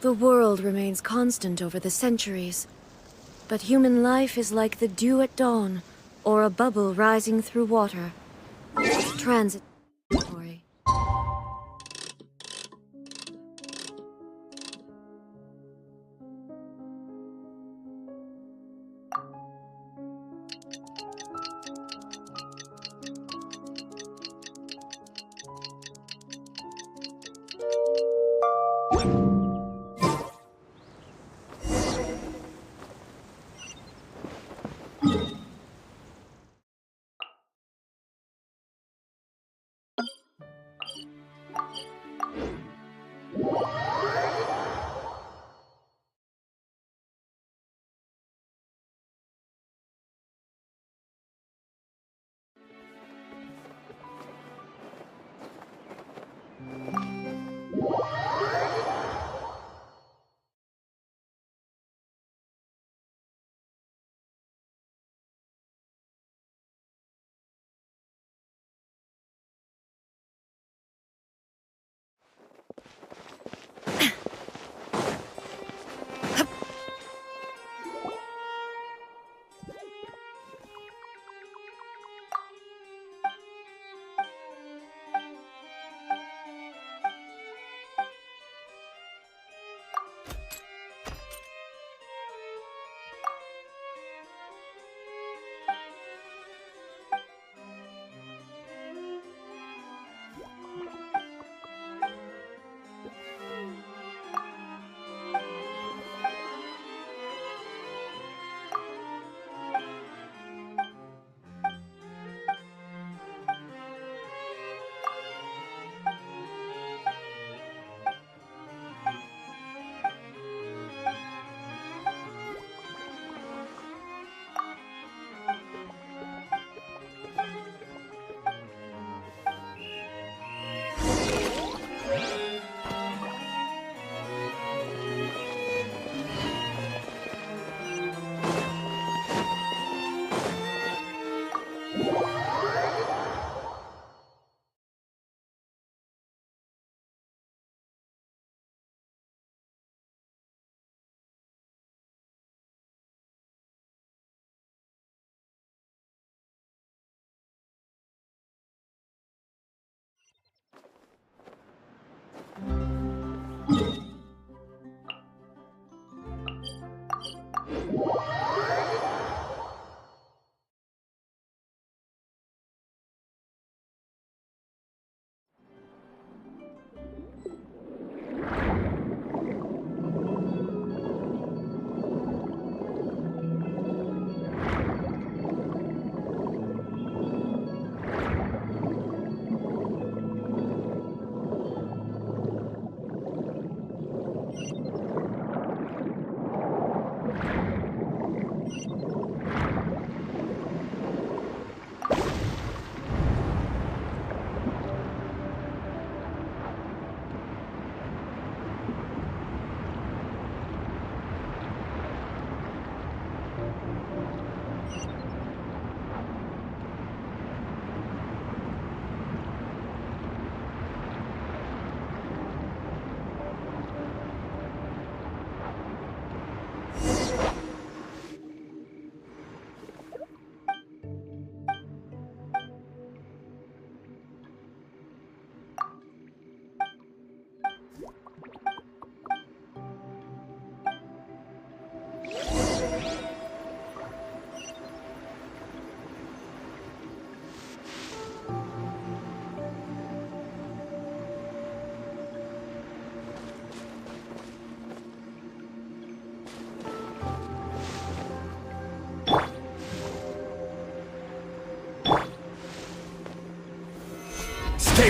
The world remains constant over the centuries, but human life is like the dew at dawn, or a bubble rising through water. Transitory.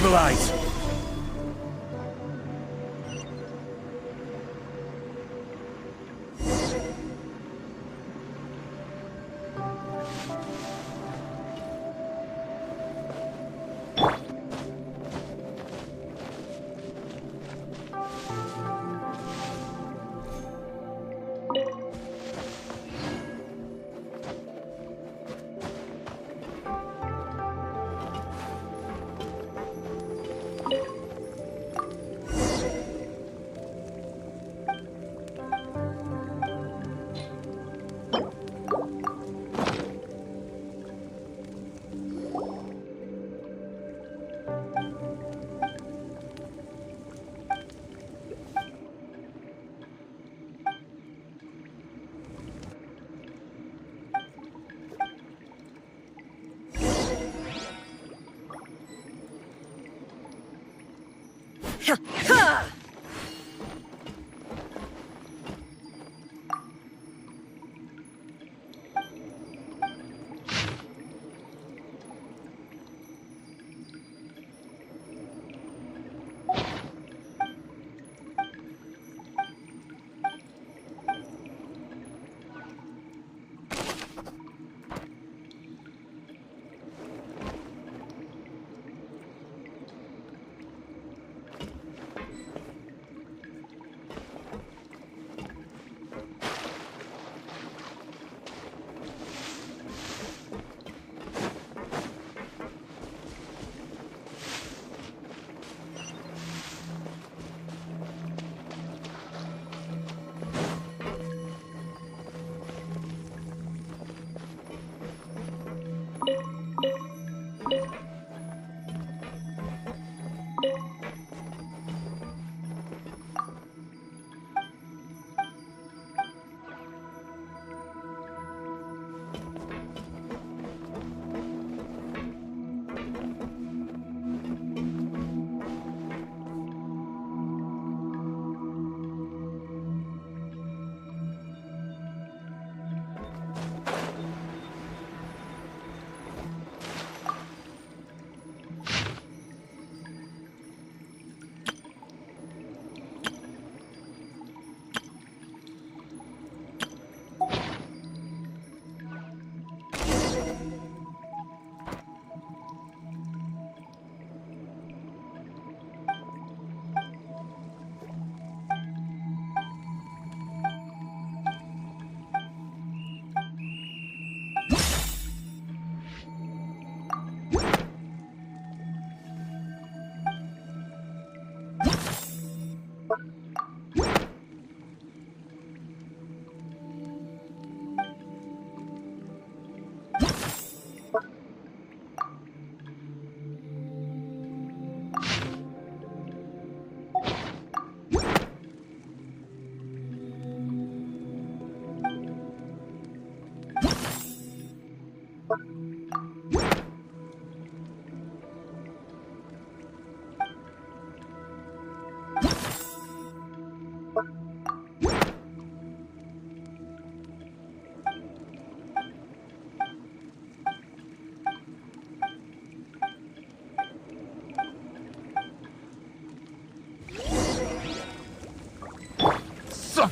Stabilize!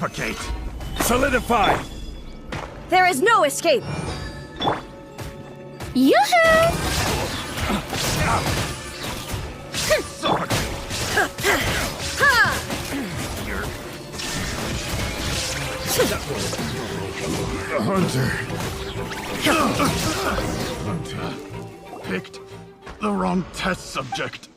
Suffocate! Solidify! There is no escape! Yoo-hoo! Suffocate! The hunter. Hunter. Picked the wrong test subject.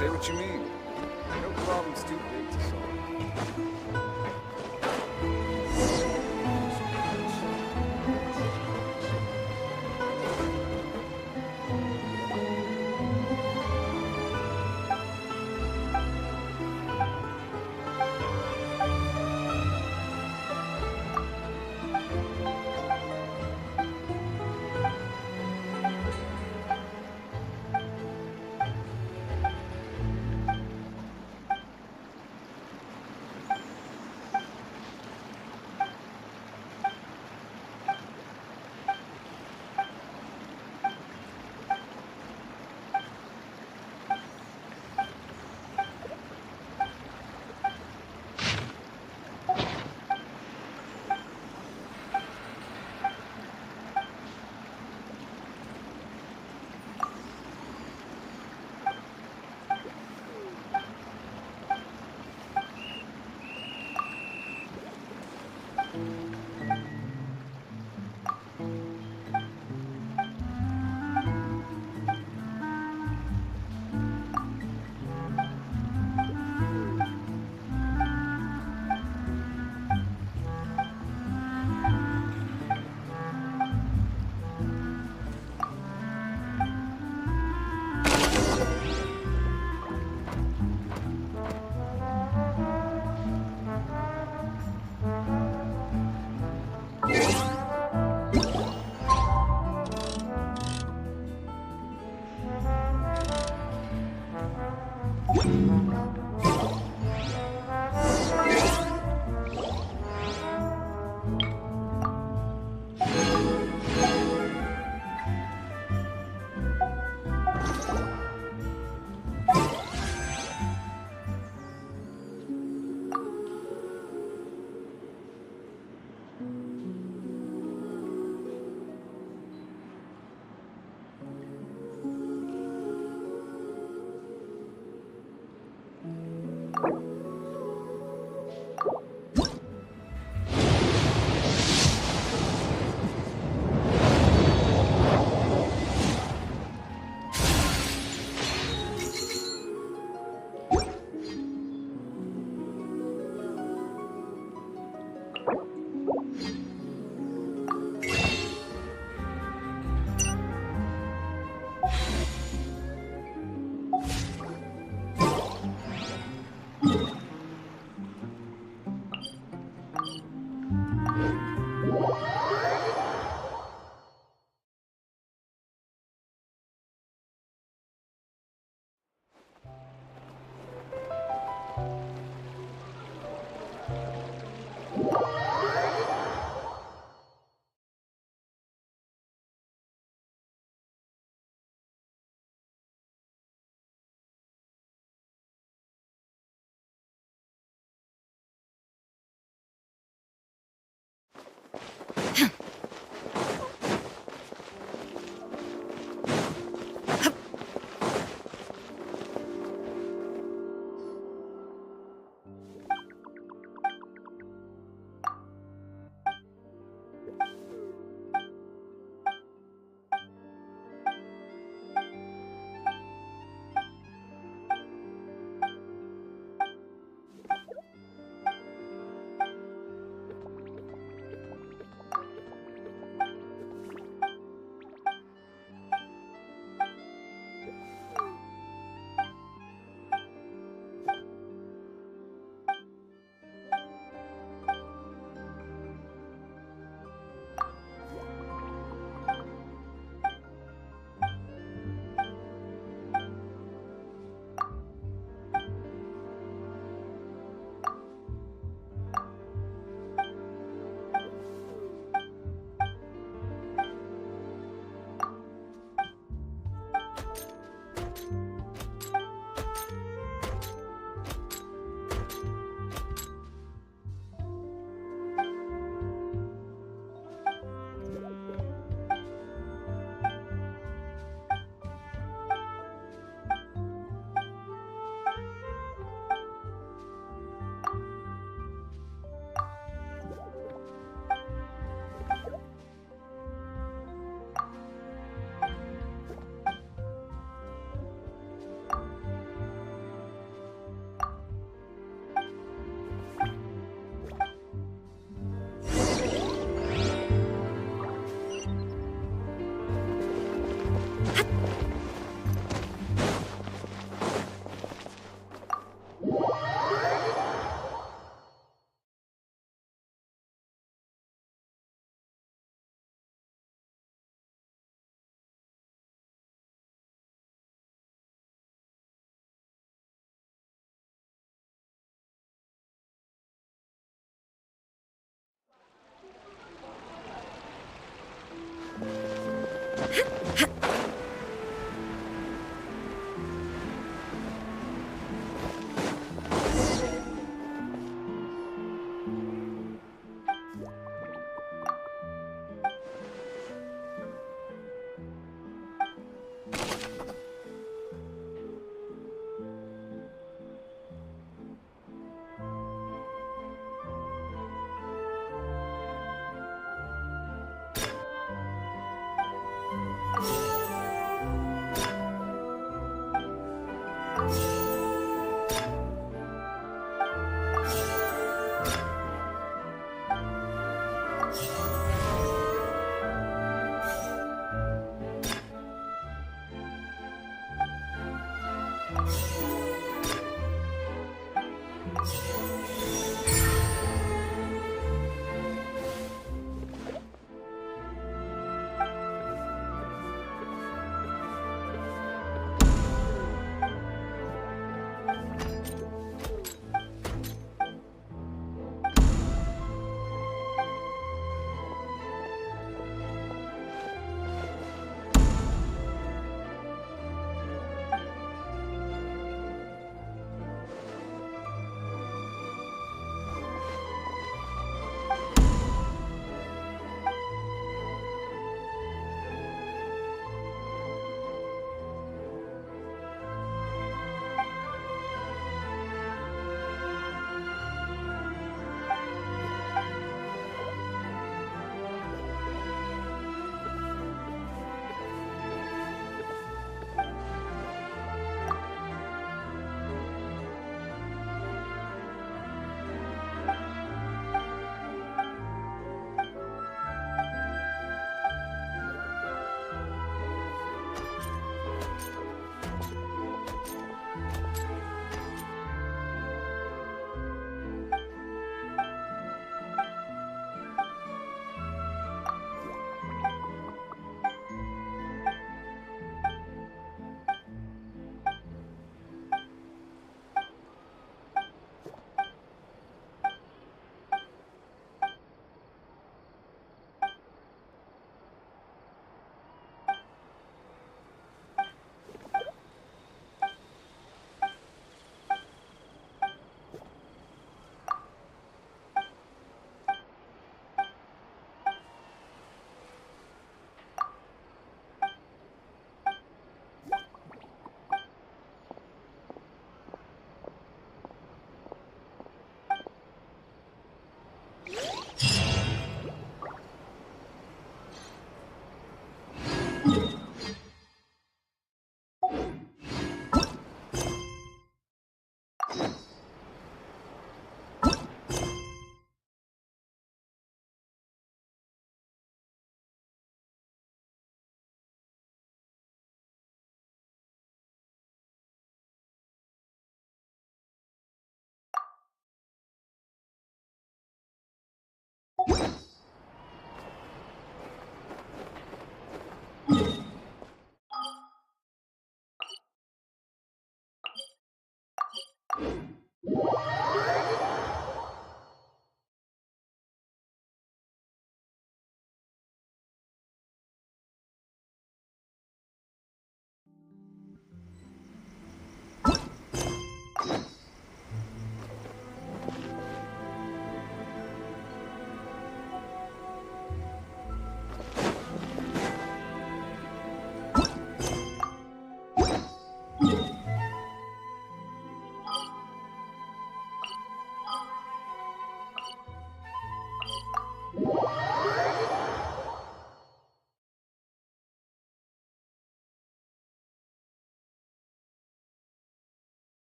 say what you mean. No problem's too big to solve.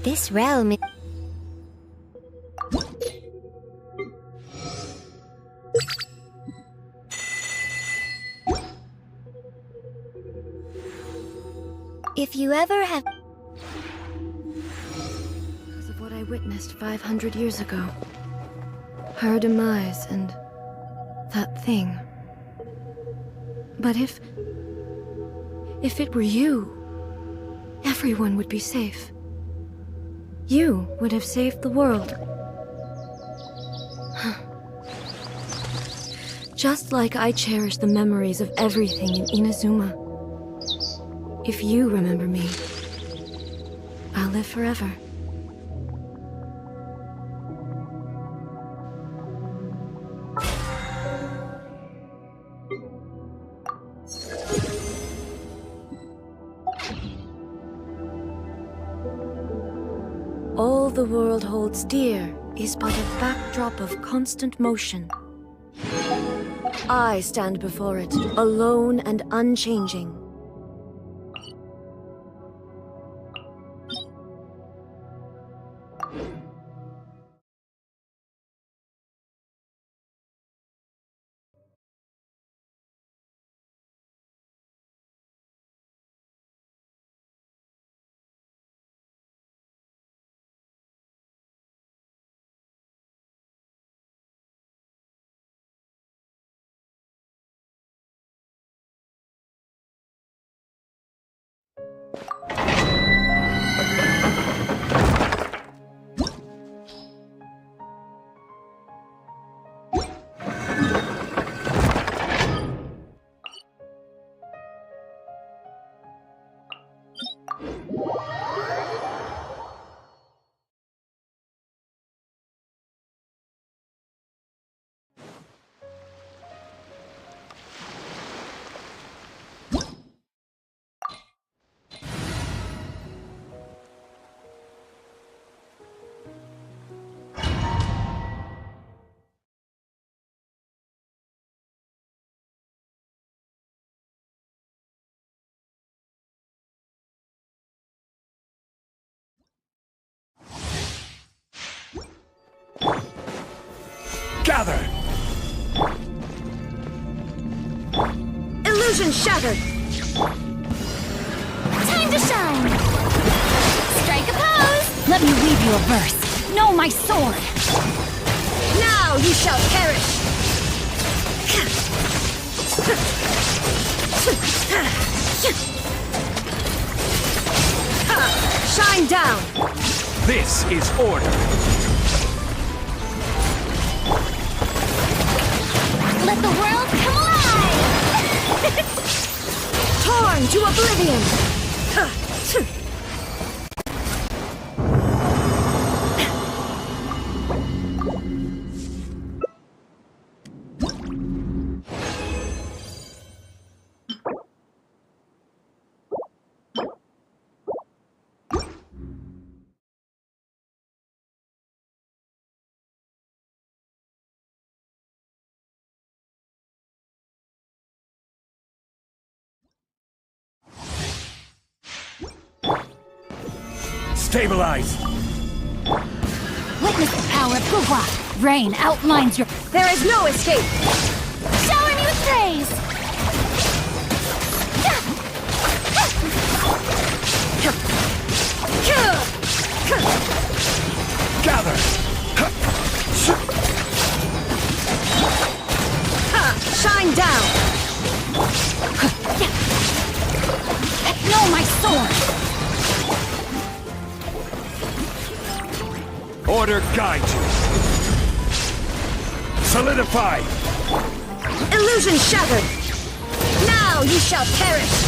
This realm is... If you ever have... Because of what I witnessed 500 years ago. Her demise and that thing. But if it were you, everyone would be safe. You would have saved the world. Just like I cherish the memories of everything in Inazuma. If you remember me, I'll live forever. All the world holds dear is but a backdrop of constant motion. I stand before it, alone and unchanging. Gather! Illusion shattered! Time to shine! Strike a pose! Let me weave you a verse. Know my sword! Now you shall perish! Shine down! This is order! Let the world come alive! Torn to oblivion! Stabilize! Witness the power of Guhua! Rain outlines your... There is no escape! Showering you with praise! Gather! Shine down! Know my sword! Order guide you! Solidify! Illusion shattered! Now you shall perish!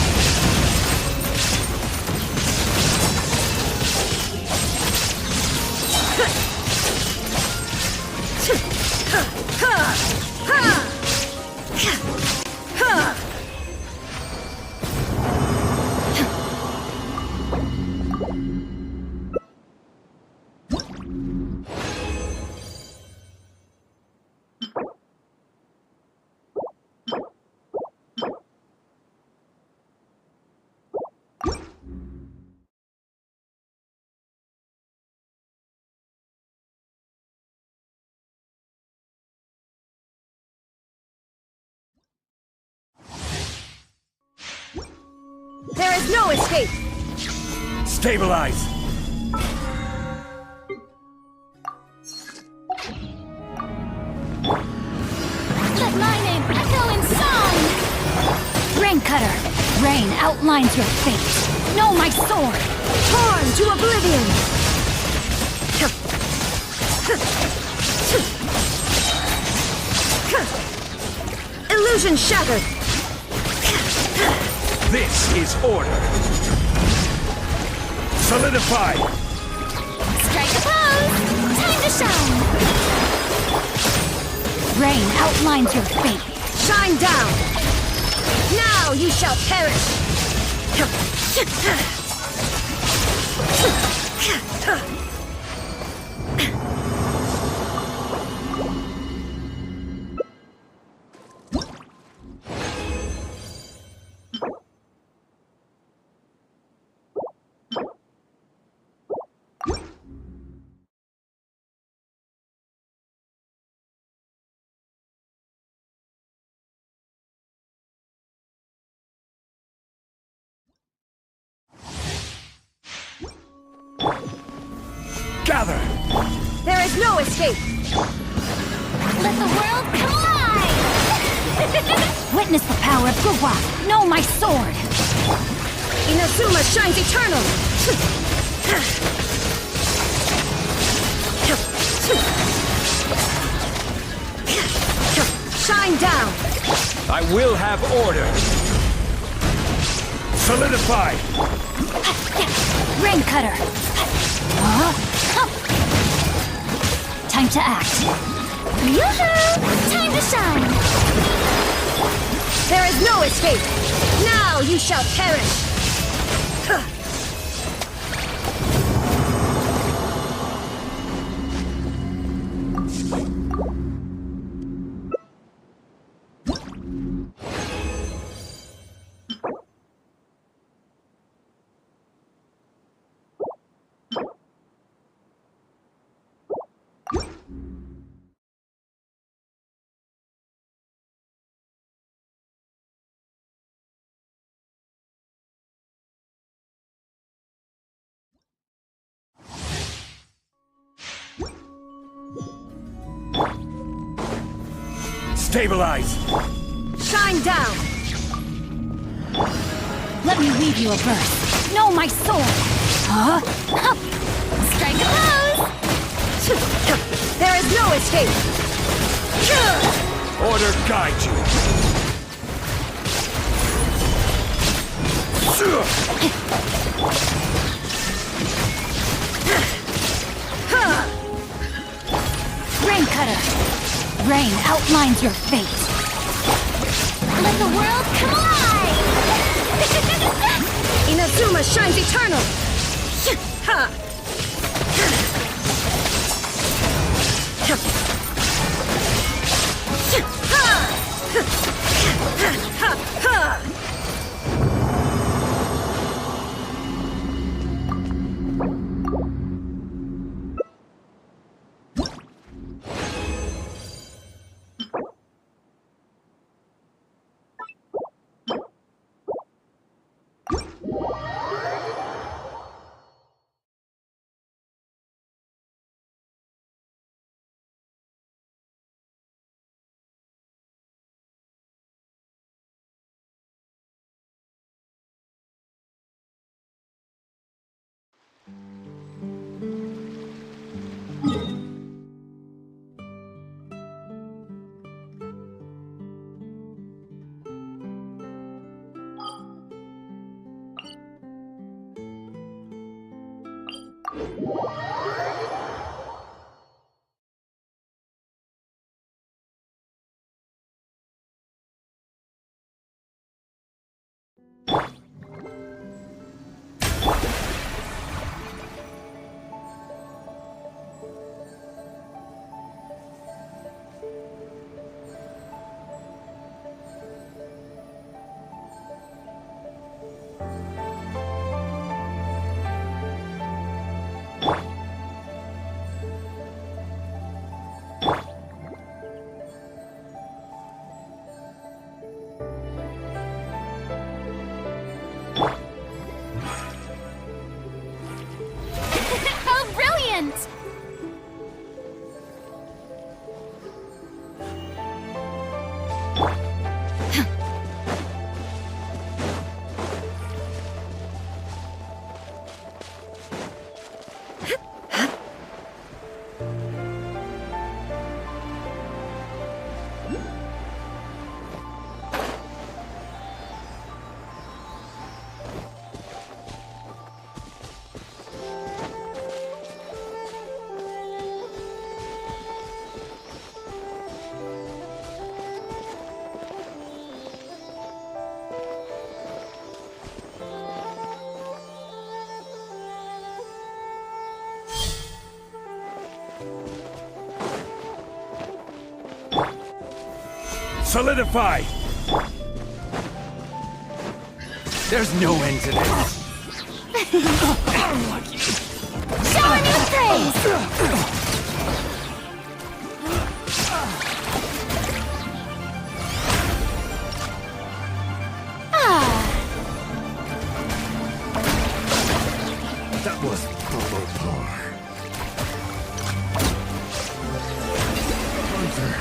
There is no escape! Stabilize! Rain outlines your fate. Know my sword! Torn to oblivion! Illusion shattered! This is order. Solidify. Strike a pose! Time to shine! Rain outlines your fate. Shine down! Now you shall perish! Gather. There is no escape! Let the world come alive! Witness the power of Guwa! Know my sword! Inazuma shines eternal! Shine down! I will have order. Solidify. Rain cutter! Time to act! Yoo-hoo! Time to shine! There is no escape! Now you shall perish! Stabilize. Shine down! Let me weave you a verse. Know my sword! Strike a pose! There is no escape! Order guide you. Rain cutter! Rain outlines your fate. Let the world come alive! Inazuma shines eternal! Ha! Solidify! There's no end to this. Showing you praise! That was proper par. Hunter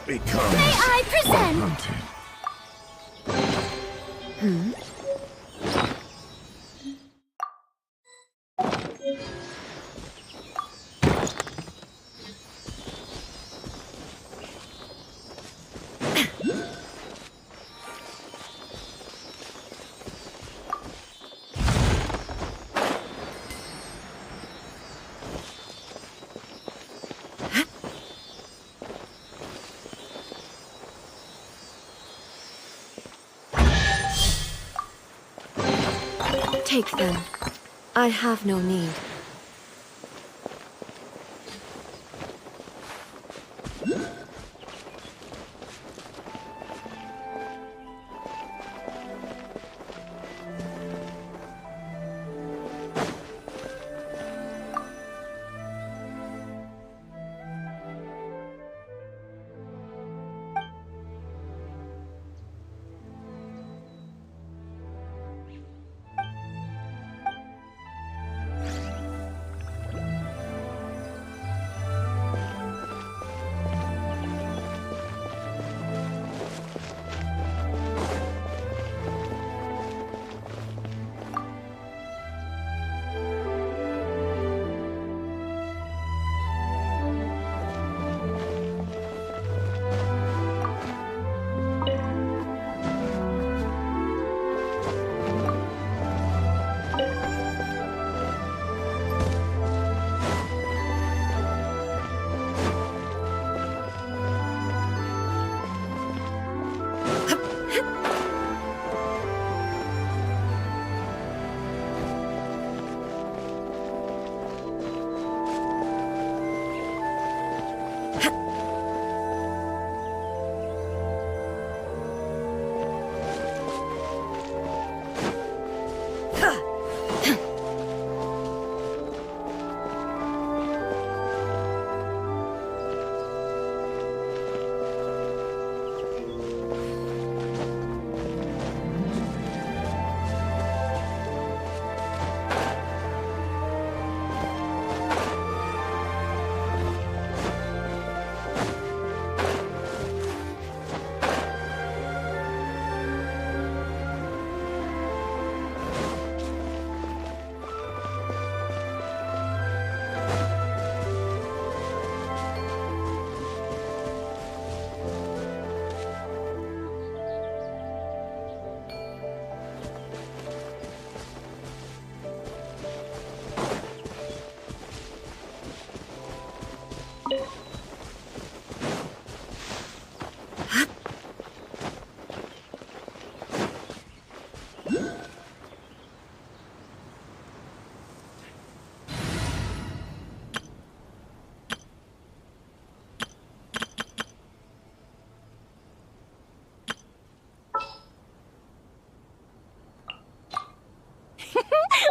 becomes May I present? hunted. Take them. I have no need.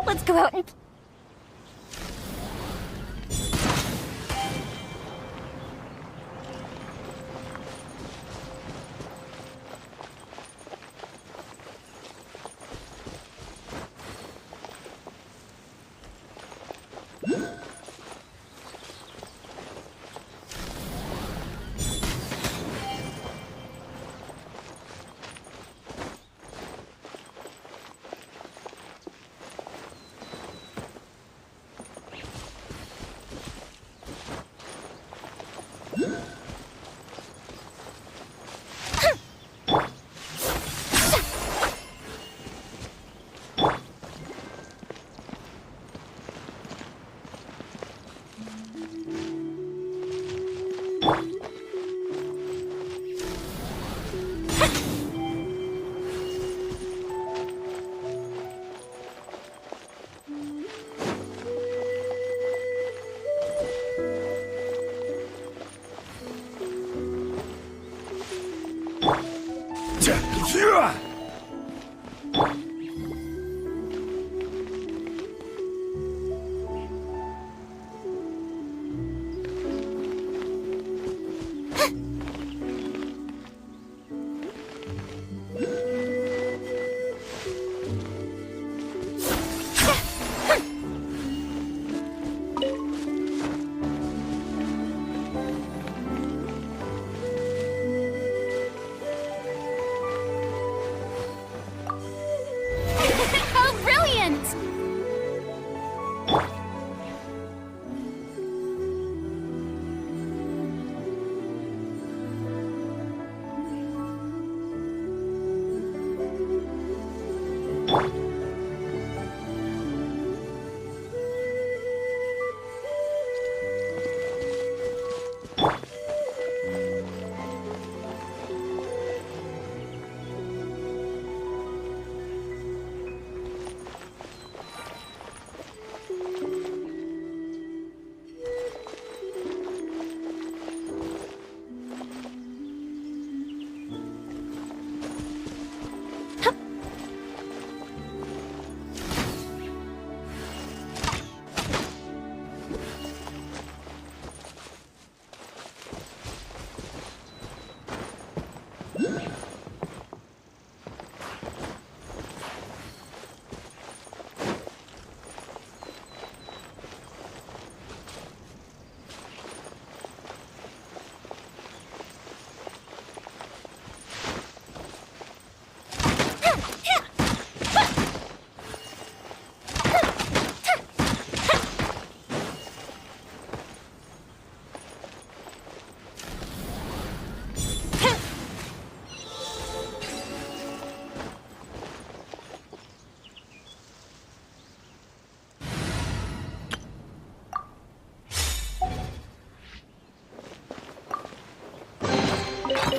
Let's go out and... How brilliant!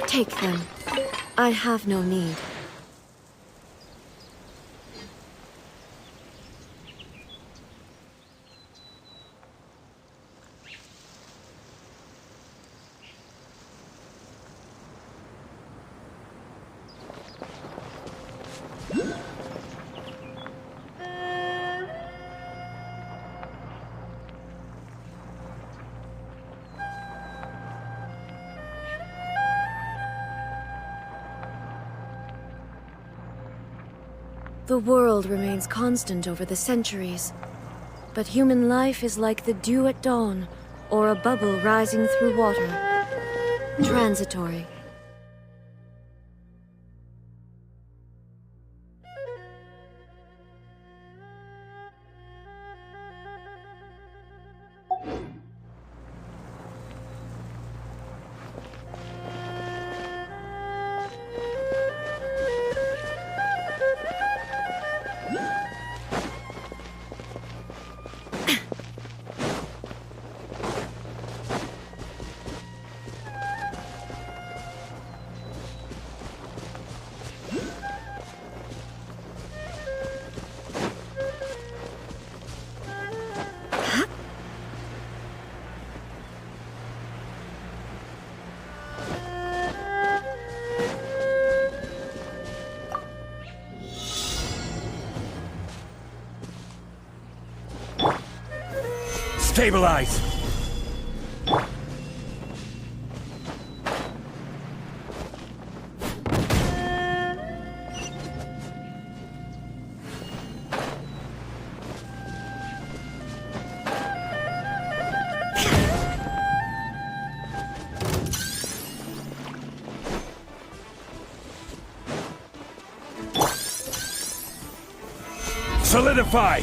Take them. I have no need. The world remains constant over the centuries, but human life is like the dew at dawn, or a bubble rising through water. Transitory. Stabilize! Solidify!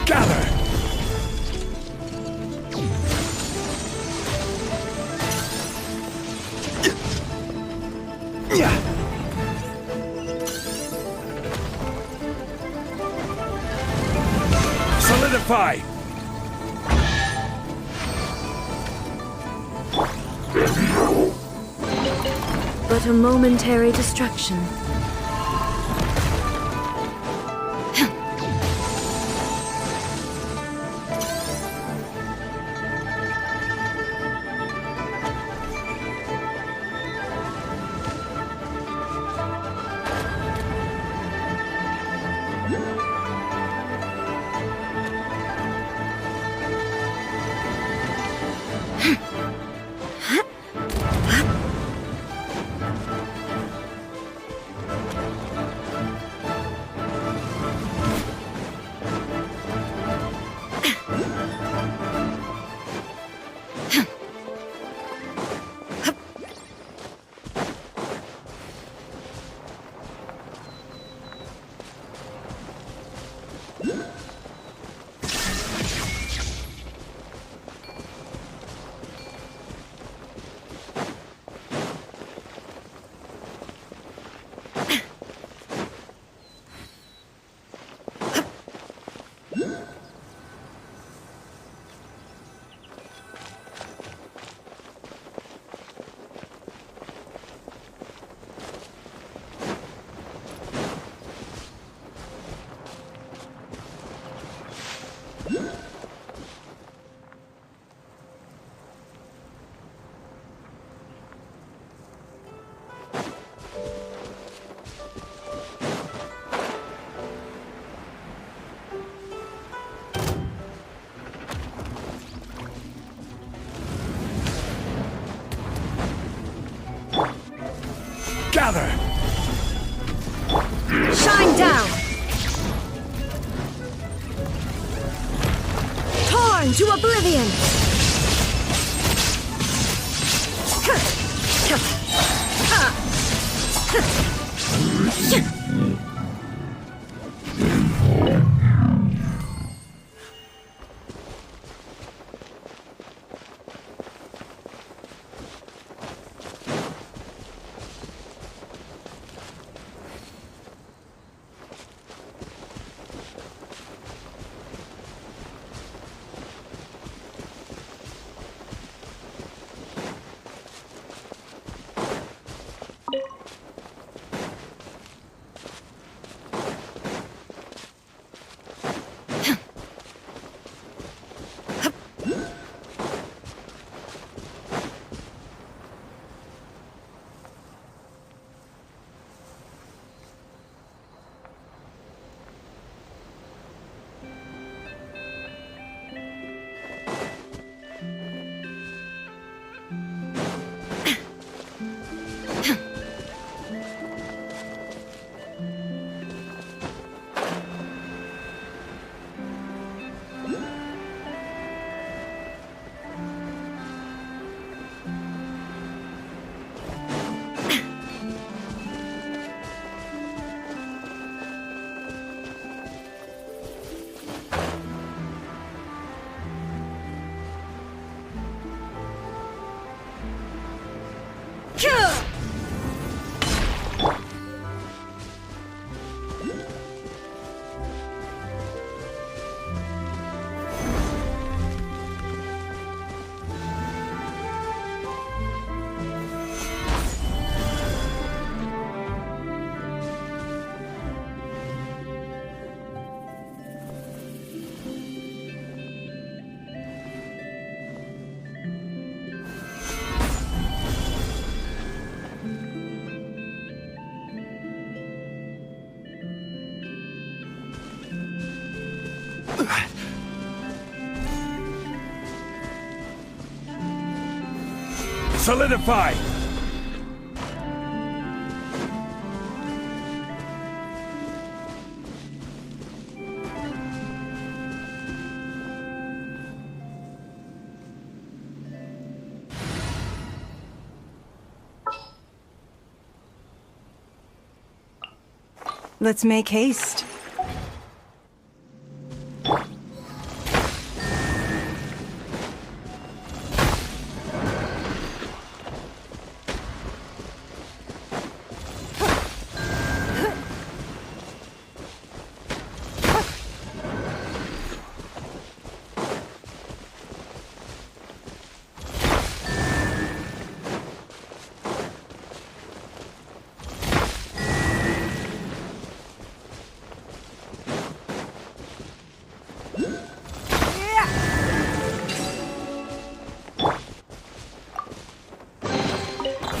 Gather! Solidify! But a momentary distraction. Gather! Shine down! Torn to oblivion! Solidify! Let's make haste.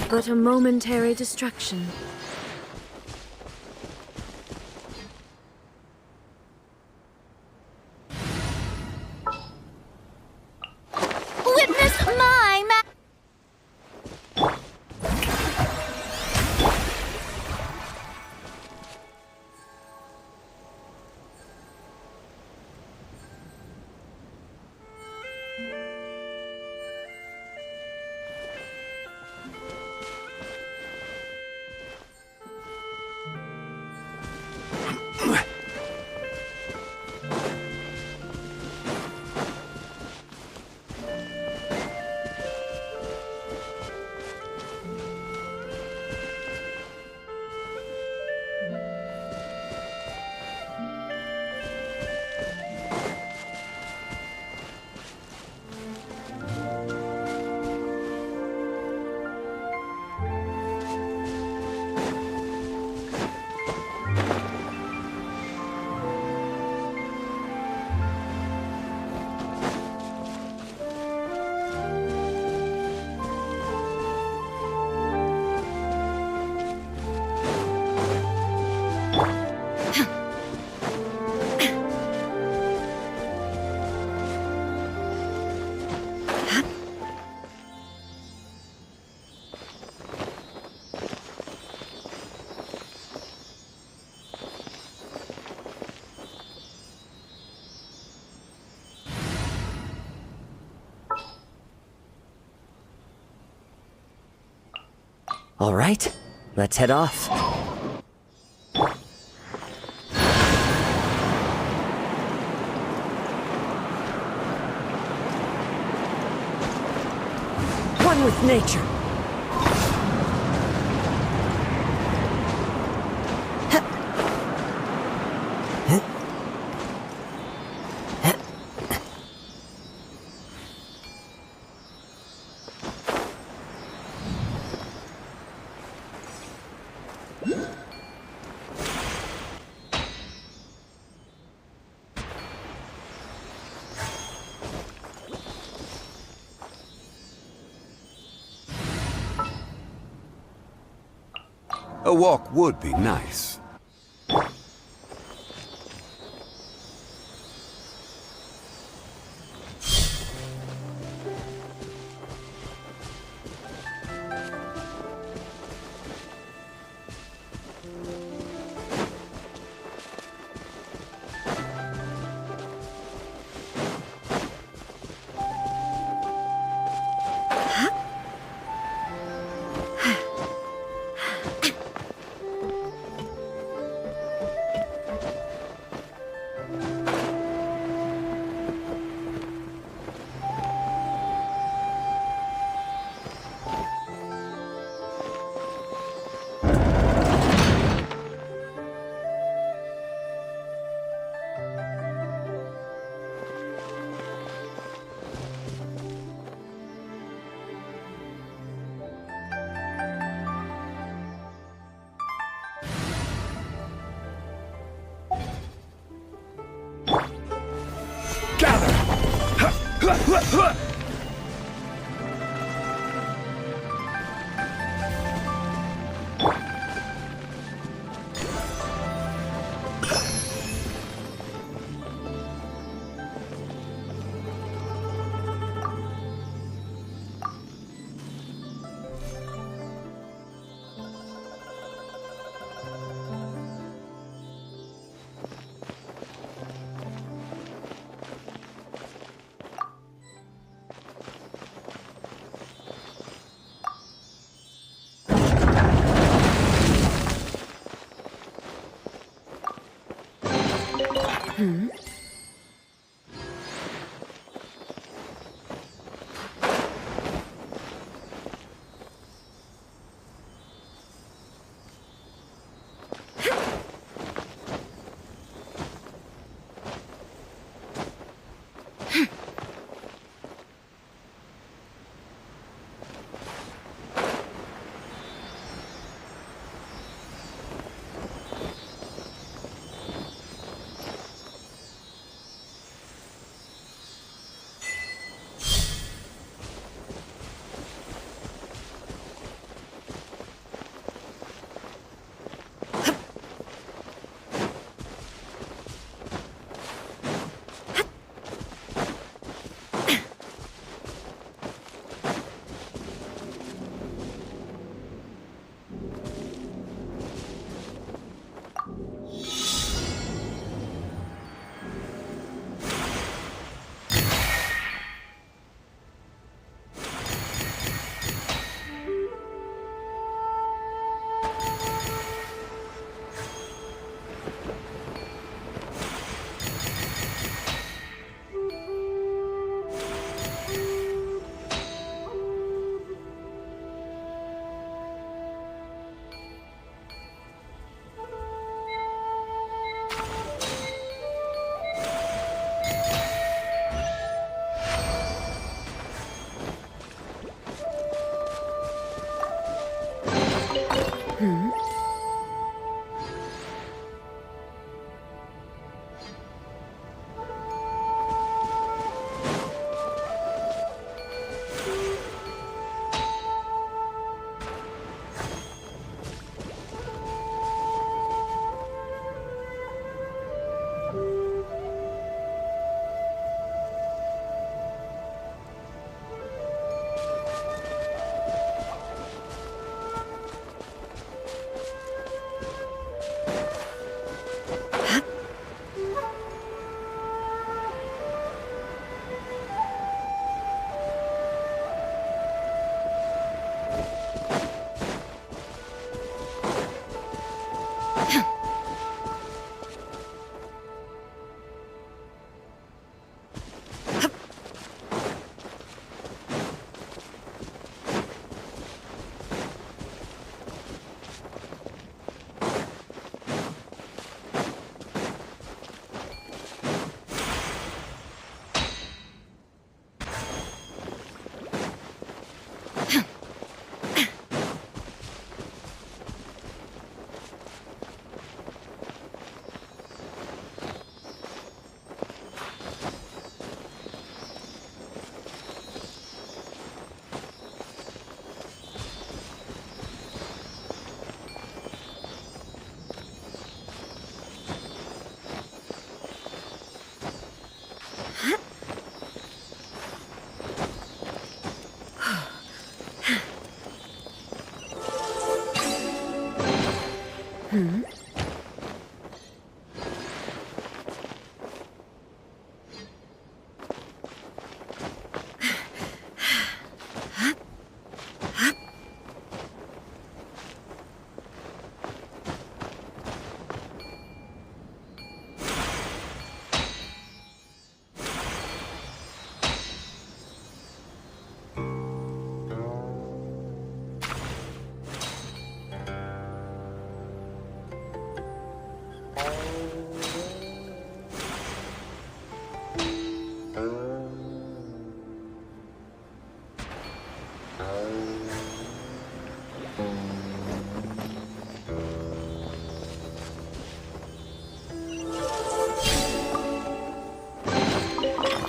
But a momentary distraction. Witness my All right, let's head off. One with nature. A walk would be nice.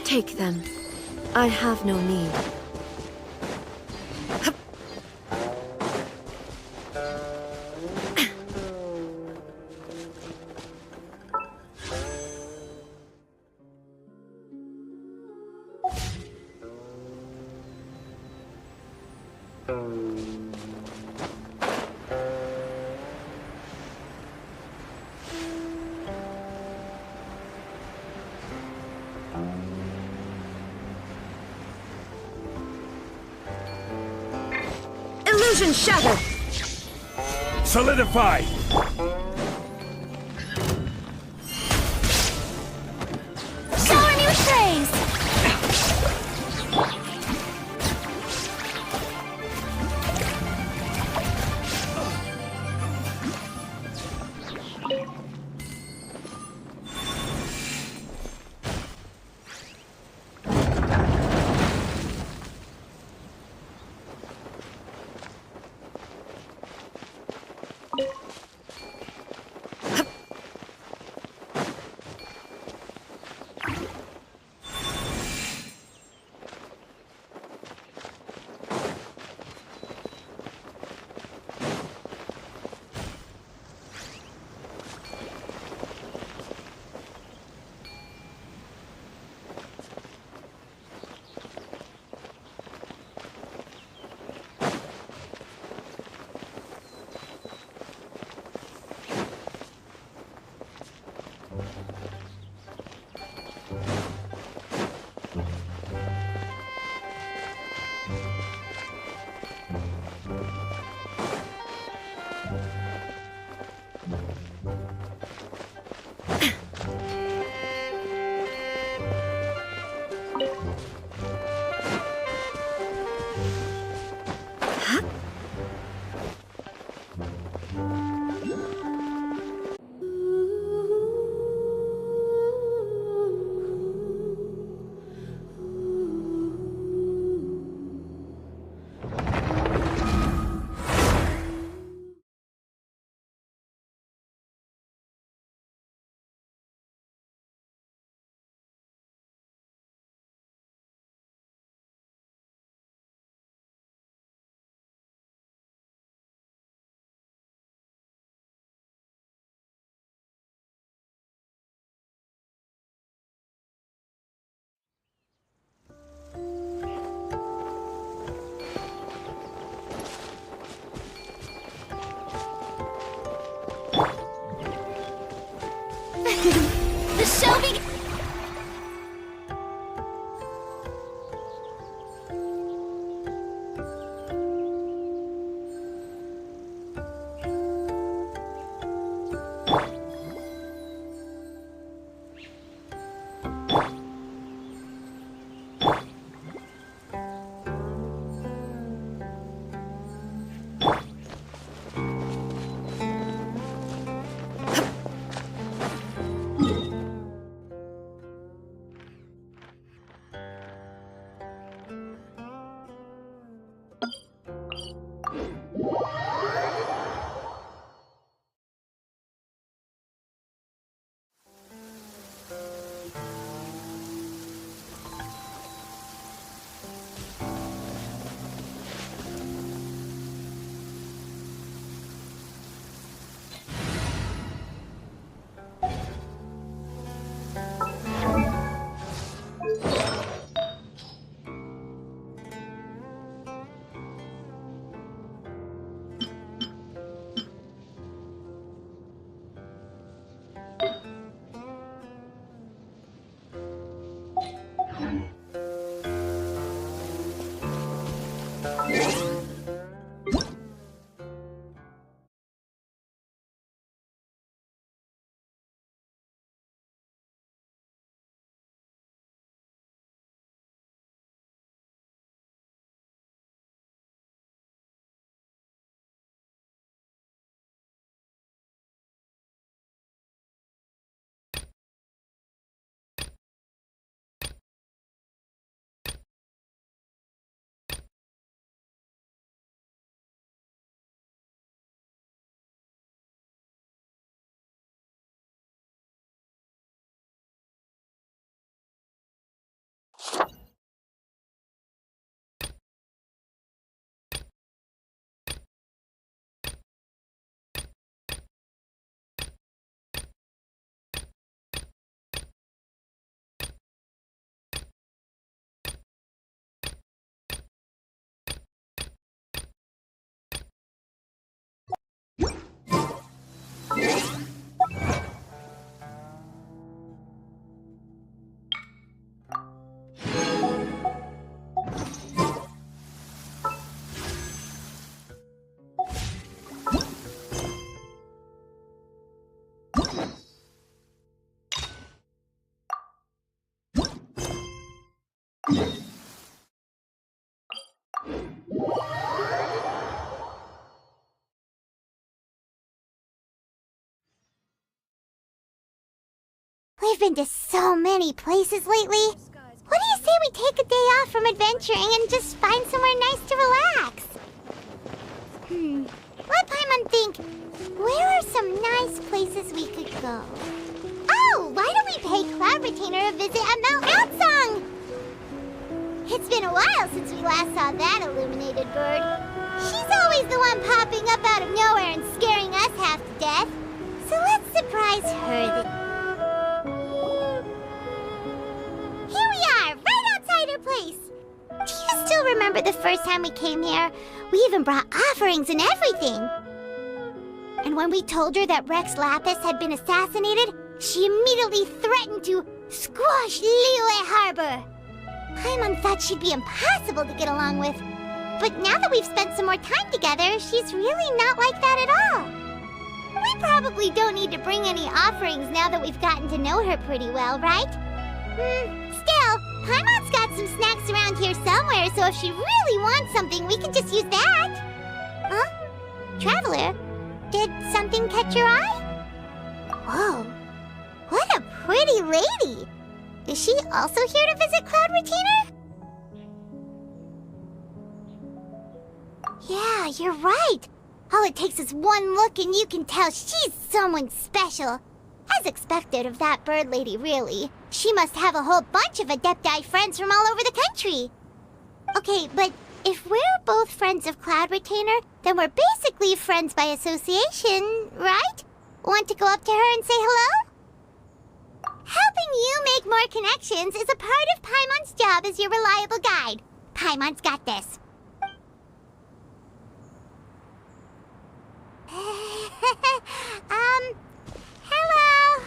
Take them. I have no need. Illusion shattered! Solidified! Soar new trays! We've been to so many places lately. What do you say we take a day off from adventuring and just find somewhere nice to relax? Let Paimon think. Where are some nice places we could go? Oh, why don't we pay Cloud Retainer a visit at Mount Outsong? It's been a while since we last saw that illuminated bird. She's always the one popping up out of nowhere and scaring us half to death. So let's surprise her. Here we are, right outside her place. Do you still remember the first time we came here? We even brought offerings and everything. And when we told her that Rex Lapis had been assassinated, she immediately threatened to squash Liyue Harbor. Paimon thought she'd be impossible to get along with. But now that we've spent some more time together, she's really not like that at all. We probably don't need to bring any offerings now that we've gotten to know her pretty well, right? Still, Paimon's got some snacks around here somewhere, so if she really wants something, we can just use that. Huh? Traveler, did something catch your eye? Whoa, what a pretty lady! Is she also here to visit Cloud Retainer? Yeah, you're right. All it takes is one look and you can tell she's someone special. As expected of that bird lady, really. She must have a whole bunch of Adepti friends from all over the country. Okay, but if we're both friends of Cloud Retainer, then we're basically friends by association, right? Want to go up to her and say hello? Helping you make more connections is a part of Paimon's job as your reliable guide. Paimon's got this. Hello.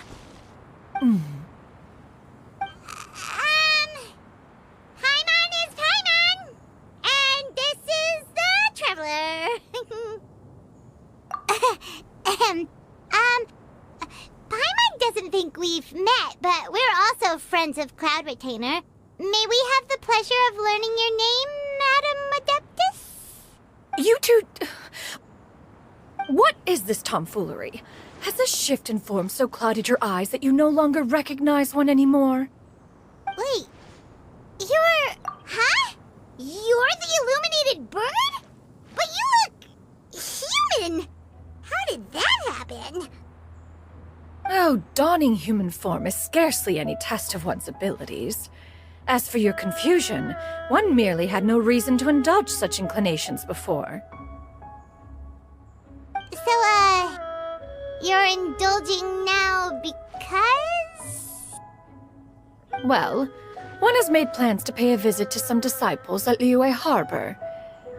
Paimon is Paimon, and this is the Traveler. Paimon doesn't think we've met, but we're also friends of Cloud Retainer. May we have the pleasure of learning your name, Madam Adeptus? You two... What is this tomfoolery? Has this shift in form so clouded your eyes that you no longer recognize one anymore? Wait, you're... Huh? You're the illuminated bird? But you look... human! How did that happen? Oh, donning human form is scarcely any test of one's abilities. As for your confusion, one merely had no reason to indulge such inclinations before. So, you're indulging now because... Well, one has made plans to pay a visit to some disciples at Liyue Harbor.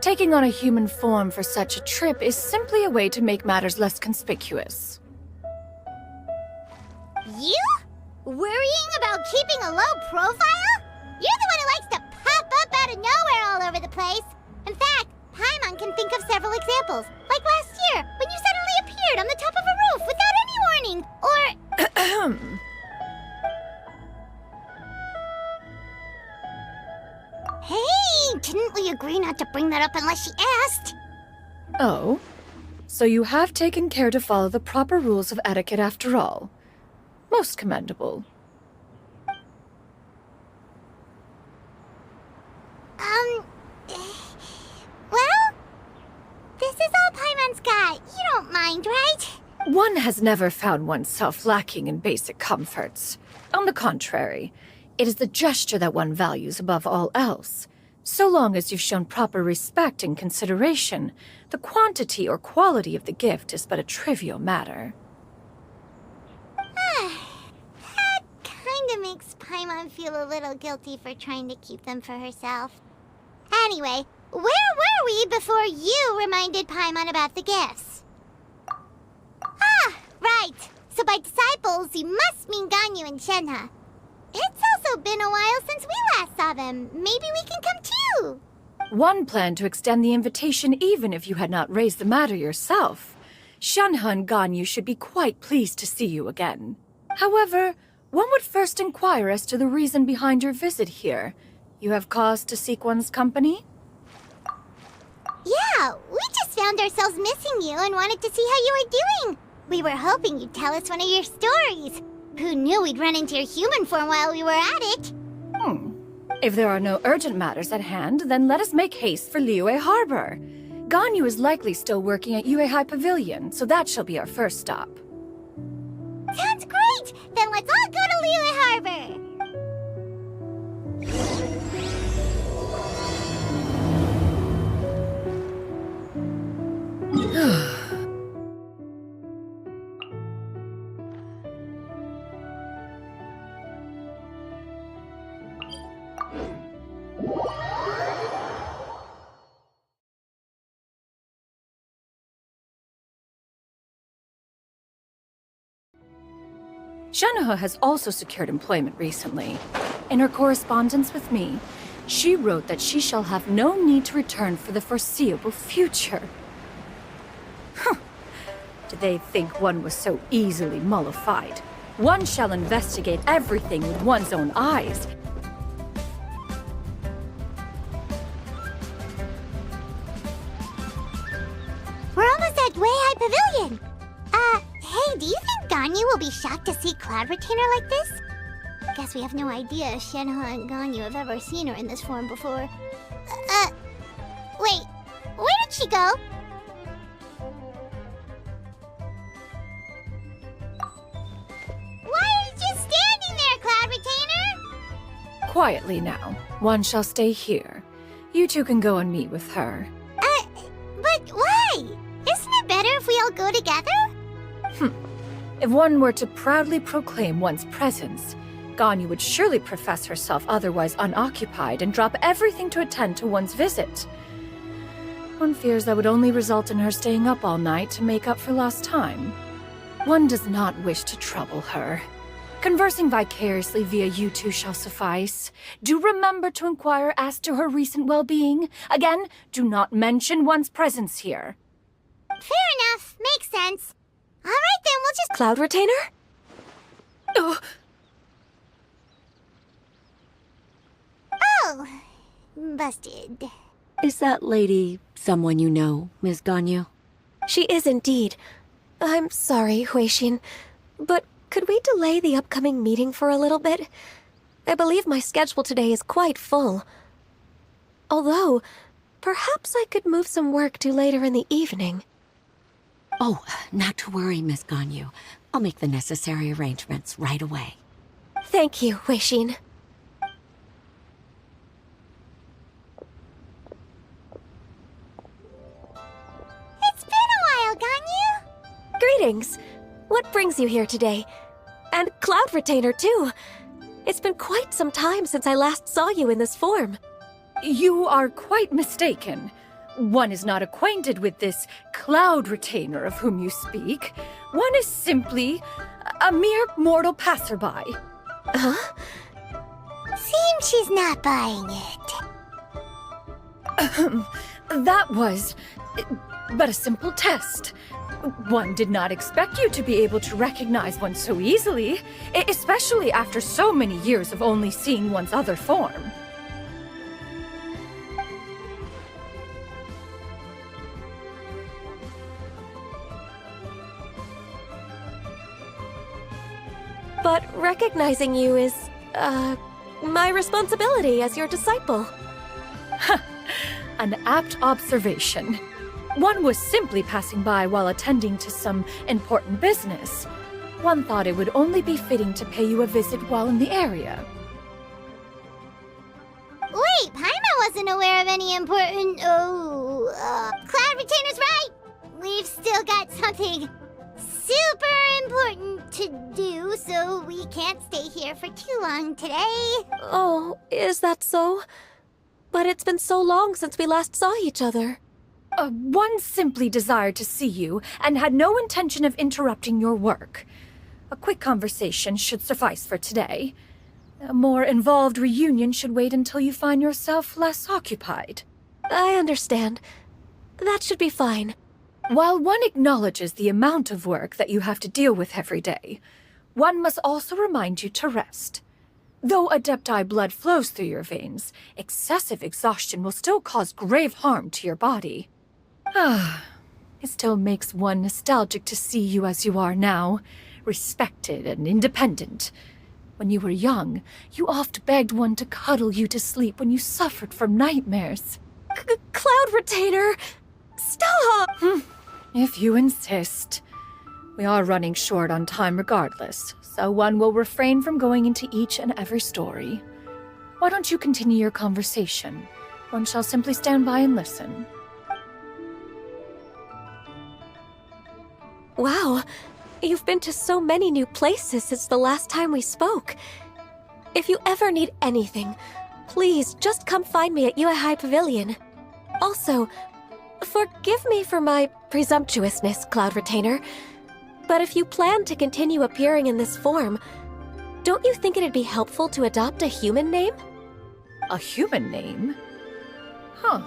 Taking on a human form for such a trip is simply a way to make matters less conspicuous. You? Worrying about keeping a low profile? You're the one who likes to pop up out of nowhere all over the place. In fact, Paimon can think of several examples. Like last year, when you suddenly appeared on the top of a roof without any warning. Or... Hey, didn't we agree not to bring that up unless she asked? Oh? So you have taken care to follow the proper rules of etiquette after all. Most commendable. Well, this is all Paimon's got. You don't mind, right? One has never found oneself lacking in basic comforts. On the contrary, it is the gesture that one values above all else. So long as you've shown proper respect and consideration, the quantity or quality of the gift is but a trivial matter. That kinda makes Paimon feel a little guilty for trying to keep them for herself. Anyway, where were we before you reminded Paimon about the gifts? Ah, right. So by disciples, you must mean Ganyu and Shenhe. It's also been a while since we last saw them. Maybe we can come too. One planned to extend the invitation even if you had not raised the matter yourself. Shenhe and Ganyu should be quite pleased to see you again. However, one would first inquire as to the reason behind your visit here. You have cause to seek one's company? Yeah, we just found ourselves missing you and wanted to see how you were doing. We were hoping you'd tell us one of your stories. Who knew we'd run into your human form while we were at it? If there are no urgent matters at hand, then let us make haste for Liyue Harbor. Ganyu is likely still working at Yuehai Pavilion, so that shall be our first stop. Sounds great! Then let's all go to Liyue Harbor! Shenoha has also secured employment recently. In her correspondence with me, she wrote that she shall have no need to return for the foreseeable future. Did they think one was so easily mollified? One shall investigate everything with one's own eyes. We're almost at Weihai Pavilion! Hey, do you think Ganyu will be shocked to see Cloud Retainer like this? Guess we have no idea if Shenoha and Ganyu have ever seen her in this form before. Wait, where did she go? Why are you just standing there, Cloud Retainer? Quietly now. One shall stay here. You two can go and meet with her. But why? Isn't it better if we all go together? If one were to proudly proclaim one's presence, Ganyu would surely profess herself otherwise unoccupied and drop everything to attend to one's visit. One fears that would only result in her staying up all night to make up for lost time. One does not wish to trouble her. Conversing vicariously via you two shall suffice. Do remember to inquire as to her recent well-being. Again, do not mention one's presence here. Fair enough. Makes sense. All right, then we'll just... Cloud Retainer? Oh, busted. Is that lady someone you know, Ms. Ganyu? She is indeed. I'm sorry, Huixin, but could we delay the upcoming meeting for a little bit? I believe my schedule today is quite full. Although, perhaps I could move some work to later in the evening. Oh, not to worry, Ms. Ganyu. I'll make the necessary arrangements right away. Thank you, Huixin. It's been a while, Ganyu. Greetings. What brings you here today? And Cloud Retainer, too. It's been quite some time since I last saw you in this form. You are quite mistaken. One is not acquainted with this Cloud Retainer of whom you speak. One is simply a mere mortal passerby. Huh? Seems she's not buying it. That was but a simple test. One did not expect you to be able to recognize one so easily, especially after so many years of only seeing one's other form. But recognizing you is, my responsibility as your disciple. An apt observation. One was simply passing by while attending to some important business. One thought it would only be fitting to pay you a visit while in the area. Wait, Paimon wasn't aware of any important... Cloud Retainer's right! We've still got something super important to do, so we can't stay here for too long today. Oh, is that so? But it's been so long since we last saw each other. One simply desired to see you and had no intention of interrupting your work. A quick conversation should suffice for today. A more involved reunion should wait until you find yourself less occupied. I understand. That should be fine. While one acknowledges the amount of work that you have to deal with every day, one must also remind you to rest. Though Adepti blood flows through your veins, excessive exhaustion will still cause grave harm to your body. It still makes one nostalgic to see you as you are now, respected and independent. When you were young, you oft begged one to cuddle you to sleep when you suffered from nightmares. Cloud Retainer! Stop! If you insist. We are running short on time regardless, so one will refrain from going into each and every story. Why don't you continue your conversation? One shall simply stand by and listen. Wow, you've been to so many new places since the last time we spoke. If you ever need anything, please just come find me at Yue High Pavilion. Also, forgive me for my presumptuousness, Cloud Retainer, but if you plan to continue appearing in this form, don't you think it'd be helpful to adopt a human name? A human name? Huh.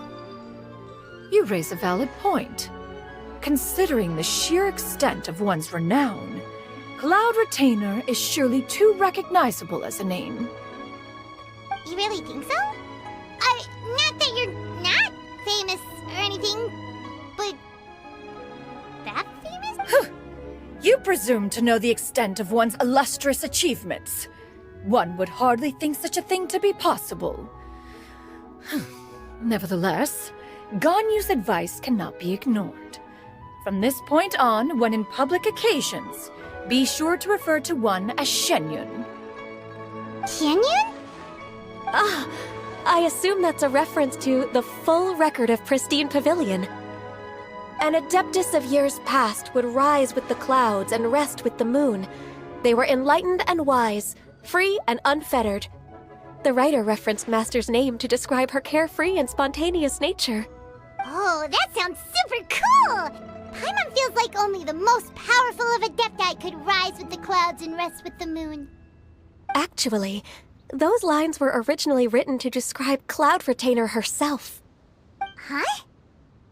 You raise a valid point. Considering the sheer extent of one's renown, Cloud Retainer is surely too recognizable as a name. You really think so? Not that you're not famous or anything, but that famous? You presume to know the extent of one's illustrious achievements. One would hardly think such a thing to be possible. Nevertheless, Ganyu's advice cannot be ignored. From this point on, when in public occasions, be sure to refer to one as Shenyun. Shenyun? I assume that's a reference to the full record of Pristine Pavilion. An adeptus of years past would rise with the clouds and rest with the moon. They were enlightened and wise, free and unfettered. The writer referenced Master's name to describe her carefree and spontaneous nature. Oh, that sounds super cool! Paimon feels like only the most powerful of Adepti could rise with the clouds and rest with the moon. Actually, those lines were originally written to describe Cloud Retainer herself. Huh?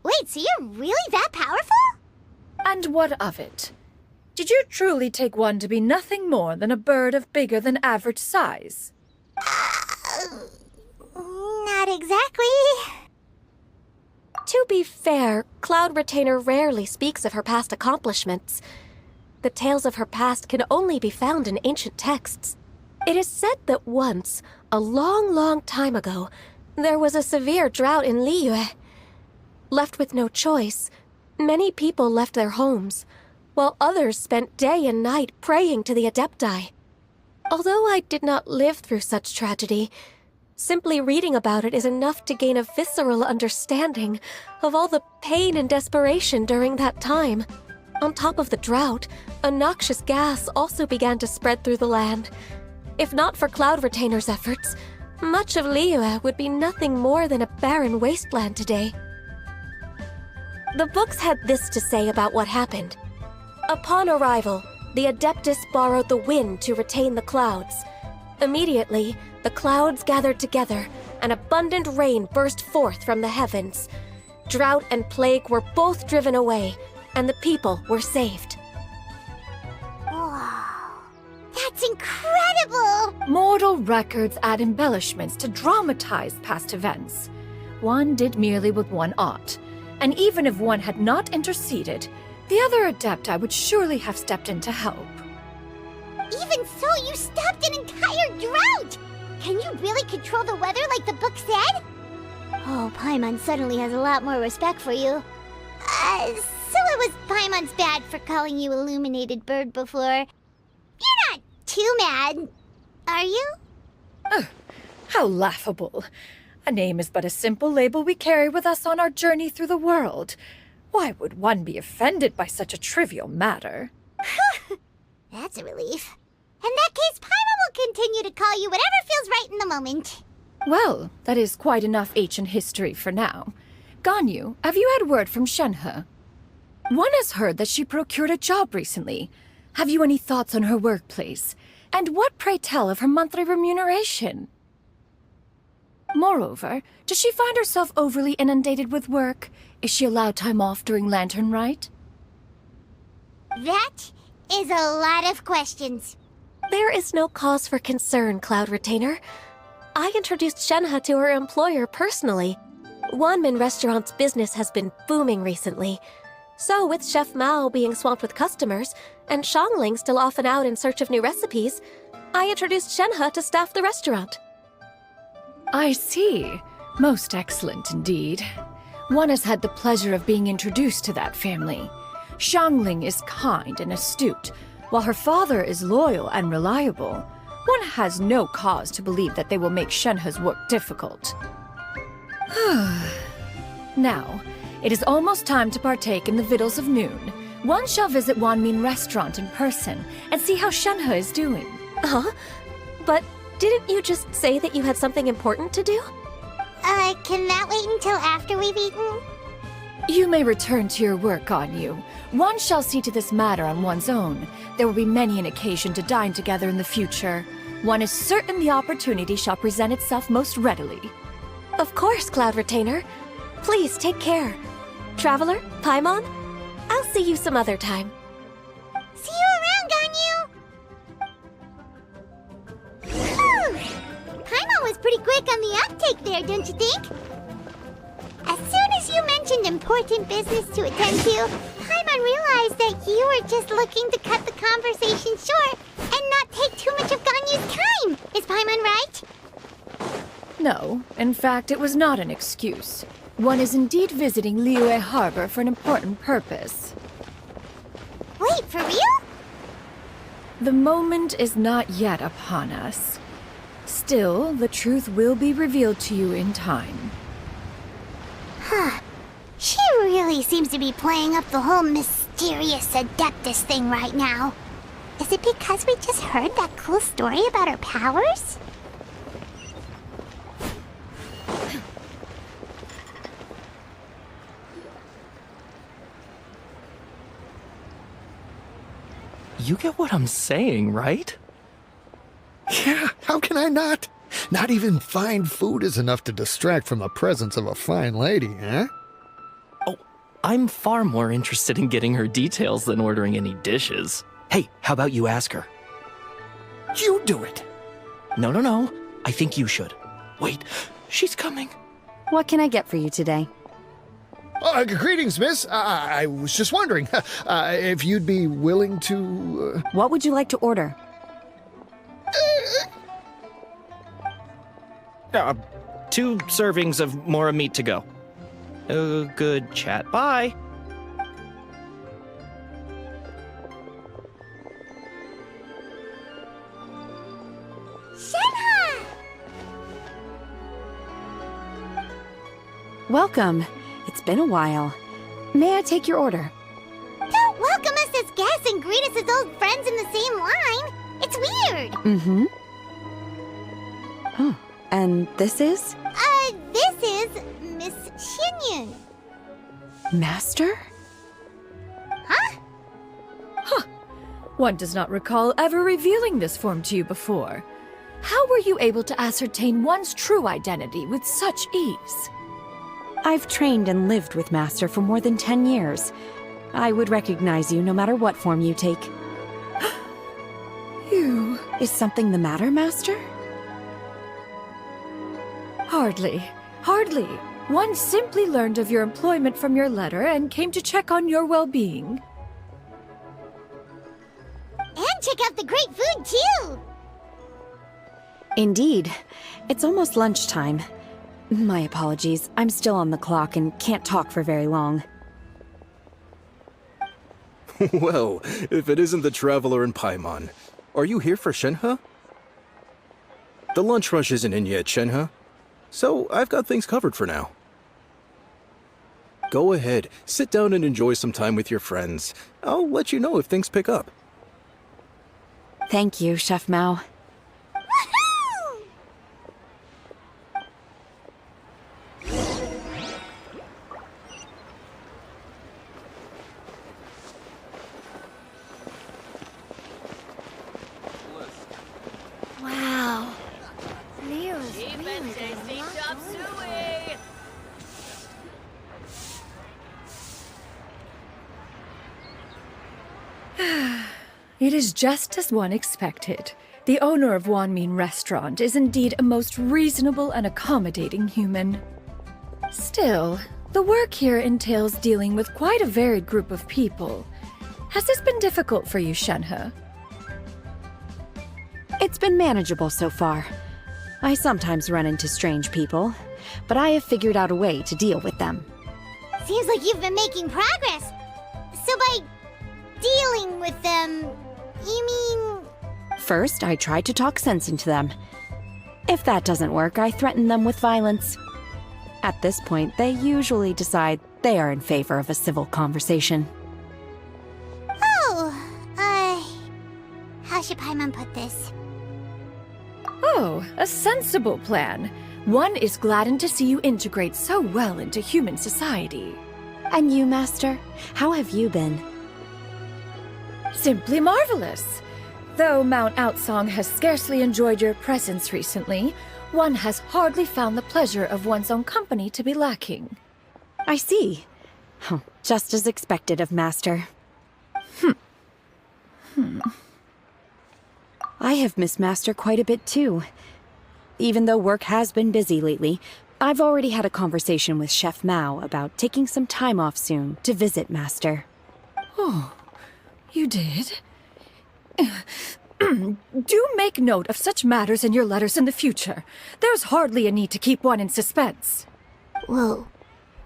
Wait, so you're really that powerful? And what of it? Did you truly take one to be nothing more than a bird of bigger than average size? Not exactly. To be fair, Cloud Retainer rarely speaks of her past accomplishments. The tales of her past can only be found in ancient texts. It is said that once, a long, long time ago, there was a severe drought in Liyue. Left with no choice, many people left their homes, while others spent day and night praying to the Adepti. Although I did not live through such tragedy, simply reading about it is enough to gain a visceral understanding of all the pain and desperation during that time. On top of the drought, a noxious gas also began to spread through the land. If not for Cloud Retainer's efforts, much of Liyue would be nothing more than a barren wasteland today. The books had this to say about what happened. Upon arrival, the Adeptus borrowed the wind to retain the clouds. Immediately, the clouds gathered together, and abundant rain burst forth from the heavens. Drought and plague were both driven away, and the people were saved. Wow. That's incredible! Mortal records add embellishments to dramatize past events. One did merely with one ought, and even if one had not interceded, the other Adepti would surely have stepped in to help. Even so, you stopped an entire drought! Can you really control the weather like the book said? Oh, Paimon suddenly has a lot more respect for you. So it was Paimon's bad for calling you Illuminated Bird before. You're not too mad, are you? How laughable. A name is but a simple label we carry with us on our journey through the world. Why would one be offended by such a trivial matter? That's a relief. In that case, Paimon will continue to call you whatever feels right in the moment. Well, that is quite enough ancient history for now. Ganyu, have you had word from Shenhe? One has heard that she procured a job recently. Have you any thoughts on her workplace? And what, pray tell, of her monthly remuneration? Moreover, does she find herself overly inundated with work? Is she allowed time off during Lantern Rite? That is a lot of questions. There is no cause for concern, Cloud Retainer. I introduced Shenhe to her employer personally. Wanmin Restaurant's business has been booming recently. So with Chef Mao being swamped with customers, and Shangling still off and out in search of new recipes, I introduced Shenhe to staff the restaurant. I see. Most excellent indeed. One has had the pleasure of being introduced to that family. Shangling is kind and astute, while her father is loyal and reliable. One has no cause to believe that they will make Shenhe's work difficult. Now, it is almost time to partake in the victuals of noon. One shall visit Wanmin Restaurant in person and see how Shenhe is doing. Huh? But didn't you just say that you had something important to do? Can that wait until after we've eaten? You may return to your work, Ganyu. One shall see to this matter on one's own. There will be many an occasion to dine together in the future. One is certain the opportunity shall present itself most readily. Of course, Cloud Retainer. Please take care. Traveler, Paimon, I'll see you some other time. See you around, Ganyu! Paimon was pretty quick on the uptake there, don't you think? As soon as you mentioned important business to attend to, Paimon realized that you were just looking to cut the conversation short and not take too much of Ganyu's time. Is Paimon right? No, in fact, it was not an excuse. One is indeed visiting Liyue Harbor for an important purpose. Wait, for real? The moment is not yet upon us. Still, the truth will be revealed to you in time. Huh. She really seems to be playing up the whole mysterious Adeptus thing right now. Is it because we just heard that cool story about her powers? You get what I'm saying, right? Yeah, how can I not? Not even fine food is enough to distract from the presence of a fine lady, huh? Oh, I'm far more interested in getting her details than ordering any dishes. Hey, how about you ask her? You do it! No. I think you should. Wait, she's coming. What can I get for you today? Greetings, miss. I was just wondering if you'd be willing to... What would you like to order? 2 servings of more meat to go. Good chat. Bye. Shenhe! Welcome. It's been a while. May I take your order? Don't welcome us as guests and greet us as old friends in the same line. It's weird. Mm-hmm. Oh, and this is? This is Miss Xinyun. Master? Huh? One does not recall ever revealing this form to you before. How were you able to ascertain one's true identity with such ease? I've trained and lived with Master for more than 10 years. I would recognize you no matter what form you take. You... Is something the matter, Master? Hardly. One simply learned of your employment from your letter and came to check on your well-being. And check out the great food, too! Indeed. It's almost lunchtime. My apologies. I'm still on the clock and can't talk for very long. Well, if it isn't the Traveler and Paimon, are you here for Shenhe? The lunch rush isn't in yet, Shenhe. So I've got things covered for now. Go ahead, sit down and enjoy some time with your friends. I'll let you know if things pick up. Thank you, Chef Mao. Wow. Leo's really getting It is just as one expected. The owner of Wanmin Restaurant is indeed a most reasonable and accommodating human. Still, the work here entails dealing with quite a varied group of people. Has this been difficult for you, Shenhe? It's been manageable so far. I sometimes run into strange people, but I have figured out a way to deal with them. Seems like you've been making progress. So by dealing with them, you mean... First, I try to talk sense into them. If that doesn't work, I threaten them with violence. At this point, they usually decide they are in favor of a civil conversation. Oh, how should Paimon put this? Oh, a sensible plan. One is gladdened to see you integrate so well into human society. And you, Master? How have you been? Simply marvelous. Though Mount Outsong has scarcely enjoyed your presence recently, one has hardly found the pleasure of one's own company to be lacking. I see. Oh, just as expected of Master. I have missed Master quite a bit too. Even though work has been busy lately, I've already had a conversation with Chef Mao about taking some time off soon to visit Master. Oh, you did? Do make note of such matters in your letters in the future. There's hardly a need to keep one in suspense. Whoa,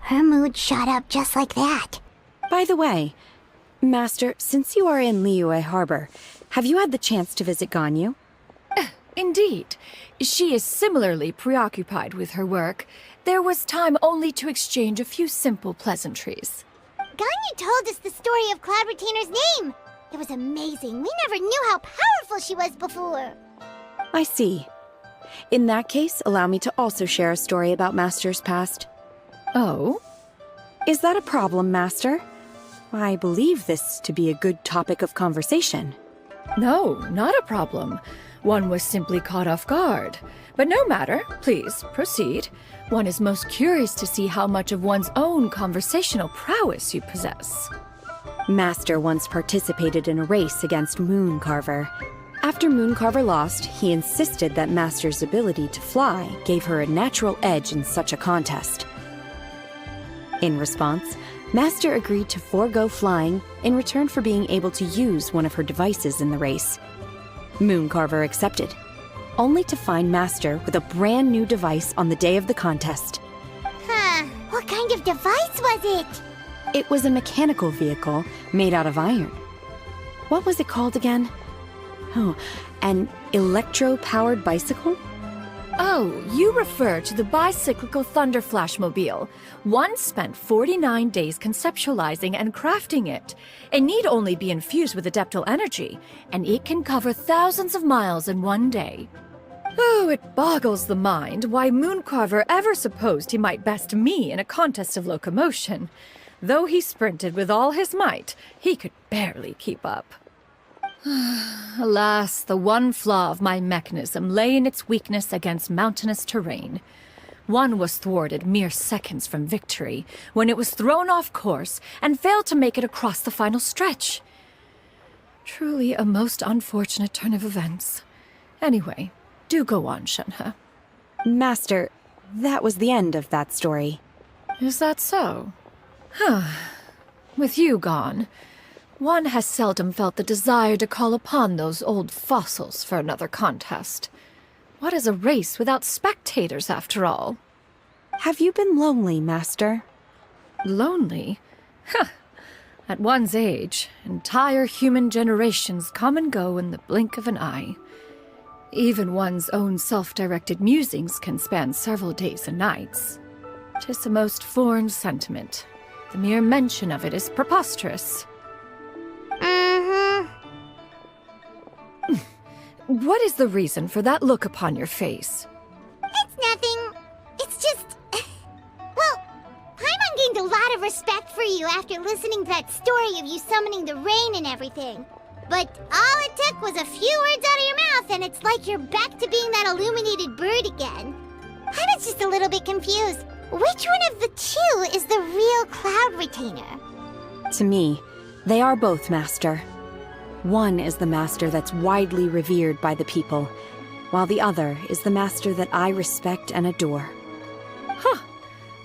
her mood shot up just like that. By the way, Master, since you are in Liyue Harbor, have you had the chance to visit Ganyu? Indeed. She is similarly preoccupied with her work. There was time only to exchange a few simple pleasantries. Ganyu told us the story of Cloud Retainer's name. It was amazing. We never knew how powerful she was before. I see. In that case, allow me to also share a story about Master's past. Oh? Is that a problem, Master? I believe this to be a good topic of conversation. No, not a problem. One was simply caught off guard. But no matter, please, proceed. One is most curious to see how much of one's own conversational prowess you possess. Master once participated in a race against Mooncarver. After Mooncarver lost, he insisted that Master's ability to fly gave her a natural edge in such a contest. In response, Master agreed to forego flying in return for being able to use one of her devices in the race. Mooncarver accepted, only to find Master with a brand new device on the day of the contest. Huh, what kind of device was it? It was a mechanical vehicle made out of iron. What was it called again? Oh, an electro-powered bicycle? Oh, you refer to the bicyclical Thunder Flashmobile. One spent 49 days conceptualizing and crafting it. It need only be infused with adeptal energy, and it can cover thousands of miles in one day. Oh, it boggles the mind why Mooncarver ever supposed he might best me in a contest of locomotion. Though he sprinted with all his might, he could barely keep up. Alas, the one flaw of my mechanism lay in its weakness against mountainous terrain. One was thwarted mere seconds from victory, when it was thrown off course and failed to make it across the final stretch. Truly a most unfortunate turn of events. Anyway, do go on, Shenhe. Master, that was the end of that story. Is that so? With you gone, one has seldom felt the desire to call upon those old fossils for another contest. What is a race without spectators, after all? Have you been lonely, Master? Lonely? At one's age, entire human generations come and go in the blink of an eye. Even one's own self-directed musings can span several days and nights. 'Tis a most foreign sentiment. The mere mention of it is preposterous. What is the reason for that look upon your face? It's nothing. It's just... Well, Paimon gained a lot of respect for you after listening to that story of you summoning the rain and everything. But all it took was a few words out of your mouth and it's like you're back to being that illuminated bird again. Paimon's just a little bit confused. Which one of the two is the real Cloud Retainer? To me, they are both, Master. One is the master that's widely revered by the people, while the other is the master that I respect and adore. Huh.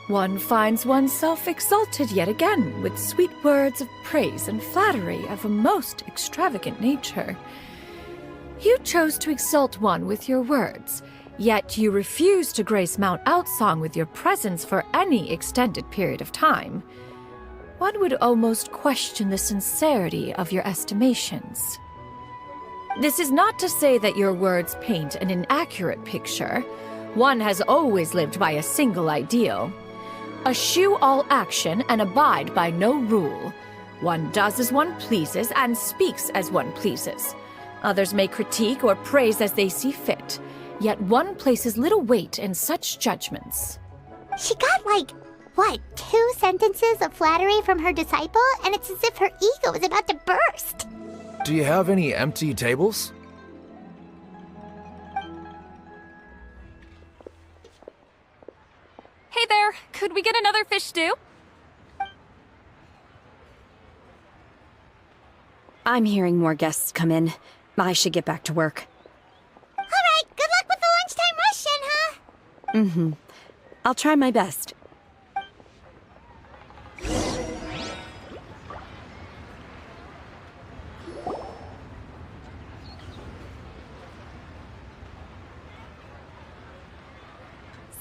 One finds oneself exalted yet again with sweet words of praise and flattery of a most extravagant nature. You chose to exalt one with your words, yet you refuse to grace Mount Outsong with your presence for any extended period of time. One would almost question the sincerity of your estimations. This is not to say that your words paint an inaccurate picture. One has always lived by a single ideal. Eschew all action and abide by no rule. One does as one pleases and speaks as one pleases. Others may critique or praise as they see fit, yet one places little weight in such judgments. She got what, 2 sentences of flattery from her disciple, and it's as if her ego is about to burst. Do you have any empty tables? Hey there, could we get another fish stew? I'm hearing more guests come in. I should get back to work. Alright, good luck with the lunchtime rush, Shenhe. Mm-hmm. I'll try my best.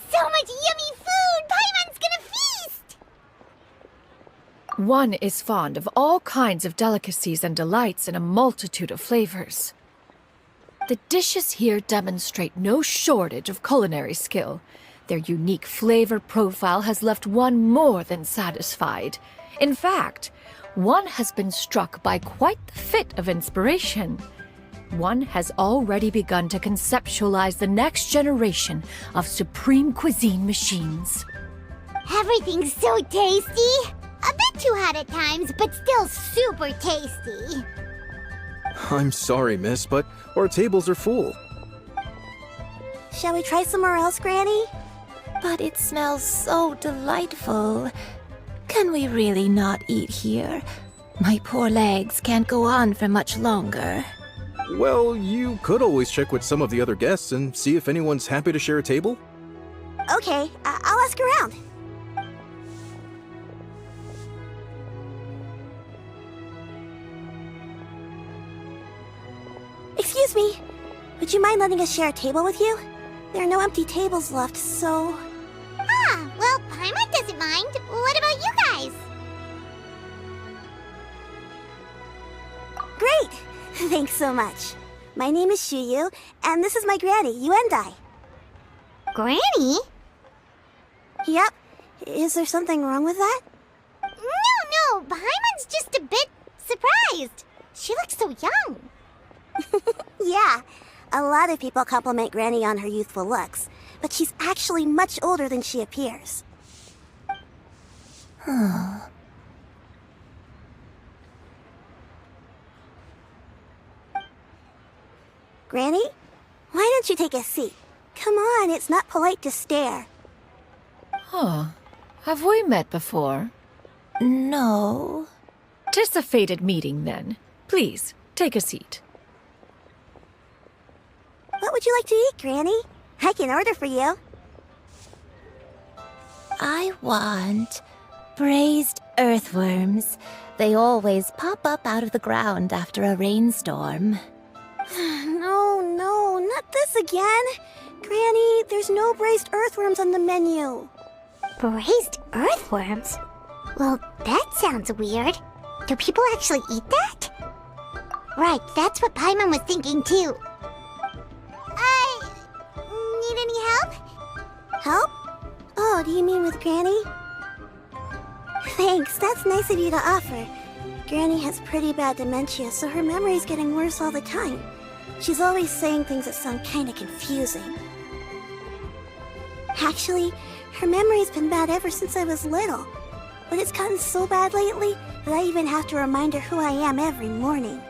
So much yummy food! Paimon's gonna feast! One is fond of all kinds of delicacies and delights in a multitude of flavors. The dishes here demonstrate no shortage of culinary skill. Their unique flavor profile has left one more than satisfied. In fact, one has been struck by quite the fit of inspiration. One has already begun to conceptualize the next generation of supreme cuisine machines. Everything's so tasty! A bit too hot at times, but still super tasty. I'm sorry, miss, but our tables are full. Shall we try somewhere else, Granny? But it smells so delightful. Can we really not eat here? My poor legs can't go on for much longer. Well, you could always check with some of the other guests and see if anyone's happy to share a table. Okay, I'll ask around. Excuse me, would you mind letting us share a table with you? There are no empty tables left, so... Ah, well, Paimon doesn't mind. What about you guys? Great! Thanks so much. My name is Shuyu, and this is my granny, Yuendai. Granny? Yep. Is there something wrong with that? No, Paimon's just a bit surprised. She looks so young. Yeah, a lot of people compliment Granny on her youthful looks, but she's actually much older than she appears. Granny? Why don't you take a seat? Come on, it's not polite to stare. Huh. Have we met before? No. 'Tis a fated meeting, then. Please, take a seat. What would you like to eat, Granny? I can order for you. I want braised earthworms. They always pop up out of the ground after a rainstorm. No, not this again. Granny, there's no braised earthworms on the menu. Braised earthworms? Well, that sounds weird. Do people actually eat that? Right, that's what Paimon was thinking too. Need any help? Help? Oh, do you mean with Granny? Thanks, that's nice of you to offer. Granny has pretty bad dementia, so her memory's getting worse all the time. She's always saying things that sound kinda confusing. Actually, her memory's been bad ever since I was little. But it's gotten so bad lately that I even have to remind her who I am every morning.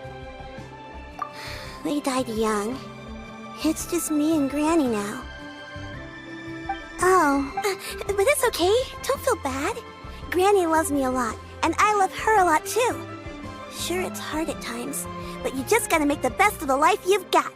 They died young. It's just me and Granny now. Oh, but it's okay. Don't feel bad. Granny loves me a lot, and I love her a lot too. Sure, it's hard at times, but you just gotta make the best of the life you've got.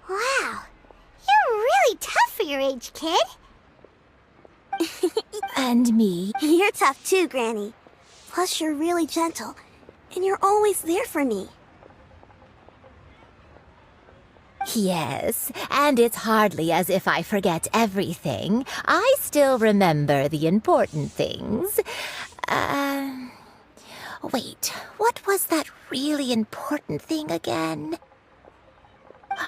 Wow, you're really tough for your age, kid. And me. You're tough too, Granny. Plus, you're really gentle, and you're always there for me. Yes, and it's hardly as if I forget everything. I still remember the important things. Wait, what was that really important thing again?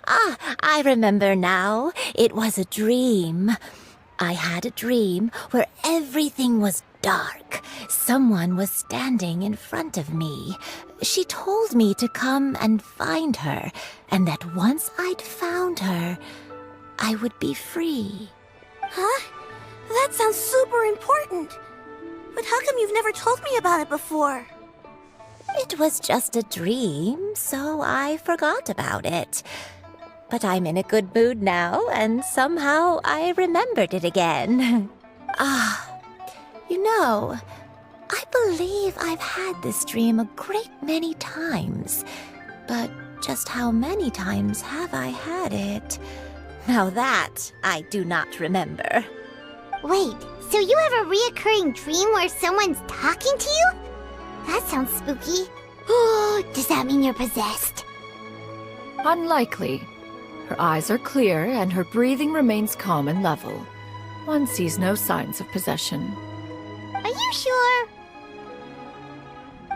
Ah, I remember now. It was a dream. I had a dream where everything was dark. Someone was standing in front of me. She told me to come and find her, and that once I'd found her, I would be free. Huh? That sounds super important. But how come you've never told me about it before? It was just a dream, so I forgot about it. But I'm in a good mood now, and somehow I remembered it again. You know, I believe I've had this dream a great many times. But just how many times have I had it? Now that I do not remember. Wait, so you have a reoccurring dream where someone's talking to you? That sounds spooky. Oh, does that mean you're possessed? Unlikely. Her eyes are clear and her breathing remains calm and level. One sees no signs of possession. Are you sure?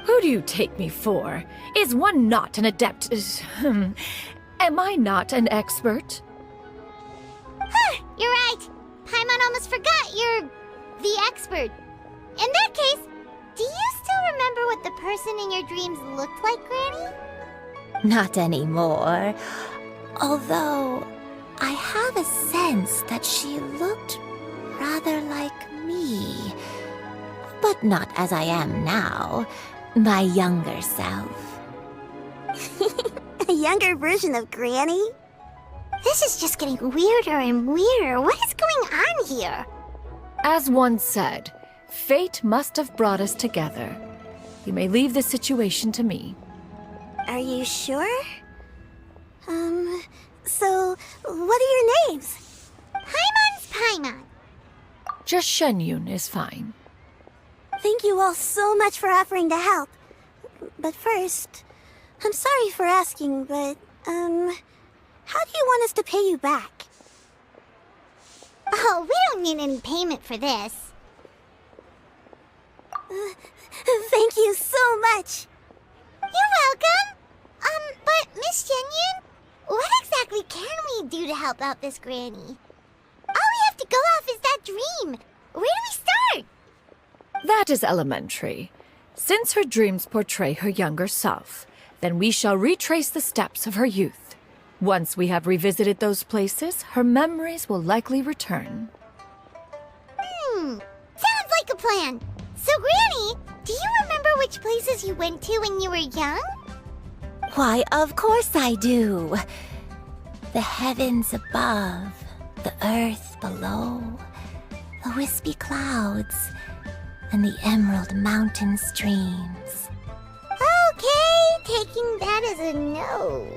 Who do you take me for? Is one not an adept? Am I not an expert? Huh, you're right. Paimon almost forgot you're the expert. In that case, do you still remember what the person in your dreams looked like, Granny? Not anymore. Although, I have a sense that she looked rather like me. But not as I am now. My younger self. A younger version of Granny? This is just getting weirder and weirder. What is going on here? As one said, fate must have brought us together. You may leave the situation to me. Are you sure? So, what are your names? Paimon's Paimon. Just Shenyun is fine. Thank you all so much for offering to help. But first, I'm sorry for asking, but, how do you want us to pay you back? Oh, we don't need any payment for this. Thank you so much. You're welcome. But Miss Shenyun, what exactly can we do to help out this Granny? All we have to go off is that dream. Where do we start? That is elementary. Since her dreams portray her younger self, then we shall retrace the steps of her youth. Once we have revisited those places, her memories will likely return. Sounds like a plan. So, Granny, do you remember which places you went to when you were young? Why, of course I do. The heavens above, the earth below, the wispy clouds, and the emerald mountain streams. Okay, taking that as a no.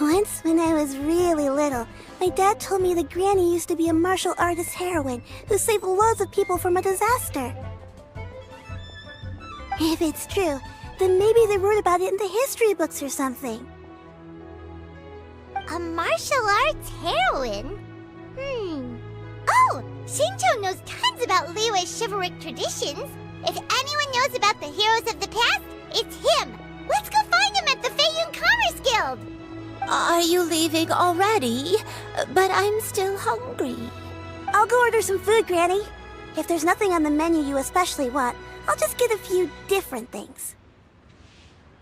Once when I was really little, my dad told me that Granny used to be a martial artist heroine who saved loads of people from a disaster. If it's true, then maybe they wrote about it in the history books or something. A martial arts heroine? Oh, Shinjo knows tons about Liyue's chivalric traditions. If anyone knows about the heroes of the past, it's him. Let's go find him at the Feiyun Commerce Guild. Are you leaving already? But I'm still hungry. I'll go order some food, Granny. If there's nothing on the menu you especially want, I'll just get a few different things.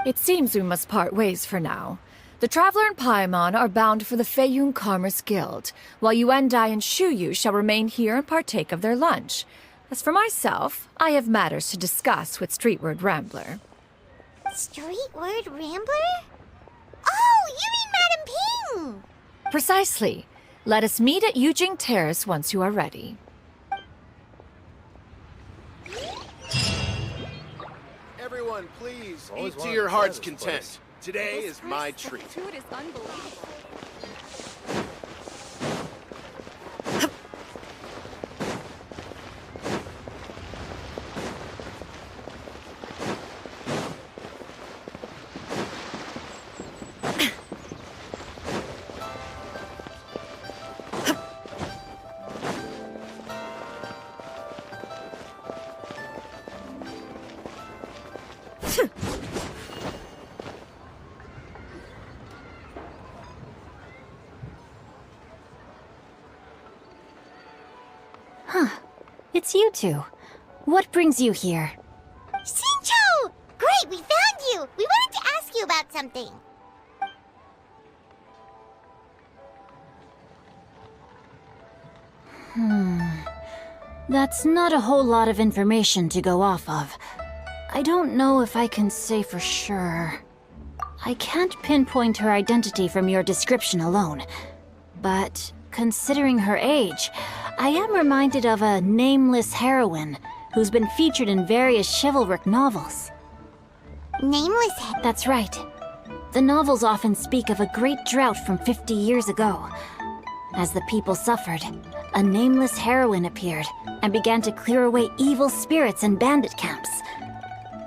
It seems we must part ways for now. The Traveler and Paimon are bound for the Feiyun Commerce Guild, while Yuendai and Shuyu shall remain here and partake of their lunch. As for myself, I have matters to discuss with Streetward Rambler. Streetward Rambler? Oh, you mean Madame Ping! Precisely. Let us meet at Yujing Terrace once you are ready. Everyone, please, eat to your heart's content. Today is my treat. Food is unbelievable. It's you two. What brings you here? Xingqiu! Great, we found you! We wanted to ask you about something. That's not a whole lot of information to go off of. I don't know if I can say for sure. I can't pinpoint her identity from your description alone. But considering her age, I am reminded of a nameless heroine who's been featured in various chivalric novels. Nameless? That's right. The novels often speak of a great drought from 50 years ago. As the people suffered, a nameless heroine appeared and began to clear away evil spirits in bandit camps.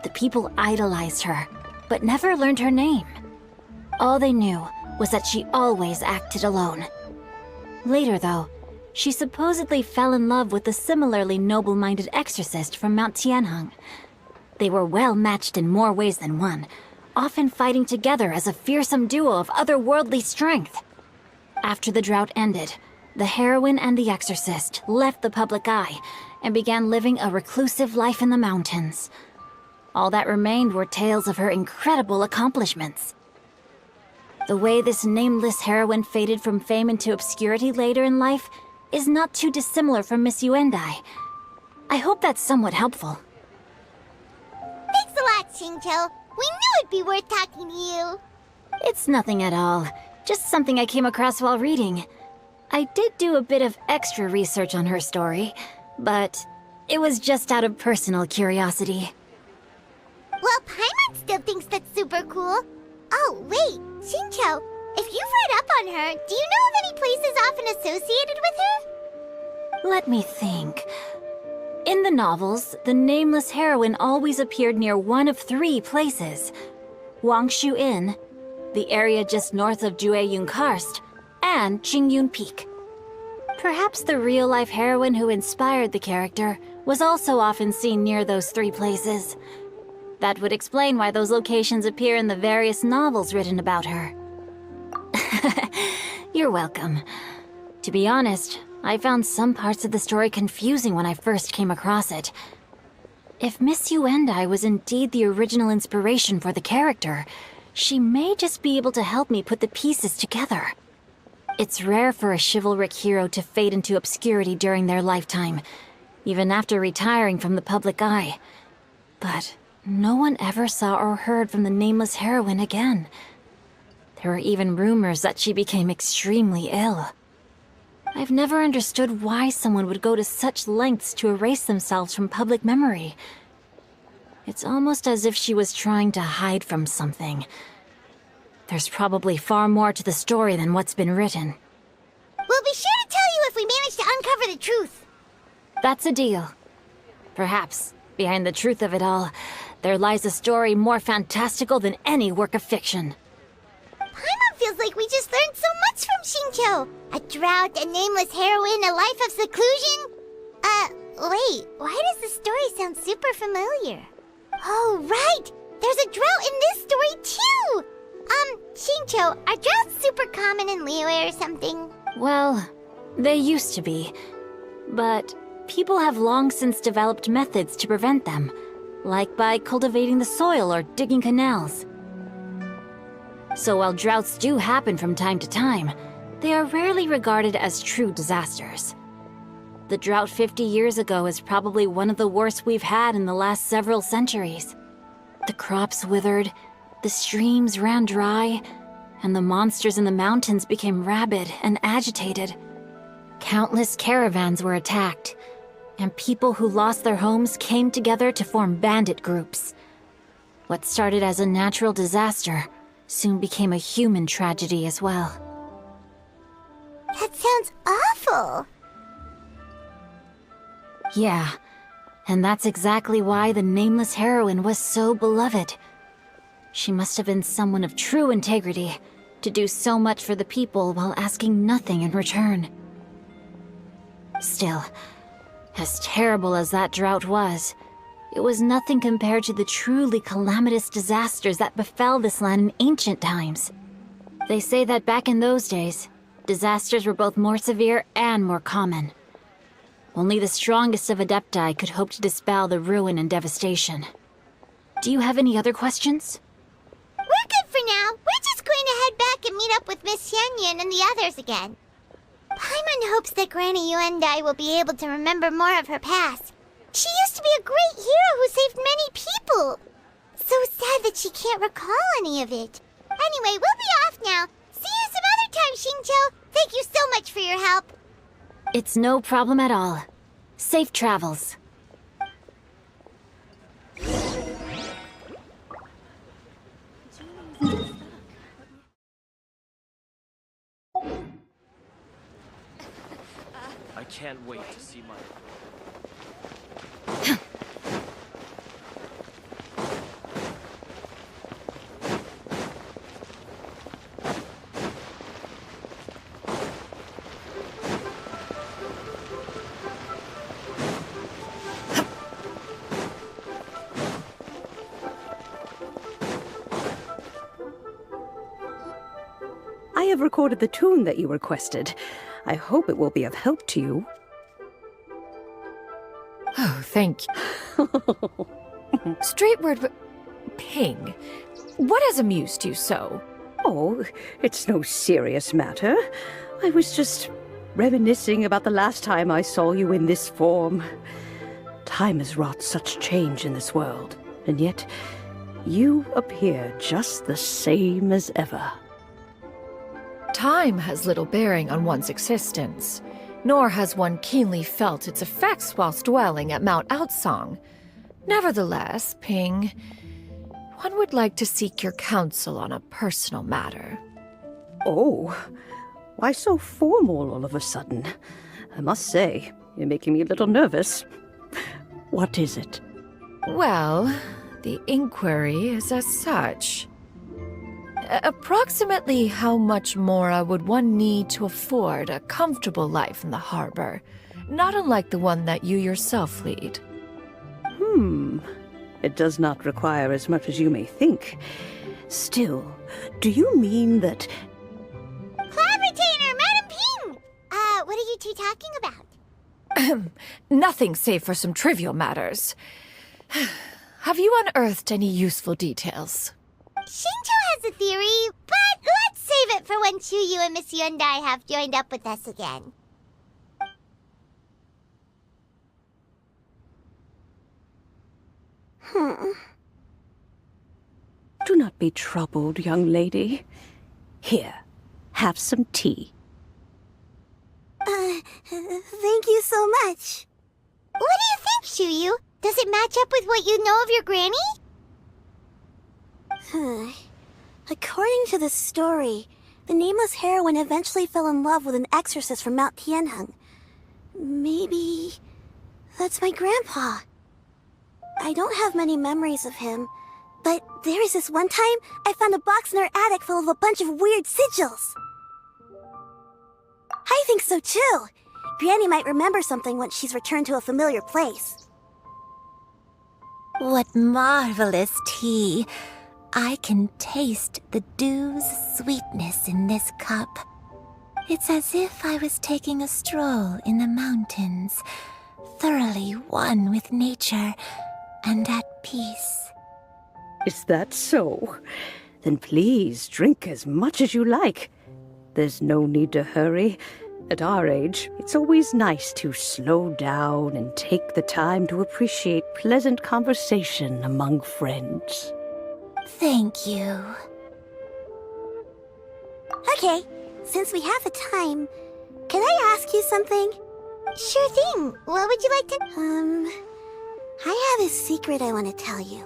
The people idolized her, but never learned her name. All they knew was that she always acted alone. Later, though, she supposedly fell in love with a similarly noble-minded exorcist from Mount Tianheng. They were well matched in more ways than one, often fighting together as a fearsome duo of otherworldly strength. After the drought ended, the heroine and the exorcist left the public eye and began living a reclusive life in the mountains. All that remained were tales of her incredible accomplishments. The way this nameless heroine faded from fame into obscurity later in life is not too dissimilar from Miss Yuendai. I hope that's somewhat helpful. Thanks a lot, Xingqiu. We knew it'd be worth talking to you. It's nothing at all. Just something I came across while reading. I did do a bit of extra research on her story, but it was just out of personal curiosity. Well, Paimon still thinks that's super cool. Oh, wait, Xingqiu, if you've read up on her, do you know of any places often associated with her? Let me think. In the novels, the nameless heroine always appeared near one of 3 places. Wangshu Inn, the area just north of Jueyun Karst, and Qingyun Peak. Perhaps the real-life heroine who inspired the character was also often seen near those 3 places. That would explain why those locations appear in the various novels written about her. You're welcome. To be honest, I found some parts of the story confusing when I first came across it. If Miss Yuendai was indeed the original inspiration for the character, she may just be able to help me put the pieces together. It's rare for a chivalric hero to fade into obscurity during their lifetime, even after retiring from the public eye. But no one ever saw or heard from the nameless heroine again. There were even rumors that she became extremely ill. I've never understood why someone would go to such lengths to erase themselves from public memory. It's almost as if she was trying to hide from something. There's probably far more to the story than what's been written. We'll be sure to tell you if we manage to uncover the truth. That's a deal. Perhaps, behind the truth of it all, there lies a story more fantastical than any work of fiction. Paimon feels like we just learned so much from Xingqiu. A drought, a nameless heroine, a life of seclusion. Wait, why does the story sound super familiar? Oh, right! There's a drought in this story, too! Xingqiu, are droughts super common in Liyue or something? Well, they used to be. But people have long since developed methods to prevent them, like by cultivating the soil or digging canals. So while droughts do happen from time to time, they are rarely regarded as true disasters. The drought 50 years ago is probably one of the worst we've had in the last several centuries. The crops withered, the streams ran dry, and the monsters in the mountains became rabid and agitated. Countless caravans were attacked, and people who lost their homes came together to form bandit groups. What started as a natural disaster soon became a human tragedy as well. That sounds awful. Yeah, and that's exactly why the nameless heroine was so beloved. She must have been someone of true integrity, to do so much for the people while asking nothing in return. Still, as terrible as that drought was, it was nothing compared to the truly calamitous disasters that befell this land in ancient times. They say that back in those days, disasters were both more severe and more common. Only the strongest of Adepti could hope to dispel the ruin and devastation. Do you have any other questions? We're good for now. We're just going to head back and meet up with Miss Xianyun and the others again. Paimon hopes that Granny Yuendai will be able to remember more of her past. She used to be a great hero who saved many people. So sad that she can't recall any of it. Anyway, we'll be off now. See you some other time, Xingqiu. Thank you so much for your help. It's no problem at all. Safe travels. I can't wait to see my... I have recorded the tune that you requested. I hope it will be of help to you. Oh, thank you. Straight word, Ping. What has amused you so? Oh, it's no serious matter. I was just reminiscing about the last time I saw you in this form. Time has wrought such change in this world, and yet you appear just the same as ever. Time has little bearing on one's existence, nor has one keenly felt its effects whilst dwelling at Mount Outsong. Nevertheless, Ping, one would like to seek your counsel on a personal matter. Oh, why so formal all of a sudden? I must say, you're making me a little nervous. What is it? Well, the inquiry is as such. Approximately how much more would one need to afford a comfortable life in the harbor, not unlike the one that you yourself lead? It does not require as much as you may think. Still, do you mean that... Cloud Retainer, Madam Ping! What are you two talking about? Nothing save for some trivial matters. Have you unearthed any useful details? Xingqiu has a theory, but let's save it for when Chuyu and Miss Yuendai have joined up with us again. Do not be troubled, young lady. Here, have some tea. Thank you so much. What do you think, Chuyu? Does it match up with what you know of your granny? According to the story, the nameless heroine eventually fell in love with an exorcist from Mount Tianheng. Maybe that's my grandpa. I don't have many memories of him, but there was this one time I found a box in our attic full of a bunch of weird sigils. I think so too. Granny might remember something once she's returned to a familiar place. What marvelous tea. I can taste the dew's sweetness in this cup. It's as if I was taking a stroll in the mountains, thoroughly one with nature and at peace. Is that so? then please drink as much as you like. There's no need to hurry. At our age, it's always nice to slow down and take the time to appreciate pleasant conversation among friends. Thank you. Okay, since we have the time, can I ask you something? Sure thing. What would you like to... I have a secret I want to tell you.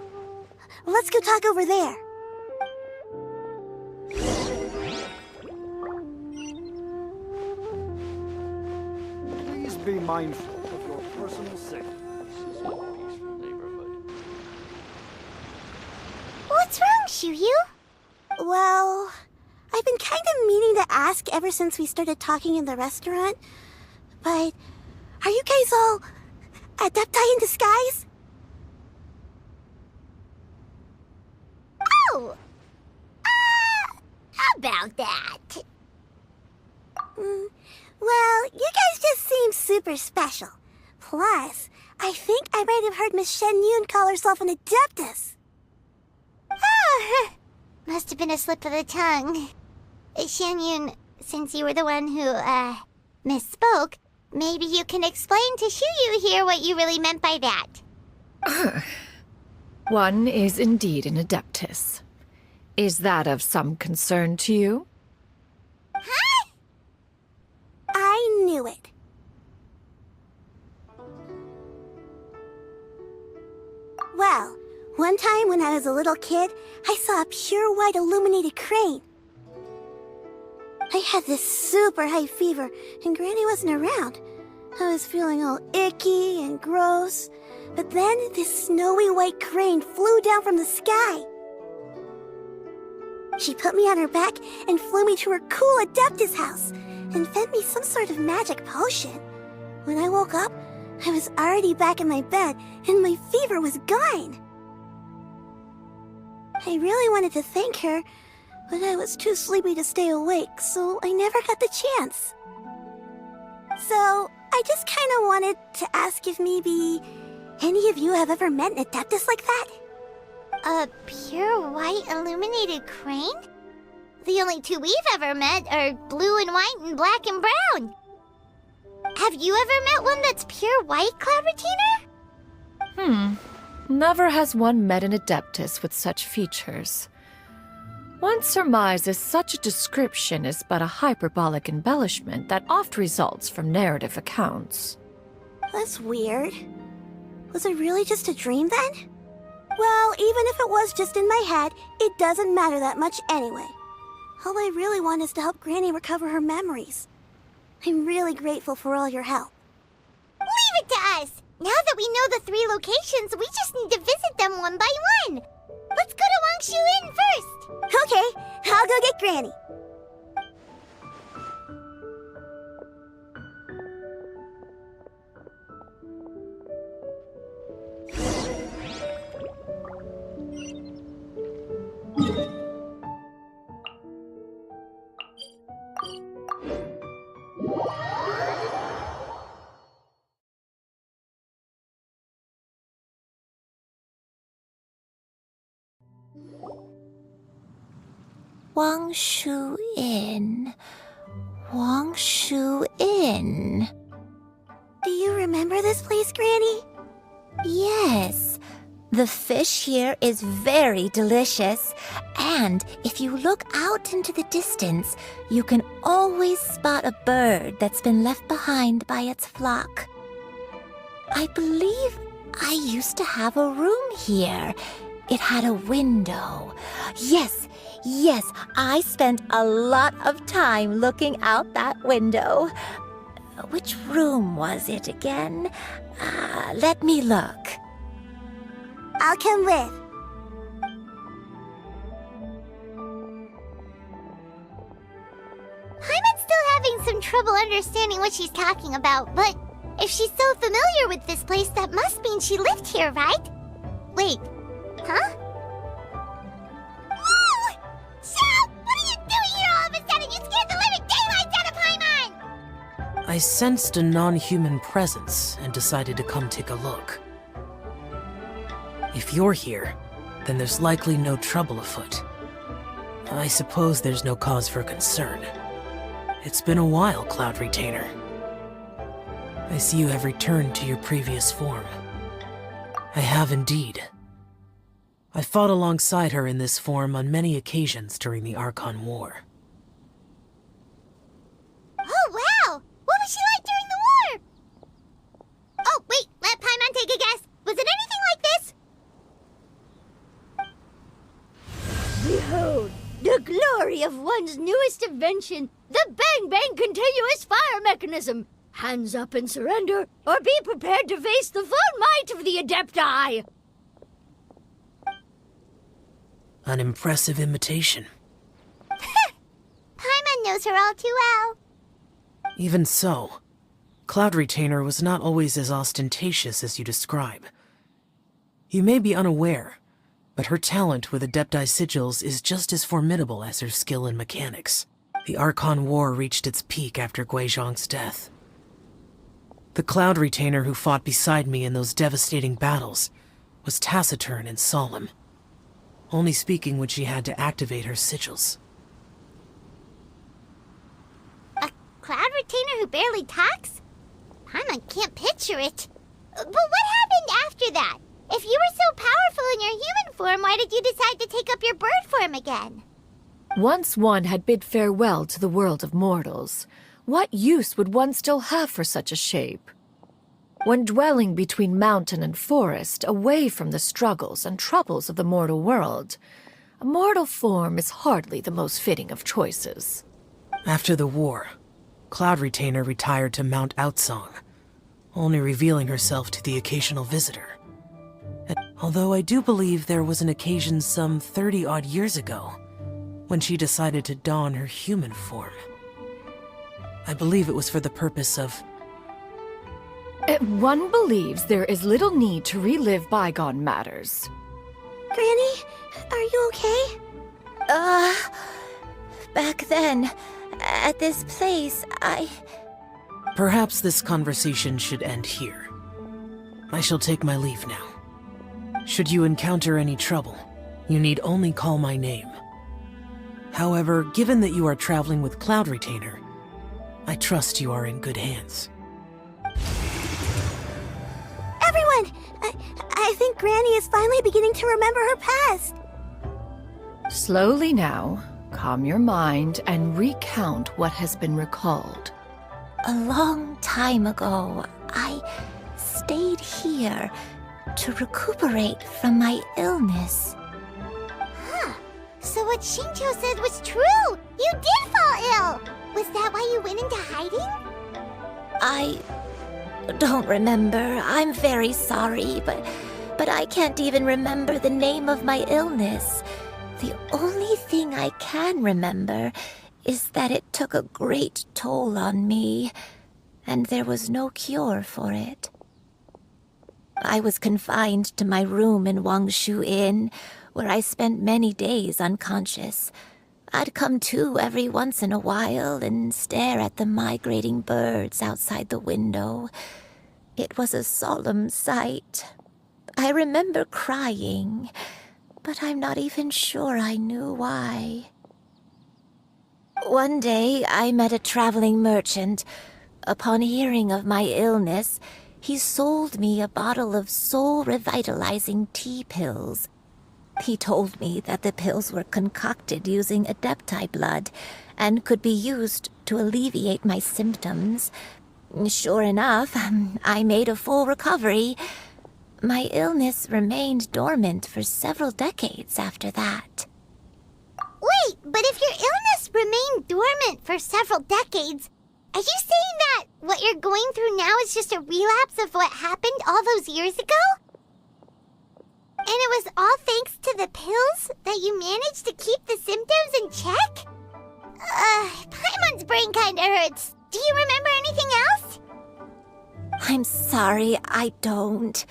Let's go talk over there. Please be mindful of your personal safety. What's wrong, Shiryu? Well, I've been kind of meaning to ask ever since we started talking in the restaurant, but are you guys all adepti in disguise? Oh! About that. Well, you guys just seem super special. Plus, I think I might have heard Miss Shen Yun call herself an adeptus. Oh, must have been a slip of the tongue. Shen Yun, since you were the one who, misspoke, maybe you can explain to Shiryu here what you really meant by that. One is indeed an adeptus. Is that of some concern to you? Huh? I knew it. Well, one time when I was a little kid, I saw a pure white illuminated crane. I had this super high fever, and Granny wasn't around. I was feeling all icky and gross, but then this snowy white crane flew down from the sky. She put me on her back and flew me to her cool Adeptus house and fed me some sort of magic potion. When I woke up, I was already back in my bed and my fever was gone. I really wanted to thank her, but I was too sleepy to stay awake, so I never got the chance. So, I just kind of wanted to ask if maybe any of you have ever met an Adeptus like that? A pure white illuminated crane? The only two we've ever met are blue and white and black and brown. Have you ever met one that's pure white, Cloud Retainer? Never has one met an adeptus with such features. One surmises such a description is but a hyperbolic embellishment that oft results from narrative accounts. That's weird. Was it really just a dream then? Well, even if it was just in my head, it doesn't matter that much anyway. All I really want is to help Granny recover her memories. I'm really grateful for all your help. Leave it to us! Now that we know the 3 locations, we just need to visit them one by one. Let's go to Wangshu Inn first. Okay, I'll go get Granny. Wangshu Inn. Wangshu Inn. Do you remember this place, Granny? Yes. The fish here is very delicious, and if you look out into the distance, you can always spot a bird that's been left behind by its flock. I believe I used to have a room here. It had a window. Yes, I spent a lot of time looking out that window. Which room was it again? Let me look. I'll come with. Paimon's still having some trouble understanding what she's talking about, but if she's so familiar with this place, that must mean she lived here, right? Wait, huh? Whoa! Shao! What are you doing here all of a sudden? You scared the living daylights out of Paimon! I sensed a non-human presence and decided to come take a look. If you're here, then there's likely no trouble afoot. I suppose there's no cause for concern. It's been a while, Cloud Retainer. I see you have returned to your previous form. I have indeed. I fought alongside her in this form on many occasions during the Archon War. Oh, wow! What was she like during the war? Oh, wait, let Paimon take a guess. Was it anything like this? Behold, the glory of one's newest invention, the Bang Bang continuous fire mechanism. Hands up and surrender, or be prepared to face the full might of the Adepti. An impressive imitation. Paimon knows her all too well. Even so, Cloud Retainer was not always as ostentatious as you describe. You may be unaware, but her talent with Adepti sigils is just as formidable as her skill in mechanics. The Archon War reached its peak after Guizhong's death. The Cloud Retainer who fought beside me in those devastating battles was taciturn and solemn, only speaking when she had to activate her sigils. A Cloud Retainer who barely talks? Paimon can't picture it. But what happened after that? If you were so powerful in your human form, why did you decide to take up your bird form again? Once one had bid farewell to the world of mortals, what use would one still have for such a shape? When dwelling between mountain and forest, away from the struggles and troubles of the mortal world, a mortal form is hardly the most fitting of choices. After the war, Cloud Retainer retired to Mount Outsong, only revealing herself to the occasional visitor. Although I do believe there was an occasion some 30-odd years ago when she decided to don her human form. I believe it was for the purpose of... One believes there is little need to relive bygone matters. Granny, are you okay? Back then, at this place, Perhaps this conversation should end here. I shall take my leave now. Should you encounter any trouble, you need only call my name. However, given that you are traveling with Cloud Retainer, I trust you are in good hands. Everyone! I think Granny is finally beginning to remember her past. Slowly now, calm your mind and recount what has been recalled. A long time ago, I stayed here to recuperate from my illness. Huh. So what Shincho said was true! You did fall ill! Was that why you went into hiding? I don't remember. I'm very sorry, but I can't even remember the name of my illness. The only thing I can remember is that it took a great toll on me, and there was no cure for it. I was confined to my room in Wangshu Inn, where I spent many days unconscious. I'd come to every once in a while and stare at the migrating birds outside the window. It was a solemn sight. I remember crying, but I'm not even sure I knew why. One day, I met a traveling merchant. Upon hearing of my illness, he sold me a bottle of soul-revitalizing tea pills. He told me that the pills were concocted using Adepti blood and could be used to alleviate my symptoms. Sure enough, I made a full recovery. My illness remained dormant for several decades after that. Wait, but if your illness remained dormant for several decades, are you saying that what you're going through now is just a relapse of what happened all those years ago? And it was all thanks to the pills that you managed to keep the symptoms in check? Paimon's brain kinda hurts. Do you remember anything else? I'm sorry, I don't.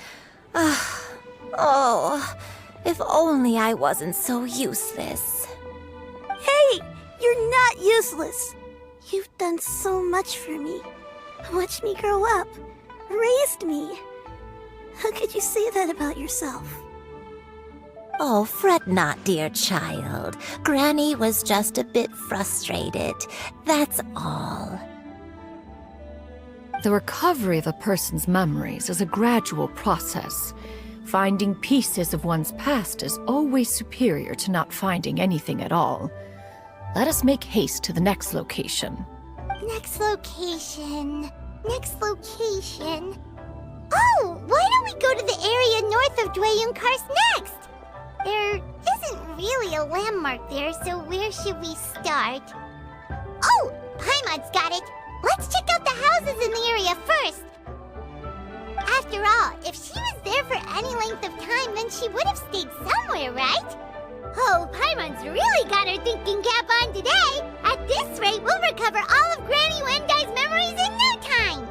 Oh, if only I wasn't so useless. Hey, you're not useless. You've done so much for me. Watched me grow up. Raised me. How could you say that about yourself? Oh, fret not, dear child. Granny was just a bit frustrated. That's all. The recovery of a person's memories is a gradual process. Finding pieces of one's past is always superior to not finding anything at all. Let us make haste to the next location. Next location. Next location. Oh, why don't we go to the area north of Dwayunkars next? There isn't really a landmark there, so where should we start? Oh, Paimon's got it. Let's check out the houses in the area first. After all, if she was there for any length of time, then she would have stayed somewhere, right? Oh, Paimon's really got her thinking cap on today. At this rate, we'll recover all of Granny Wendai's memories in no time.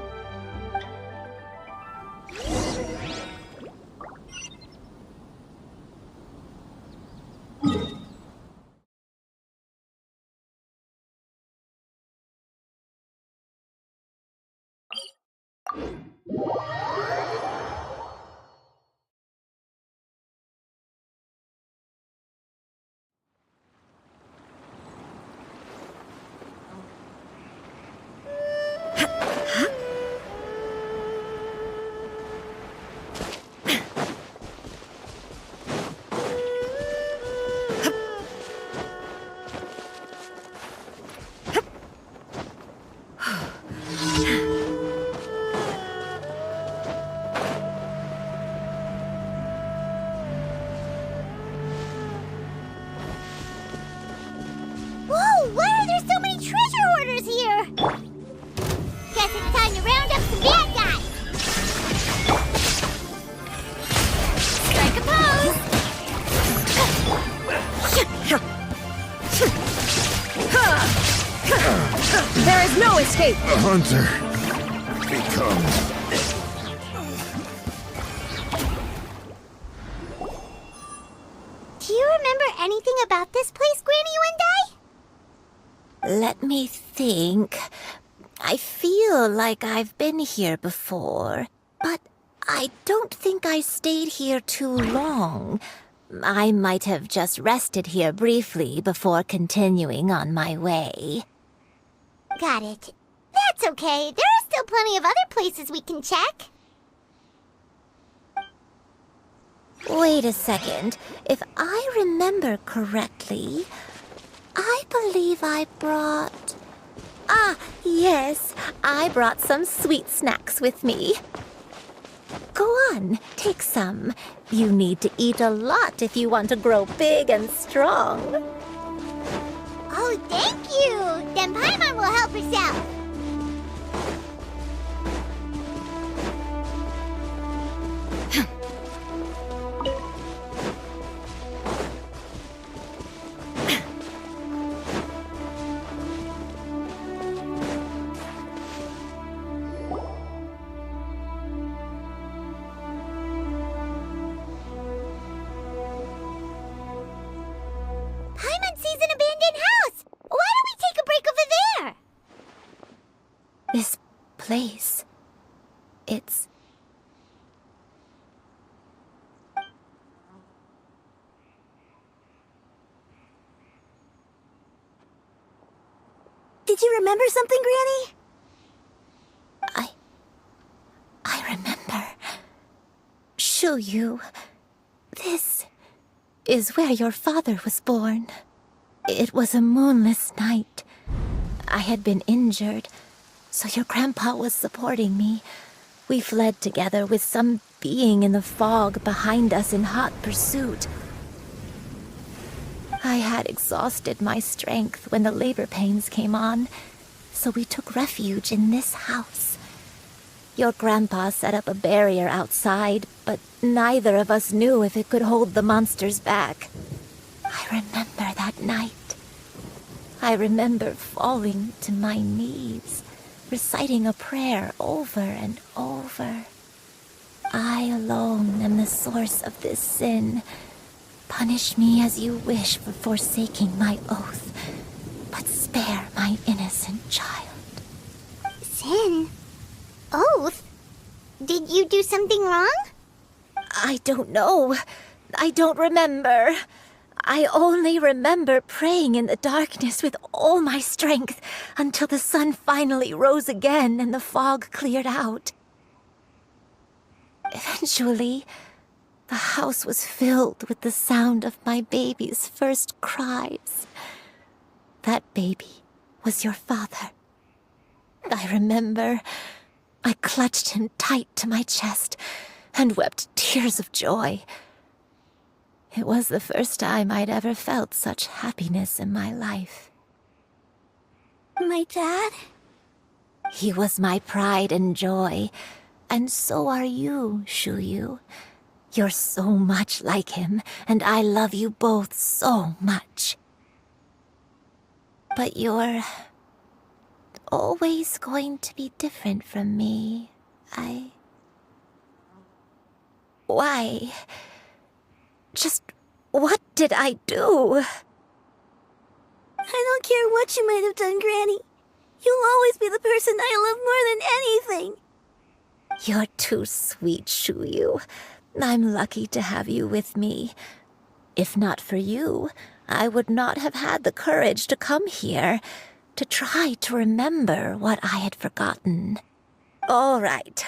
Whoa, why are there so many treasure hoarders here? Guess it's time to round up some bad guys. Strike a pose. There is no escape! A hunter becomes... Do you remember anything about this place, Granny Wendai? Let me think. I feel like I've been here before, but I don't think I stayed here too long. I might have just rested here briefly before continuing on my way. Got it. That's okay. There are still plenty of other places we can check. Wait a second. If I remember correctly, I believe I brought... Ah, yes. I brought some sweet snacks with me. Go on, take some. You need to eat a lot if you want to grow big and strong. Oh, thank you! Then Paimon will help herself. Paimon sees an abandoned house! Why don't we take a break over there? This place... it's... Did you remember something, Granny? I remember. Shuyu, this is where your father was born. It was a moonless night. I had been injured, so your grandpa was supporting me. We fled together with some being in the fog behind us in hot pursuit. I had exhausted my strength when the labor pains came on, so we took refuge in this house. Your grandpa set up a barrier outside, but neither of us knew if it could hold the monsters back. I remember that night. I remember falling to my knees, reciting a prayer over and over. I alone am the source of this sin. Punish me as you wish for forsaking my oath, but spare my innocent child. Sin? Oath? Did you do something wrong? I don't know. I don't remember. I only remember praying in the darkness with all my strength until the sun finally rose again and the fog cleared out. Eventually, the house was filled with the sound of my baby's first cries. That baby was your father. I remember I clutched him tight to my chest and wept tears of joy. It was the first time I'd ever felt such happiness in my life. My dad? He was my pride and joy, and so are you, Shuyu. You're so much like him, and I love you both so much. But you're always going to be different from me. Why? Just what did I do? I don't care what you might have done, Granny. You'll always be the person I love more than anything. You're too sweet, Shuyu. I'm lucky to have you with me. If not for you, I would not have had the courage to come here, to try to remember what I had forgotten. All right,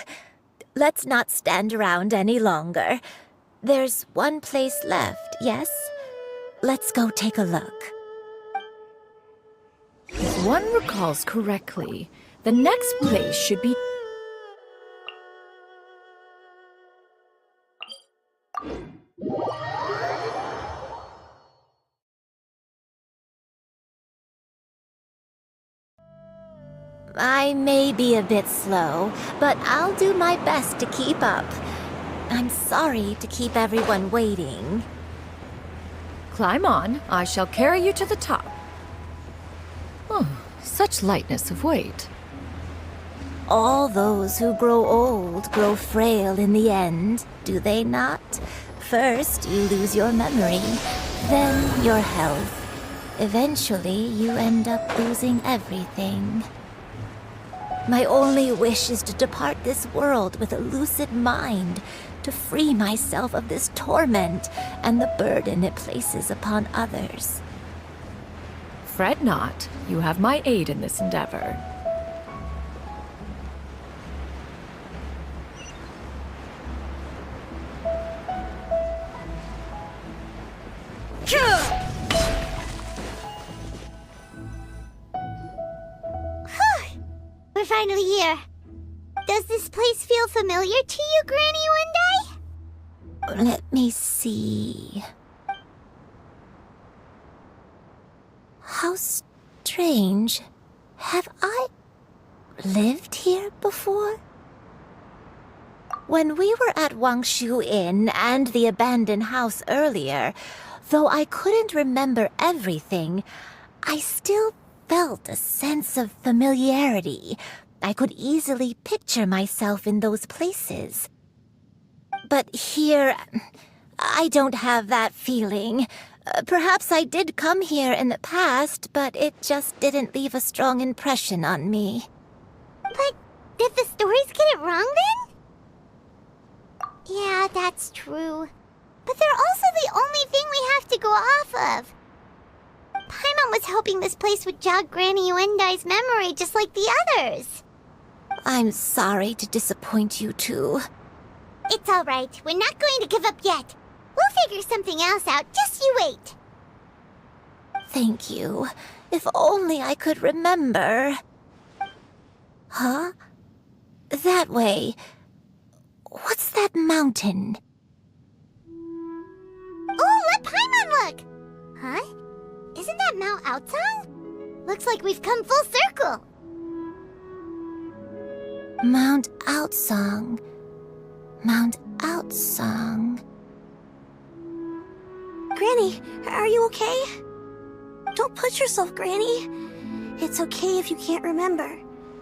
let's not stand around any longer. There's one place left, yes? Let's go take a look. If one recalls correctly, the next place should be... I may be a bit slow, but I'll do my best to keep up. I'm sorry to keep everyone waiting. Climb on. I shall carry you to the top. Oh, such lightness of weight. All those who grow old grow frail in the end, do they not? First, you lose your memory, then your health. Eventually, you end up losing everything. My only wish is to depart this world with a lucid mind, to free myself of this torment and the burden it places upon others. Fret not. You have my aid in this endeavor. We're finally here. Does this place feel familiar to you, Granny One Day? Let me see. How strange. Have I lived here before? When we were at Wangshu Inn and the abandoned house earlier, though I couldn't remember everything, I still felt a sense of familiarity. I could easily picture myself in those places. But here, I don't have that feeling. Perhaps I did come here in the past, but it just didn't leave a strong impression on me. But did the stories get it wrong then? Yeah, that's true. But they're also the only thing we have to go off of. Paimon was hoping this place would jog Granny Uendai's memory just like the others. I'm sorry to disappoint you too. It's all right. We're not going to give up yet. We'll figure something else out. Just you wait. Thank you. If only I could remember. Huh? That way. What's that mountain? Oh, let Paimon look! Huh? Isn't that Mount Outsong? Looks like we've come full circle. Mount Outsong. Mount Outsong. Granny, are you okay? Don't push yourself, Granny. It's okay if you can't remember.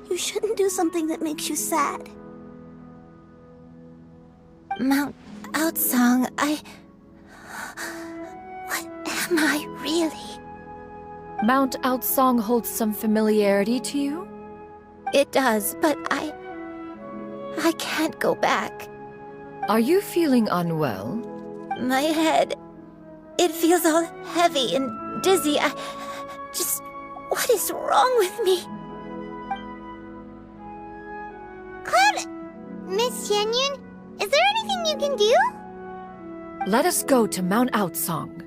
You shouldn't do something that makes you sad. Mount Outsong, What am I really? Mount Outsong holds some familiarity to you? It does, but I can't go back. Are you feeling unwell? My head. It feels all heavy and dizzy. What is wrong with me? Cloud... Miss Xianyun, is there anything you can do? Let us go to Mount Outsong.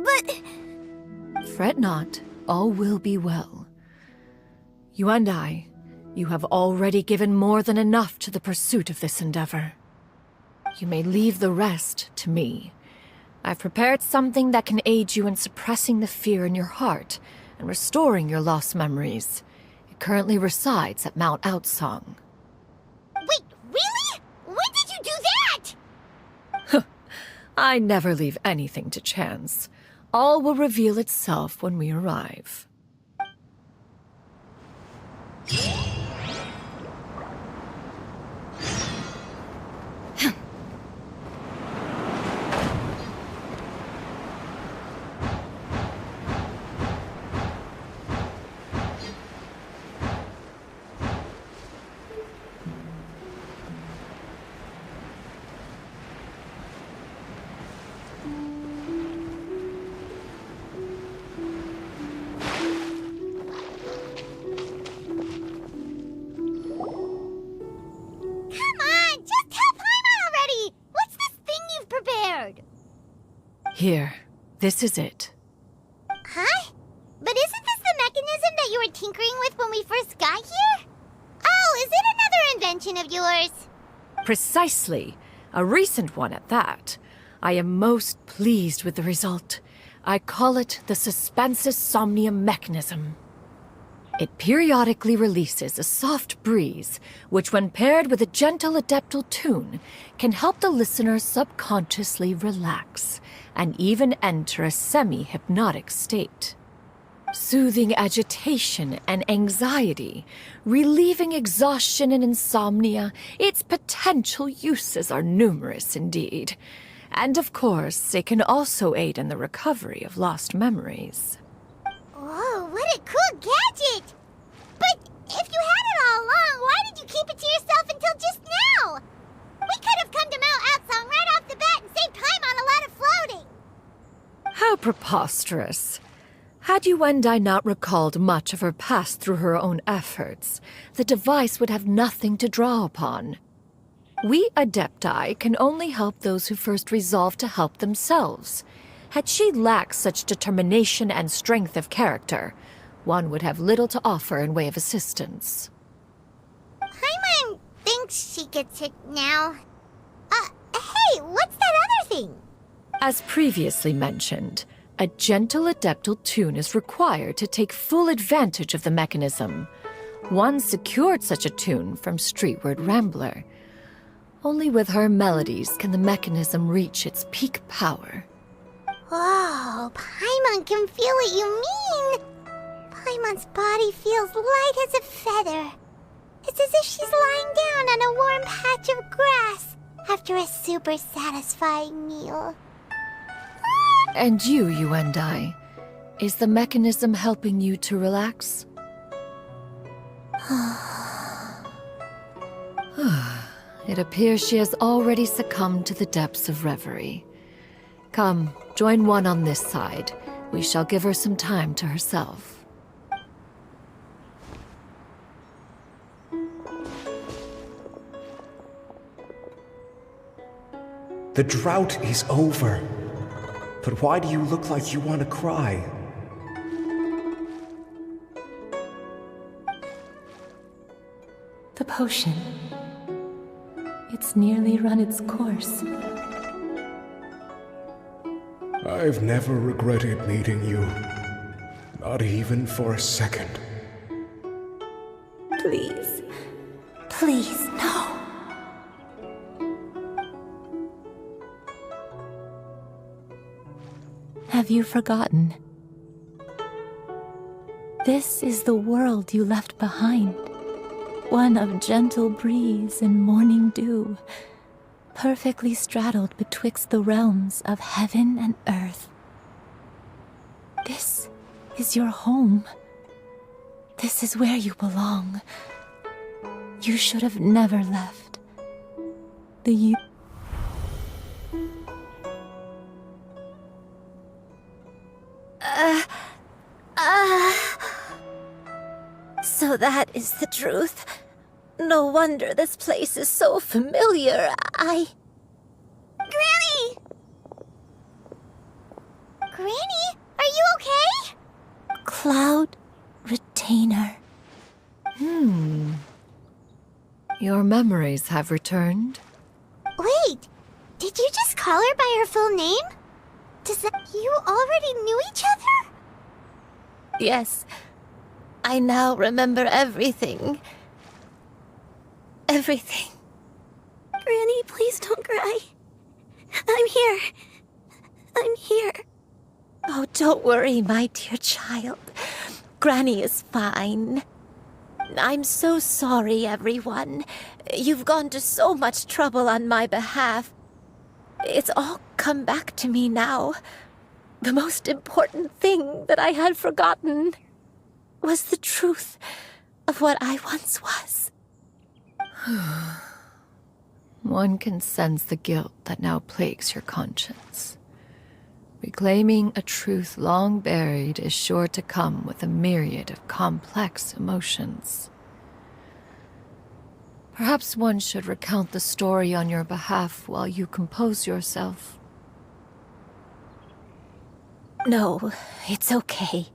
But... Fret not, all will be well. You and I, you have already given more than enough to the pursuit of this endeavor. You may leave the rest to me. I've prepared something that can aid you in suppressing the fear in your heart and restoring your lost memories. It currently resides at Mount Outsong. Wait, really? When did you do that? I never leave anything to chance. All will reveal itself when we arrive. Here, this is it. Huh? But isn't this the mechanism that you were tinkering with when we first got here? Oh, is it another invention of yours? Precisely. A recent one at that. I am most pleased with the result. I call it the Suspensus Somnium mechanism. It periodically releases a soft breeze, which when paired with a gentle adeptal tune, can help the listener subconsciously relax and even enter a semi-hypnotic state. Soothing agitation and anxiety, relieving exhaustion and insomnia, its potential uses are numerous indeed. And of course, it can also aid in the recovery of lost memories. Whoa, what a cool gadget! But if you had it all along, why did you keep it to yourself until just now? We could have come to Mount Outsong right off the bat and saved time on a lot of floating. How preposterous. Had you and I not recalled much of her past through her own efforts, the device would have nothing to draw upon. We Adepti can only help those who first resolve to help themselves. Had she lacked such determination and strength of character, one would have little to offer in way of assistance. Paimon thinks she gets it now. Hey, what's that other thing? As previously mentioned, a gentle adeptal tune is required to take full advantage of the mechanism. One secured such a tune from Streetward Rambler. Only with her melodies can the mechanism reach its peak power. Whoa, Paimon can feel what you mean. Paimon's body feels light as a feather. It's as if she's lying down on a warm patch of grass after a super satisfying meal. And you and I, is the mechanism helping you to relax? It appears she has already succumbed to the depths of reverie. Come, join one on this side. We shall give her some time to herself. The drought is over. But why do you look like you want to cry? The potion. It's nearly run its course. I've never regretted meeting you. Not even for a second. Please. Please, no. Have you forgotten? This is the world you left behind. One of gentle breeze and morning dew, perfectly straddled betwixt the realms of heaven and earth. This is your home. This is where you belong. You should have never left. So that is the truth. No wonder this place is so familiar. Granny! Granny, are you okay? Cloud Retainer. Your memories have returned. Wait, did you just call her by her full name? Does that... You already knew each other? Yes. I now remember everything. Everything. Granny, please don't cry. I'm here. I'm here. Oh, don't worry, my dear child. Granny is fine. I'm so sorry, everyone. You've gone to so much trouble on my behalf. It's all come back to me now. The most important thing that I had forgotten was the truth of what I once was. One can sense the guilt that now plagues your conscience. Reclaiming a truth long buried is sure to come with a myriad of complex emotions. Perhaps one should recount the story on your behalf while you compose yourself. No, it's okay.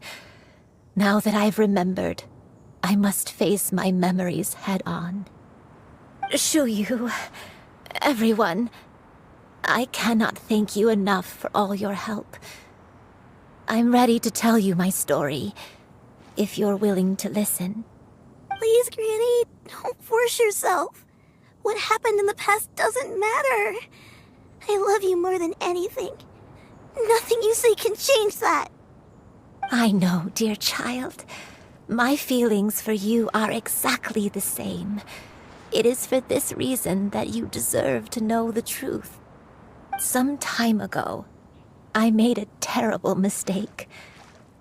Now that I've remembered, I must face my memories head on. Shuyu, everyone, I cannot thank you enough for all your help. I'm ready to tell you my story, if you're willing to listen. Please, Granny, don't force yourself. What happened in the past doesn't matter. I love you more than anything. Nothing you say can change that. I know, dear child. My feelings for you are exactly the same. It is for this reason that you deserve to know the truth. Some time ago, I made a terrible mistake.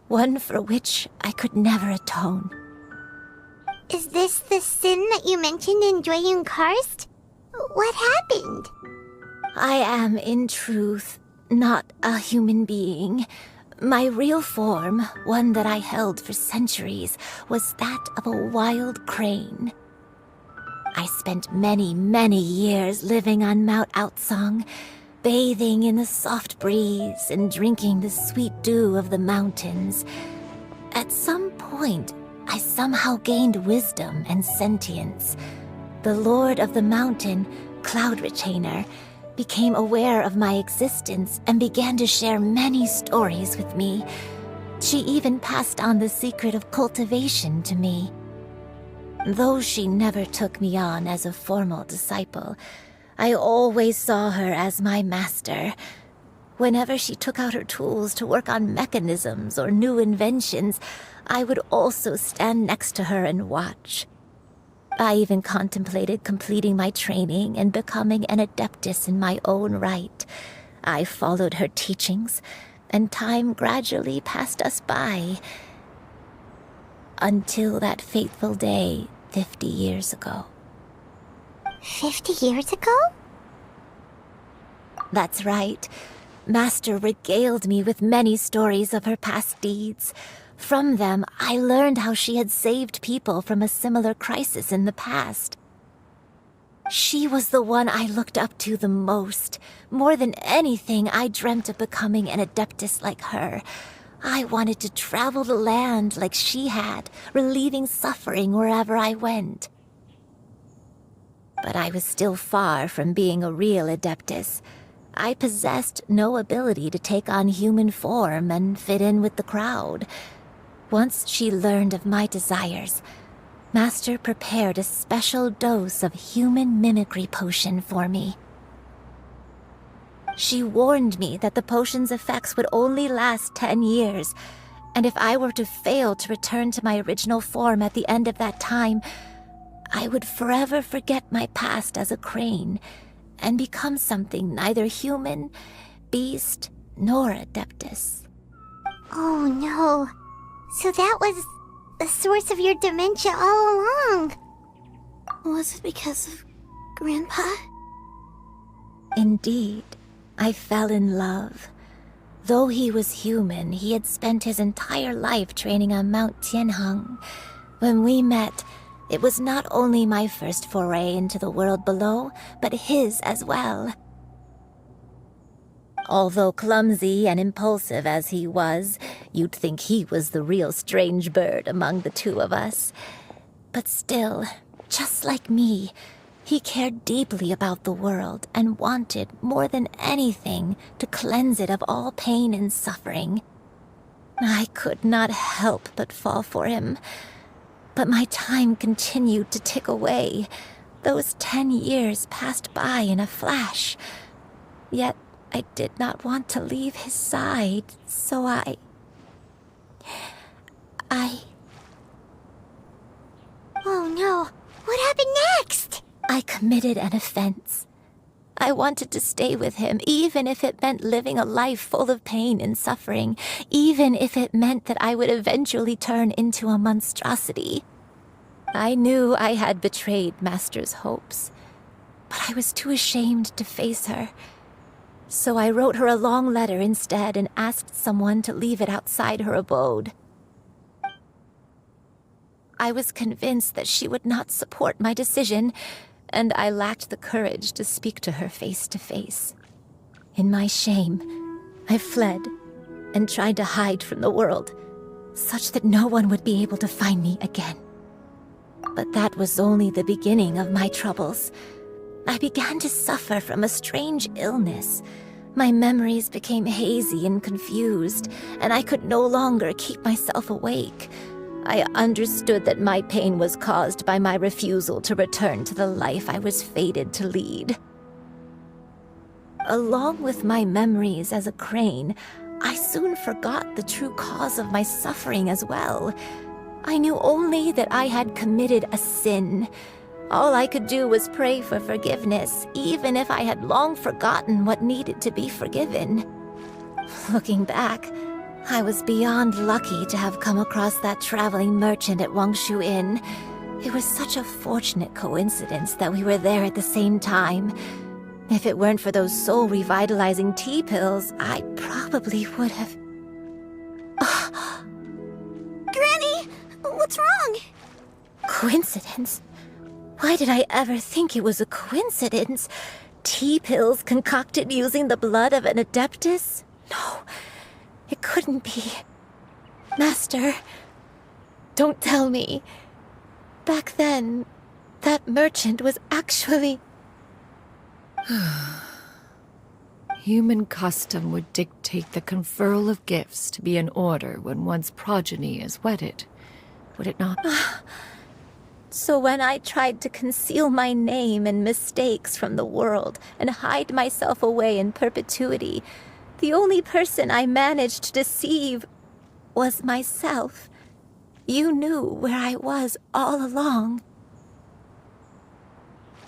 One for which I could never atone. Is this the sin that you mentioned in Joyun Karst? What happened? I am, in truth, not a human being. My real form, one that I held for centuries, was that of a wild crane. I spent many, many years living on Mount Outsong, bathing in the soft breeze and drinking the sweet dew of the mountains. At some point, I somehow gained wisdom and sentience. The Lord of the Mountain, Cloud Retainer, became aware of my existence and began to share many stories with me. She even passed on the secret of cultivation to me. Though she never took me on as a formal disciple, I always saw her as my master. Whenever she took out her tools to work on mechanisms or new inventions, I would also stand next to her and watch. I even contemplated completing my training and becoming an adeptus in my own right. I followed her teachings, and time gradually passed us by. Until that fateful day 50 years ago. 50 years ago? That's right. Master regaled me with many stories of her past deeds. From them, I learned how she had saved people from a similar crisis in the past. She was the one I looked up to the most. More than anything, I dreamt of becoming an adeptus like her. I wanted to travel the land like she had, relieving suffering wherever I went. But I was still far from being a real adeptus. I possessed no ability to take on human form and fit in with the crowd. Once she learned of my desires, Master prepared a special dose of human mimicry potion for me. She warned me that the potion's effects would only last 10 years, and if I were to fail to return to my original form at the end of that time, I would forever forget my past as a crane and become something neither human, beast, nor adeptus. Oh no. So that was the source of your dementia all along. Was it because of Grandpa? Indeed, I fell in love. Though he was human, he had spent his entire life training on Mount Tianheng. When we met, it was not only my first foray into the world below, but his as well. Although clumsy and impulsive as he was, you'd think he was the real strange bird among the two of us. But still, just like me, he cared deeply about the world and wanted, more than anything, to cleanse it of all pain and suffering. I could not help but fall for him. But my time continued to tick away. Those 10 years passed by in a flash. Yet I did not want to leave his side, so I... Oh no, what happened next? I committed an offense. I wanted to stay with him, even if it meant living a life full of pain and suffering, even if it meant that I would eventually turn into a monstrosity. I knew I had betrayed Master's hopes, but I was too ashamed to face her. So I wrote her a long letter instead and asked someone to leave it outside her abode. I was convinced that she would not support my decision, and I lacked the courage to speak to her face to face. In my shame, I fled and tried to hide from the world, such that no one would be able to find me again. But that was only the beginning of my troubles. I began to suffer from a strange illness. My memories became hazy and confused, and I could no longer keep myself awake. I understood that my pain was caused by my refusal to return to the life I was fated to lead. Along with my memories as a crane, I soon forgot the true cause of my suffering as well. I knew only that I had committed a sin. All I could do was pray for forgiveness, even if I had long forgotten what needed to be forgiven. Looking back, I was beyond lucky to have come across that traveling merchant at Wangshu Inn. It was such a fortunate coincidence that we were there at the same time. If it weren't for those soul-revitalizing tea pills, I probably would have... Granny! What's wrong? Coincidence? Why did I ever think it was a coincidence? Tea pills concocted using the blood of an adeptus? No, it couldn't be. Master, don't tell me. Back then, that merchant was actually... Human custom would dictate the conferral of gifts to be in order when one's progeny is wedded, would it not? So when I tried to conceal my name and mistakes from the world and hide myself away in perpetuity, the only person I managed to deceive was myself. You knew where I was all along.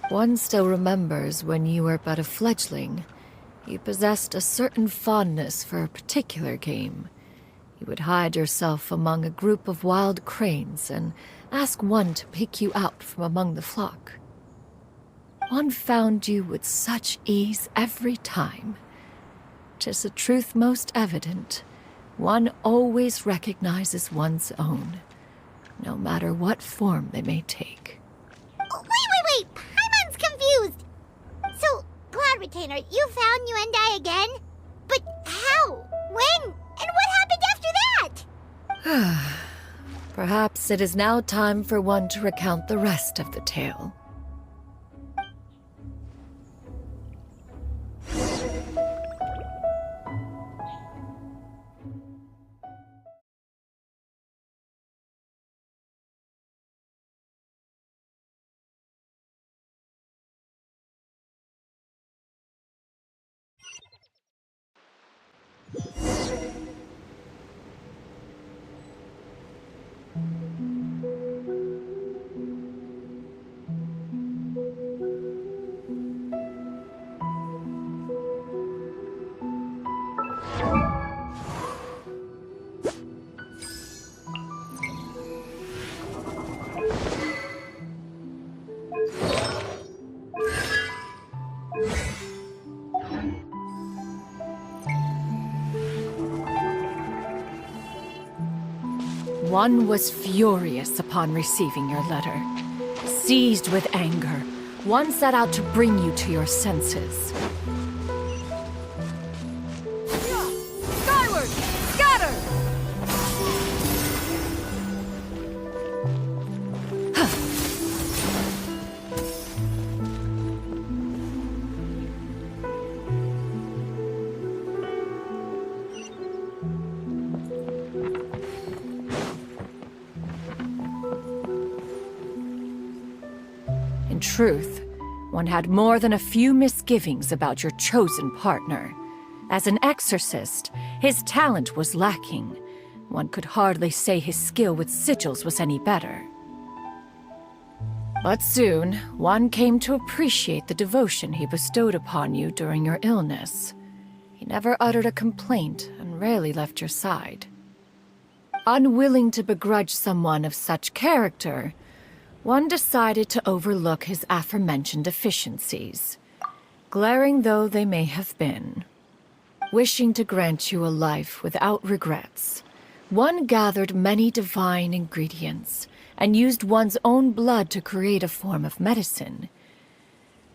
One still remembers when you were but a fledgling. You possessed a certain fondness for a particular game. You would hide yourself among a group of wild cranes and ask one to pick you out from among the flock. One found you with such ease every time. 'Tis a truth most evident. One always recognizes one's own, no matter what form they may take. Wait! Paimon's confused! So, Cloud Retainer, you found Yuendai again? But how? When? And what happened after that? Perhaps it is now time for one to recount the rest of the tale. One was furious upon receiving your letter. Seized with anger, one set out to bring you to your senses. Skyward! Scatter! In truth, one had more than a few misgivings about your chosen partner. As an exorcist, his talent was lacking. One could hardly say his skill with sigils was any better. But soon, one came to appreciate the devotion he bestowed upon you during your illness. He never uttered a complaint and rarely left your side. Unwilling to begrudge someone of such character, one decided to overlook his aforementioned deficiencies, glaring though they may have been. Wishing to grant you a life without regrets, one gathered many divine ingredients and used one's own blood to create a form of medicine.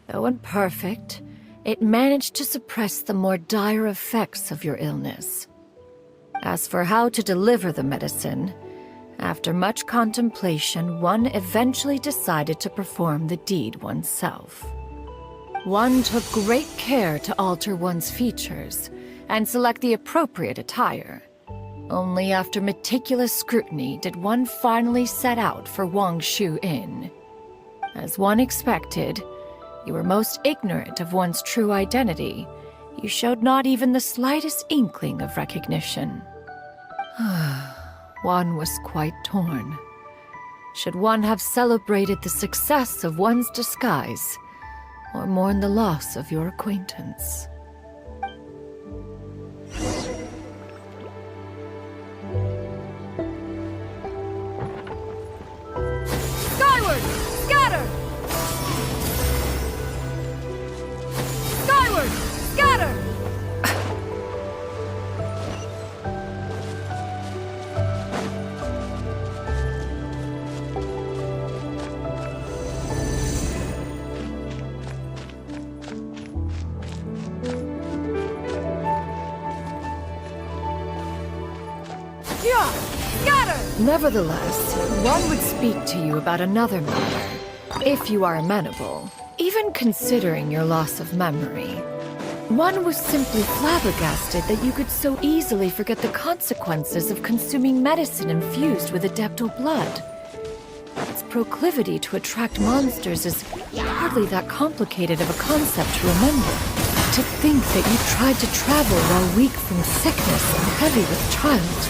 Though imperfect, it managed to suppress the more dire effects of your illness. As for how to deliver the medicine, after much contemplation, one eventually decided to perform the deed oneself. One took great care to alter one's features and select the appropriate attire. Only after meticulous scrutiny did one finally set out for Wangshu Inn. As one expected, you were most ignorant of one's true identity. You showed not even the slightest inkling of recognition. One was quite torn. Should one have celebrated the success of one's disguise, or mourn the loss of your acquaintance? Skyward! Scatter! Skyward! Scatter! Nevertheless, one would speak to you about another matter, if you are amenable, even considering your loss of memory. One was simply flabbergasted that you could so easily forget the consequences of consuming medicine infused with adeptal blood. Its proclivity to attract monsters is hardly that complicated of a concept to remember. To think that you tried to travel while weak from sickness and heavy with child.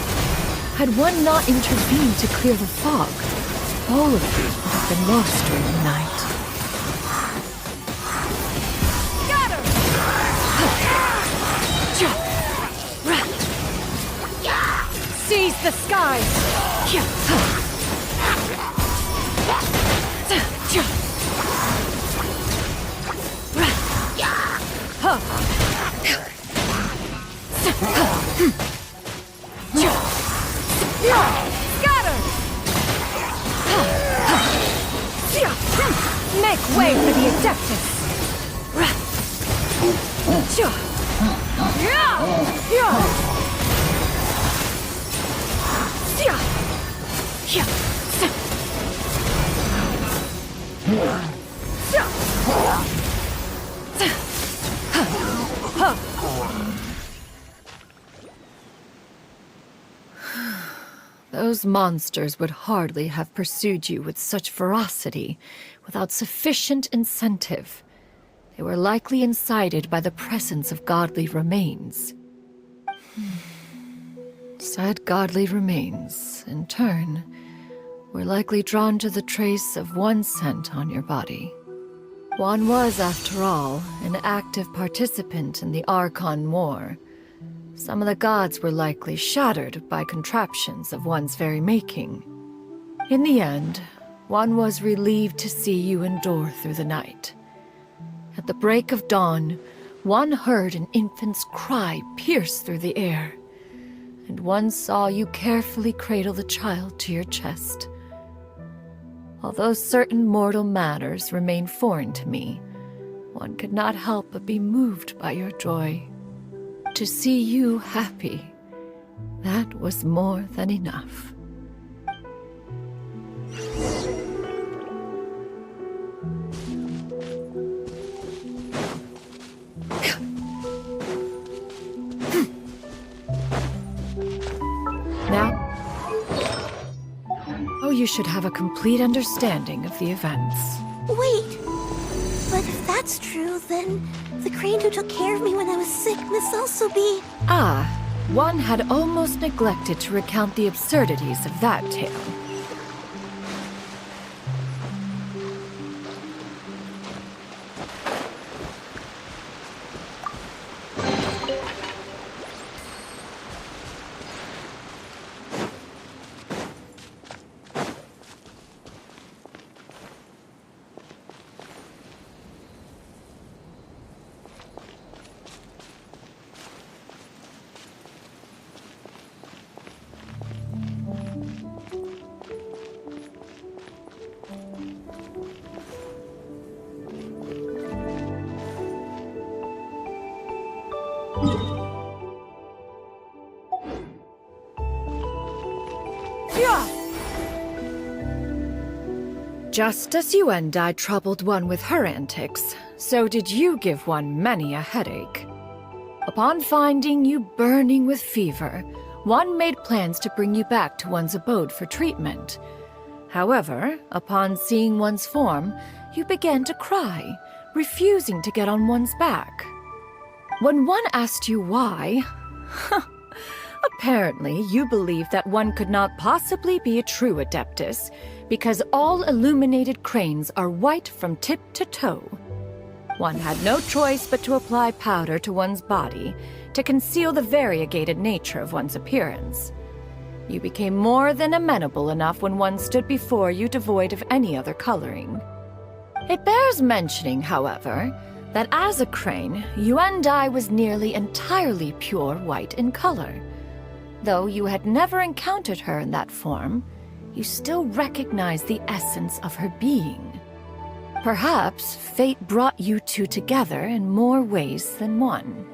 Had one not intervened to clear the fog, all of you would have been lost during the night. Seize the sky! Scatter! Make way for the Adeptus! Those monsters would hardly have pursued you with such ferocity without sufficient incentive. They were likely incited by the presence of godly remains. Said godly remains, in turn, were likely drawn to the trace of one scent on your body. One was, after all, an active participant in the Archon War. Some of the gods were likely shattered by contraptions of one's very making. In the end, one was relieved to see you endure through the night. At the break of dawn, one heard an infant's cry pierce through the air, and one saw you carefully cradle the child to your chest. Although certain mortal matters remain foreign to me, one could not help but be moved by your joy. To see you happy, that was more than enough. Now, you should have a complete understanding of the events. Wait! But if that's true, then the crane who took care of me when I was sick must also be... Ah, one had almost neglected to recount the absurdities of that tale. Just as you and I troubled one with her antics, so did you give one many a headache. Upon finding you burning with fever, one made plans to bring you back to one's abode for treatment. However, upon seeing one's form, you began to cry, refusing to get on one's back. When one asked you why, apparently you believed that one could not possibly be a true Adeptus, because all illuminated cranes are white from tip to toe. One had no choice but to apply powder to one's body to conceal the variegated nature of one's appearance. You became more than amenable enough when one stood before you devoid of any other coloring. It bears mentioning, however, that as a crane, Yuandai was nearly entirely pure white in color. Though you had never encountered her in that form, you still recognize the essence of her being. Perhaps fate brought you two together in more ways than one.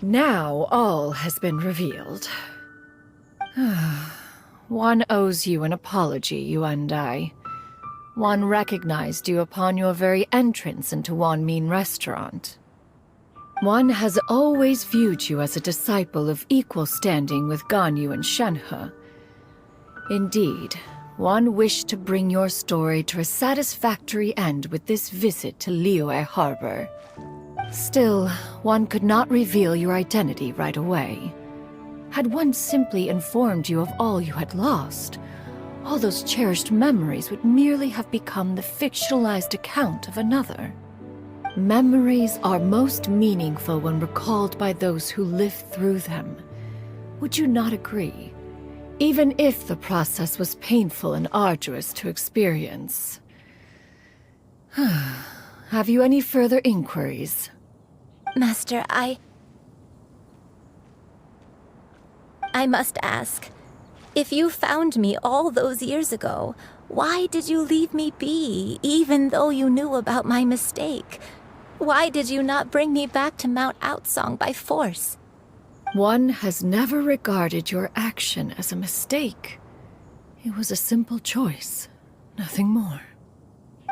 Now all has been revealed. One owes you an apology, you and I. One recognized you upon your very entrance into Wanmin restaurant. One has always viewed you as a disciple of equal standing with Ganyu and Shenhe. Indeed, one wished to bring your story to a satisfactory end with this visit to Liyue Harbor. Still, one could not reveal your identity right away. Had one simply informed you of all you had lost, all those cherished memories would merely have become the fictionalized account of another. Memories are most meaningful when recalled by those who lived through them. Would you not agree? Even if the process was painful and arduous to experience. Have you any further inquiries? Master, I must ask. If you found me all those years ago, why did you leave me be, even though you knew about my mistake? Why did you not bring me back to Mount Outsong by force? One has never regarded your action as a mistake. It was a simple choice, nothing more.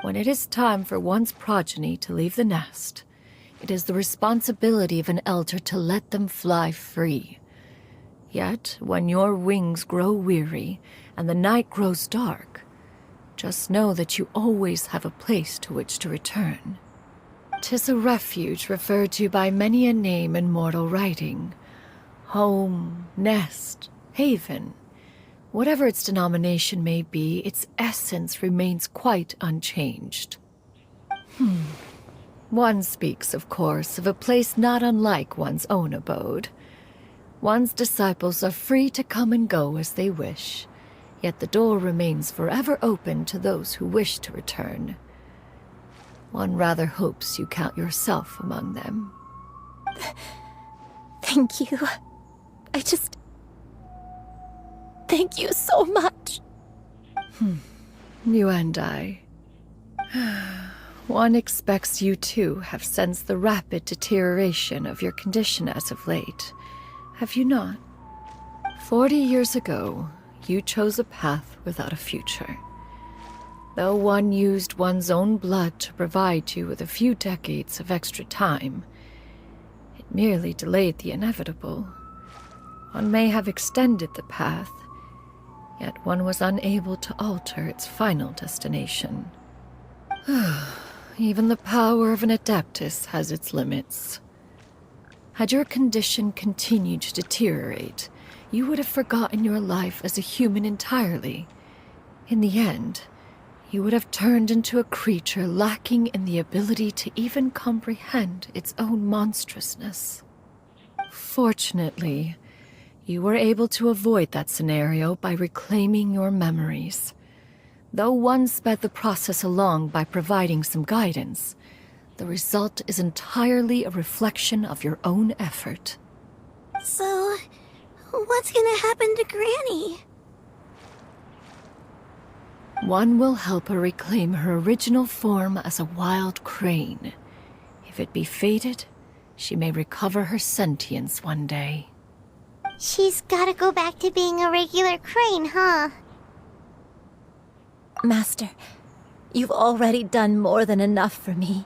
When it is time for one's progeny to leave the nest, it is the responsibility of an elder to let them fly free. Yet, when your wings grow weary and the night grows dark, just know that you always have a place to which to return. 'Tis a refuge referred to by many a name in mortal writing. Home, nest, haven. Whatever its denomination may be, its essence remains quite unchanged. One speaks, of course, of a place not unlike one's own abode. One's disciples are free to come and go as they wish, yet the door remains forever open to those who wish to return. One rather hopes you count yourself among them. Thank you. Thank you so much. You and I. One expects you too have sensed the rapid deterioration of your condition as of late. Have you not? 40 years ago, you chose a path without a future. Though one used one's own blood to provide you with a few decades of extra time, it merely delayed the inevitable. One may have extended the path, yet one was unable to alter its final destination. Even the power of an Adeptus has its limits. Had your condition continued to deteriorate, you would have forgotten your life as a human entirely. In the end, you would have turned into a creature lacking in the ability to even comprehend its own monstrousness. Fortunately, you were able to avoid that scenario by reclaiming your memories. Though one sped the process along by providing some guidance, the result is entirely a reflection of your own effort. So, what's gonna happen to Granny? One will help her reclaim her original form as a wild crane. If it be fated, she may recover her sentience one day. She's gotta go back to being a regular crane, huh? Master, you've already done more than enough for me.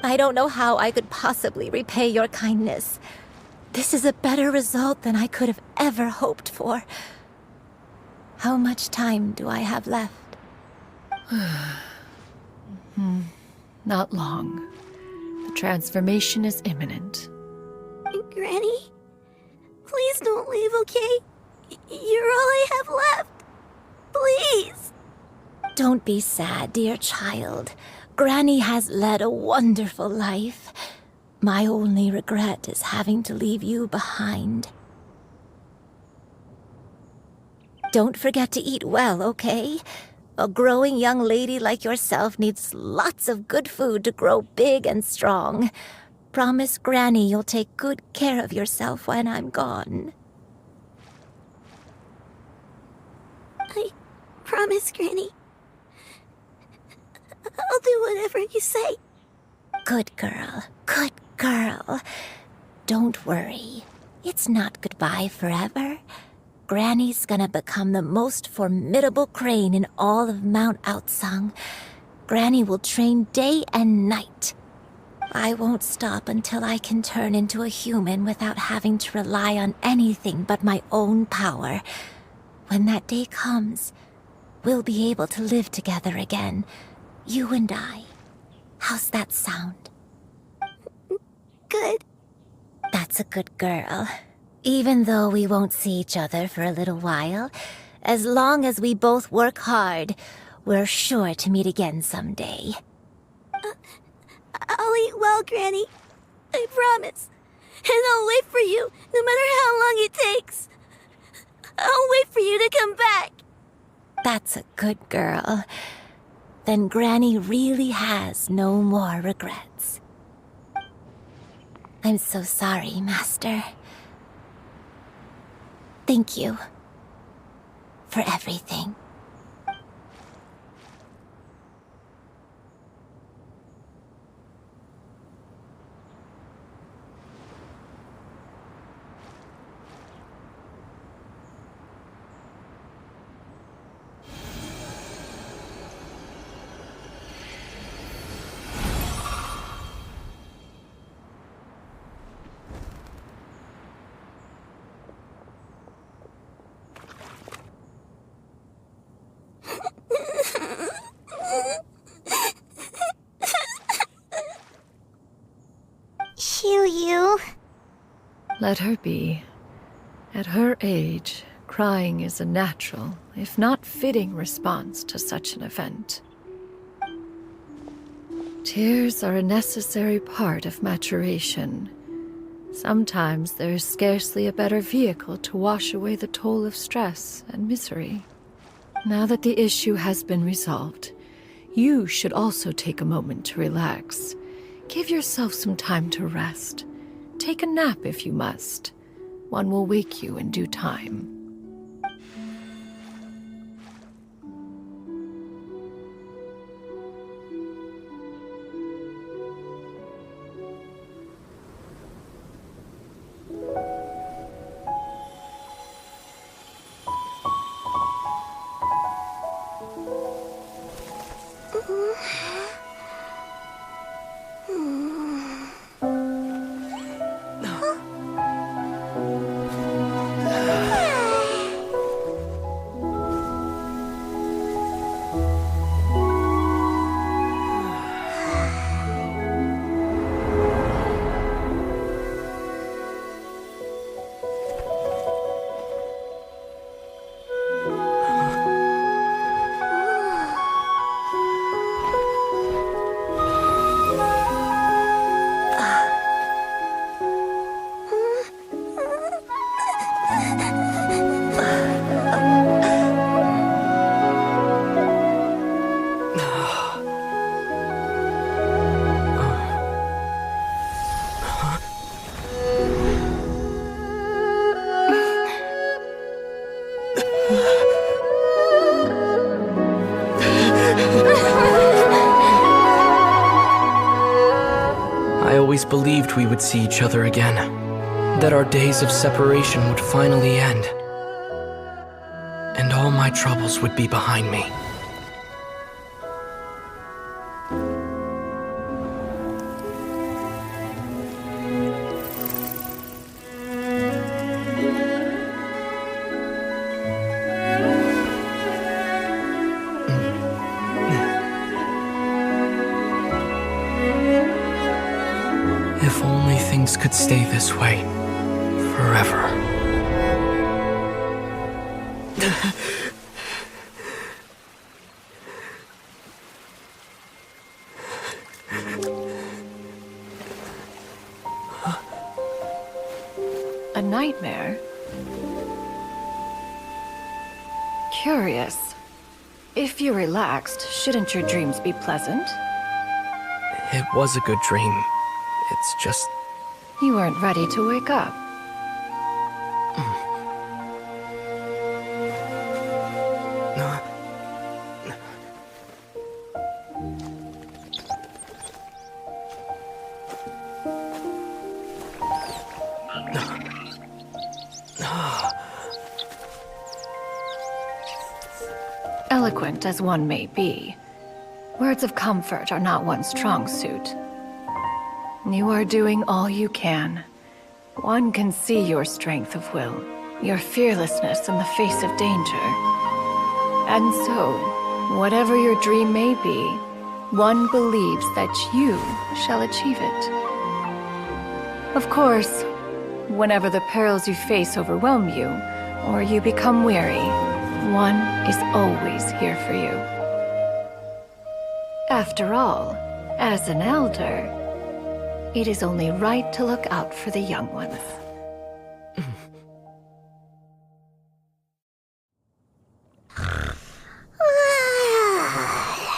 I don't know how I could possibly repay your kindness. This is a better result than I could have ever hoped for. How much time do I have left? Not long. The transformation is imminent. Granny? Please don't leave, okay? You're all I have left. Please. Don't be sad, dear child. Granny has led a wonderful life. My only regret is having to leave you behind. Don't forget to eat well, okay? A growing young lady like yourself needs lots of good food to grow big and strong. Promise Granny you'll take good care of yourself when I'm gone. I promise, Granny. I'll do whatever you say. Good girl, good girl. Don't worry. It's not goodbye forever. Granny's gonna become the most formidable crane in all of Mount Outsung. Granny will train day and night. I won't stop until I can turn into a human without having to rely on anything but my own power. When that day comes, we'll be able to live together again. You and I. How's that sound? Good. That's a good girl. Even though we won't see each other for a little while, as long as we both work hard, we're sure to meet again someday. I'll eat well, Granny. I promise. And I'll wait for you, no matter how long it takes. I'll wait for you to come back. That's a good girl. Then Granny really has no more regrets. I'm so sorry, Master. Thank you for everything. You. Let her be. At her age, Crying is a natural, if not fitting, response to such an event. Tears are a necessary part of maturation. Sometimes there is scarcely a better vehicle to wash away the toll of stress and misery. Now that the issue has been resolved, you should also take a moment to relax. Give yourself some time to rest. Take a nap if you must. One will wake you in due time. I always believed we would see each other again, that our days of separation would finally end, and all my troubles would be behind me. If only things could stay this way forever. A nightmare? Curious. If you're relaxed, shouldn't your dreams be pleasant? It was a good dream. It's just... You weren't ready to wake up. Eloquent as one may be, words of comfort are not one's strong suit. You are doing all you can. One can see your strength of will, your fearlessness in the face of danger. And so, whatever your dream may be, one believes that you shall achieve it. Of course, whenever the perils you face overwhelm you, or you become weary, one is always here for you. After all, as an elder, it is only right to look out for the young ones.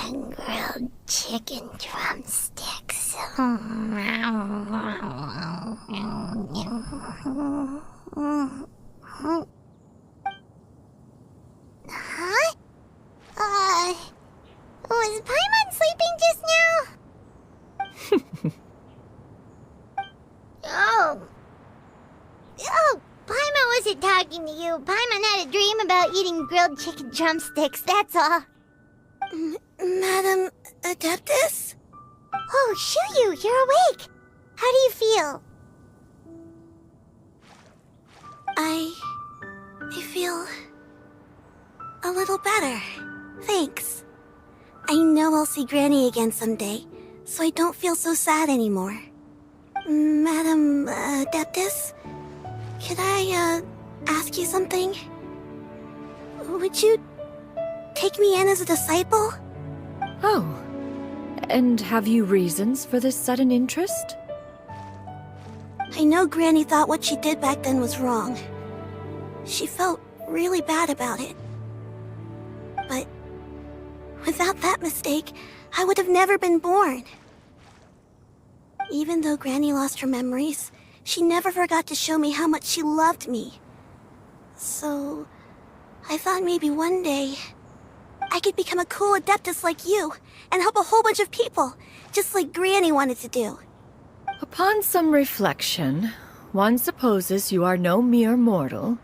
Grilled chicken drumsticks. Huh? Was Paimon sleeping just now? Oh, Paimon wasn't talking to you. Paimon had a dream about eating grilled chicken drumsticks, that's all. Madam Adeptus? Oh, Shuyu, you're awake. How do you feel? I feel a little better. Thanks. I know I'll see Granny again someday, so I don't feel so sad anymore. Madam Adeptus, could I ask you something? Would you take me in as a disciple? Oh, and have you reasons for this sudden interest? I know Granny thought what she did back then was wrong. She felt really bad about it. But without that mistake, I would have never been born. Even though Granny lost her memories, she never forgot to show me how much she loved me. So, I thought maybe one day I could become a cool adeptus like you and help a whole bunch of people, just like Granny wanted to do. Upon some reflection, one supposes you are no mere mortal.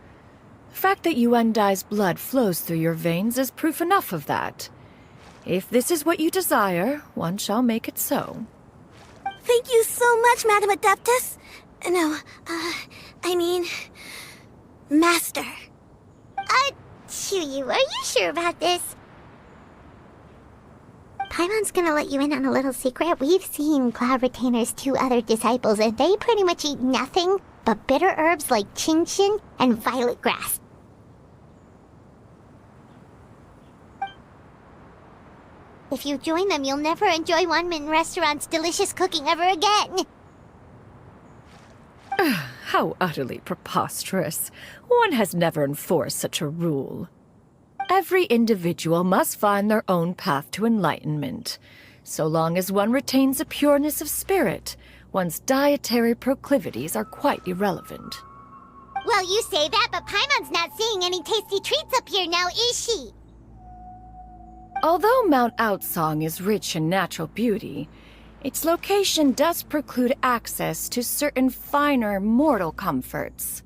The fact that Yuendai's blood flows through your veins is proof enough of that. If this is what you desire, one shall make it so. Thank you so much, Madam Adeptus. No, I mean, Master. Chuyu, are you sure about this? Paimon's gonna let you in on a little secret. We've seen Cloud Retainer's 2 other disciples, and they pretty much eat nothing but bitter herbs like chinchin and violet grass. If you join them, you'll never enjoy Wanmin Restaurant's delicious cooking ever again. How utterly preposterous. One has never enforced such a rule. Every individual must find their own path to enlightenment. So long as one retains a pureness of spirit, one's dietary proclivities are quite irrelevant. Well, you say that, but Paimon's not seeing any tasty treats up here now, is she? Although Mount Outsong is rich in natural beauty, its location does preclude access to certain finer mortal comforts.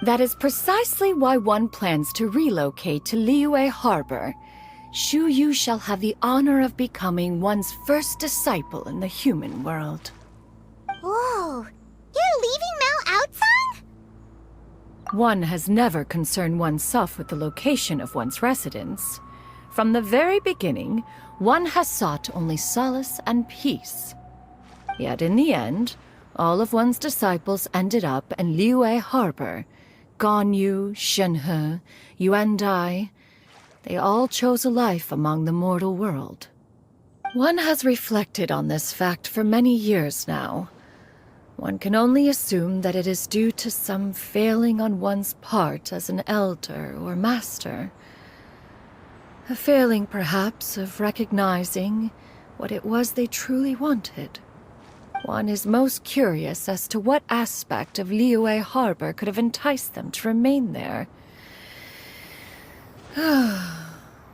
That is precisely why one plans to relocate to Liyue Harbor. Shu Yu shall have the honor of becoming one's first disciple in the human world. Whoa! You're leaving Mount Outsong? One has never concerned oneself with the location of one's residence. From the very beginning, one has sought only solace and peace. Yet in the end, all of one's disciples ended up in Liyue Harbor. Ganyu, Shenhe, Yuendai, they all chose a life among the mortal world. One has reflected on this fact for many years now. One can only assume that it is due to some failing on one's part as an elder or master. A failing, perhaps, of recognizing what it was they truly wanted. One is most curious as to what aspect of Liyue Harbor could have enticed them to remain there.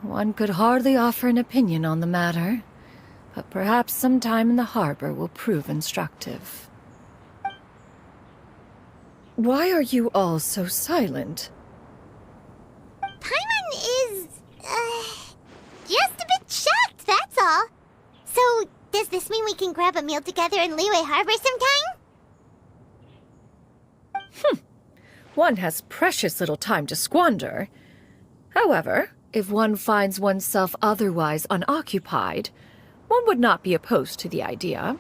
One could hardly offer an opinion on the matter, but perhaps some time in the harbor will prove instructive. Why are you all so silent? Paimon is, just a bit shocked, that's all. So, does this mean we can grab a meal together in Liyue Harbor sometime? One has precious little time to squander. However, if one finds oneself otherwise unoccupied, one would not be opposed to the idea.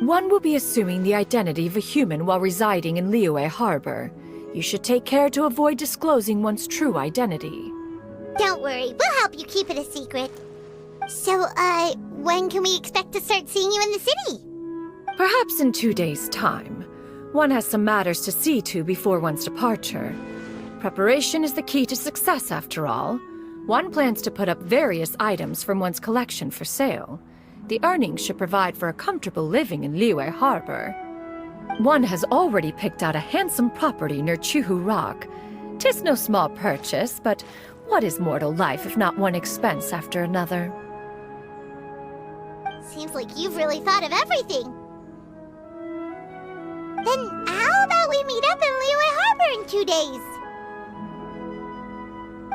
One will be assuming the identity of a human while residing in Liyue Harbor. You should take care to avoid disclosing one's true identity. Don't worry, we'll help you keep it a secret. So, when can we expect to start seeing you in the city? Perhaps in 2 days' time. One has some matters to see to before one's departure. Preparation is the key to success, after all. One plans to put up various items from one's collection for sale. The earnings should provide for a comfortable living in Liyue Harbor. One has already picked out a handsome property near Chuhu Rock. 'Tis no small purchase, but what is mortal life if not one expense after another? Seems like you've really thought of everything. Then how about we meet up in Liyue Harbor in 2 days?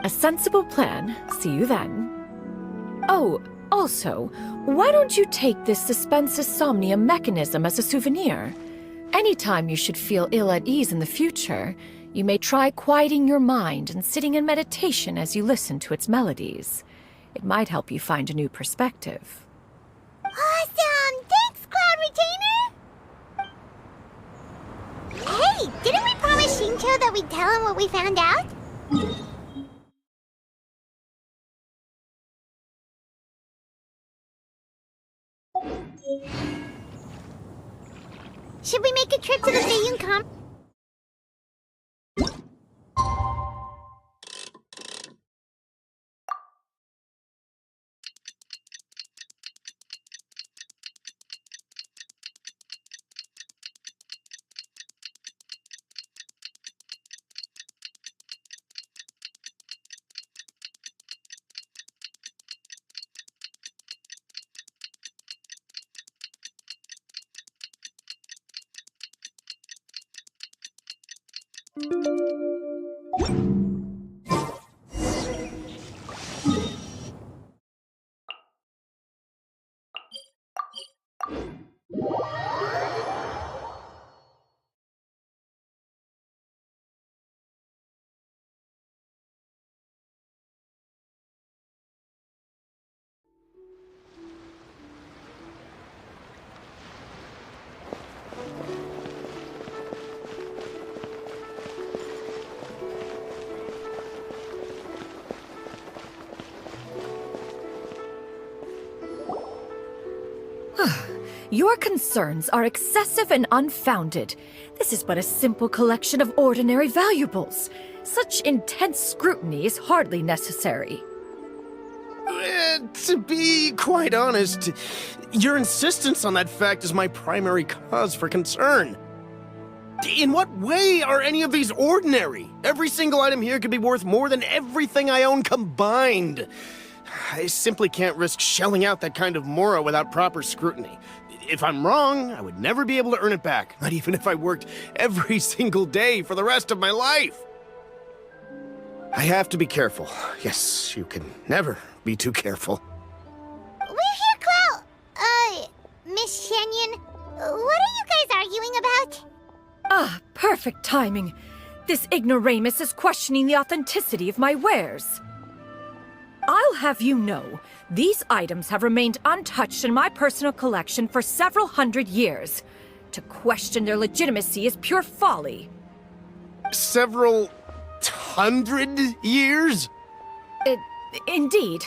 A sensible plan. See you then. Oh, also, why don't you take this suspense somnium mechanism as a souvenir? Anytime you should feel ill at ease in the future, you may try quieting your mind and sitting in meditation as you listen to its melodies. It might help you find a new perspective. Awesome! Thanks, Cloud Retainer! Hey! Wait, didn't we promise Shincho that we'd tell him what we found out? Should we make a trip to the Feiyun Camp? Your concerns are excessive and unfounded. This is but a simple collection of ordinary valuables. Such intense scrutiny is hardly necessary. To be quite honest, your insistence on that fact is my primary cause for concern. In what way are any of these ordinary? Every single item here could be worth more than everything I own combined. I simply can't risk shelling out that kind of mora without proper scrutiny. If I'm wrong, I would never be able to earn it back, not even if I worked every single day for the rest of my life. I have to be careful. Yes, you can never be too careful. We're here, Cloud. Miss Shenyan. What are you guys arguing about? Ah, perfect timing. This ignoramus is questioning the authenticity of my wares. I'll have you know, these items have remained untouched in my personal collection for several hundred years. To question their legitimacy is pure folly. Several hundred years? Indeed.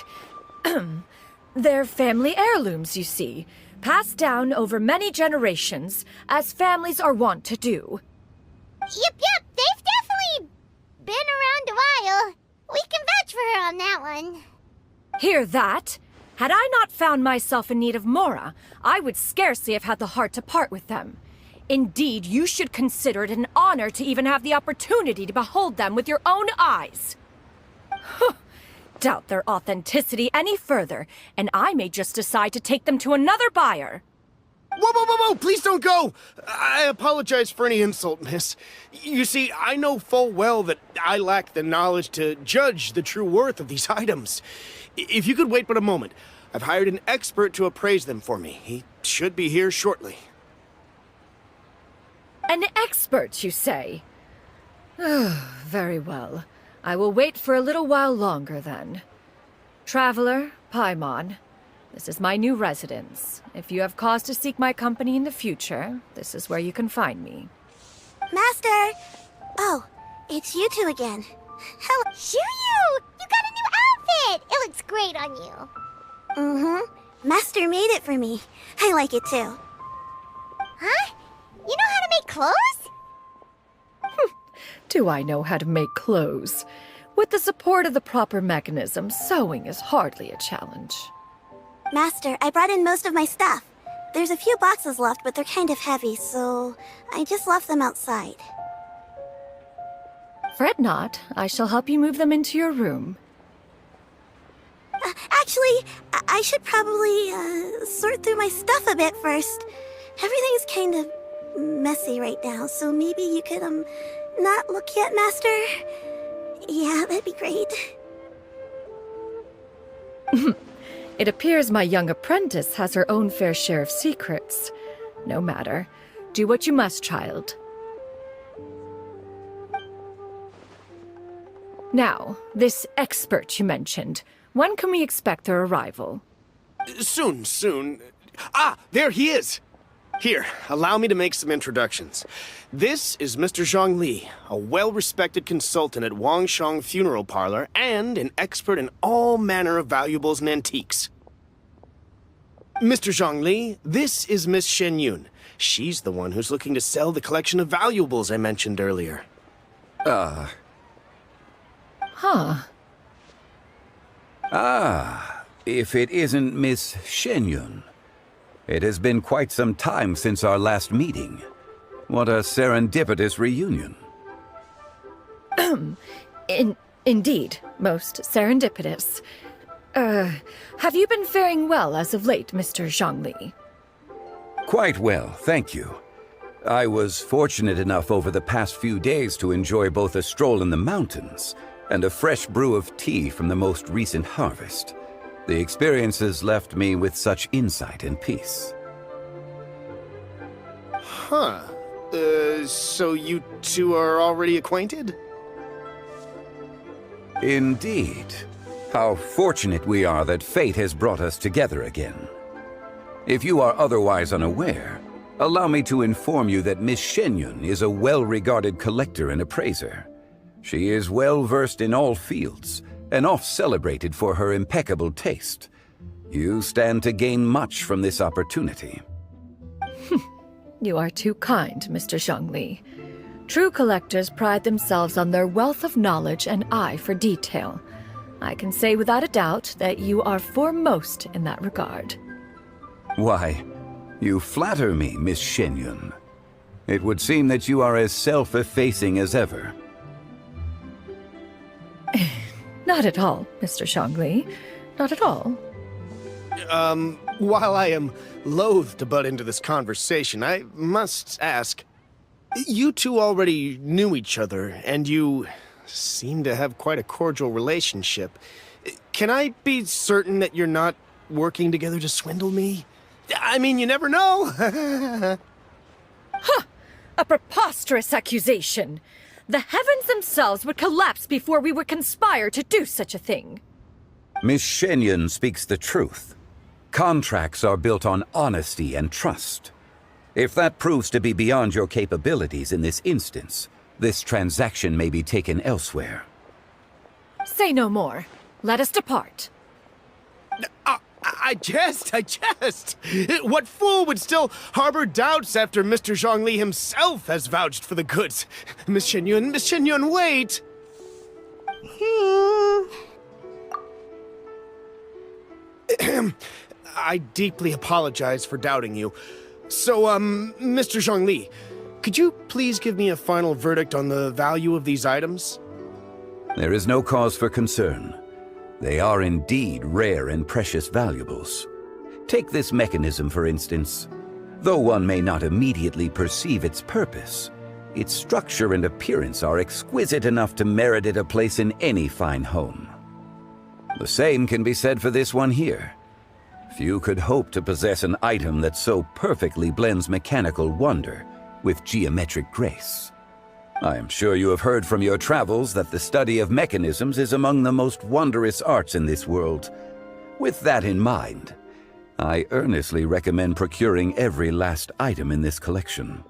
They're family heirlooms, you see, passed down over many generations, as families are wont to do. Yep, they've definitely been around a while. We can vouch for her on that one. Hear that? Had I not found myself in need of mora, I would scarcely have had the heart to part with them. Indeed, you should consider it an honor to even have the opportunity to behold them with your own eyes. Doubt their authenticity any further, and I may just decide to take them to another buyer. Whoa, please don't go! I apologize for any insult, miss. You see, I know full well that I lack the knowledge to judge the true worth of these items. If you could wait but a moment, I've hired an expert to appraise them for me. He should be here shortly. An expert, you say? Very well. I will wait for a little while longer, then. Traveler, Paimon, this is my new residence. If you have cause to seek my company in the future, this is where you can find me. Master! Oh, it's you two again. Hello, Shuyu! You got a new outfit! It looks great on you. Mm-hmm. Master made it for me. I like it too. Huh? You know how to make clothes? Do I know how to make clothes? With the support of the proper mechanism, sewing is hardly a challenge. Master, I brought in most of my stuff. There's a few boxes left, but they're kind of heavy, so I just left them outside. Fret not. I shall help you move them into your room. Actually, I should probably sort through my stuff a bit first. Everything's kind of messy right now, so maybe you could, not look yet, Master? Yeah, that'd be great. It appears my young apprentice has her own fair share of secrets. No matter. Do what you must, child. Now, this expert you mentioned, when can we expect their arrival? Soon. Ah, there he is! Here, allow me to make some introductions. This is Mr. Zhang Li, a well-respected consultant at Wangshang Funeral Parlor and an expert in all manner of valuables and antiques. Mr. Zhang Li, this is Miss Shen Yun. She's the one who's looking to sell the collection of valuables I mentioned earlier. Huh. If it isn't Miss Shen Yun. It has been quite some time since our last meeting. What a serendipitous reunion. Indeed, most serendipitous. Have you been faring well as of late, Mr. Zhang Li? Quite well, thank you. I was fortunate enough over the past few days to enjoy both a stroll in the mountains and a fresh brew of tea from the most recent harvest. The experiences left me with such insight and peace. Huh. So you two are already acquainted? Indeed. How fortunate we are that fate has brought us together again. If you are otherwise unaware, allow me to inform you that Miss Shen Yun is a well-regarded collector and appraiser. She is well-versed in all fields, and oft-celebrated for her impeccable taste. You stand to gain much from this opportunity. You are too kind, Mr. Zhang Li. True collectors pride themselves on their wealth of knowledge and eye for detail. I can say without a doubt that you are foremost in that regard. Why, you flatter me, Miss Shen Yun. It would seem that you are as self-effacing as ever. Not at all, Mr. Zhang Li. Not at all. While I am loath to butt into this conversation, I must ask, you two already knew each other, and you seem to have quite a cordial relationship. Can I be certain that you're not working together to swindle me? I mean, you never know. Huh! A preposterous accusation! The heavens themselves would collapse before we would conspire to do such a thing. Miss Shen Yun speaks the truth. Contracts are built on honesty and trust. If that proves to be beyond your capabilities in this instance, this transaction may be taken elsewhere. Say no more. Let us depart. I jest. What fool would still harbor doubts after Mr. Zhang Li himself has vouched for the goods? Miss Shen Yun, wait! I deeply apologize for doubting you. So, Mr. Zhang Li, could you please give me a final verdict on the value of these items? There is no cause for concern. They are indeed rare and precious valuables. Take this mechanism, for instance. Though one may not immediately perceive its purpose, its structure and appearance are exquisite enough to merit it a place in any fine home. The same can be said for this one here. Few could hope to possess an item that so perfectly blends mechanical wonder with geometric grace. I am sure you have heard from your travels that the study of mechanisms is among the most wondrous arts in this world. With that in mind, I earnestly recommend procuring every last item in this collection.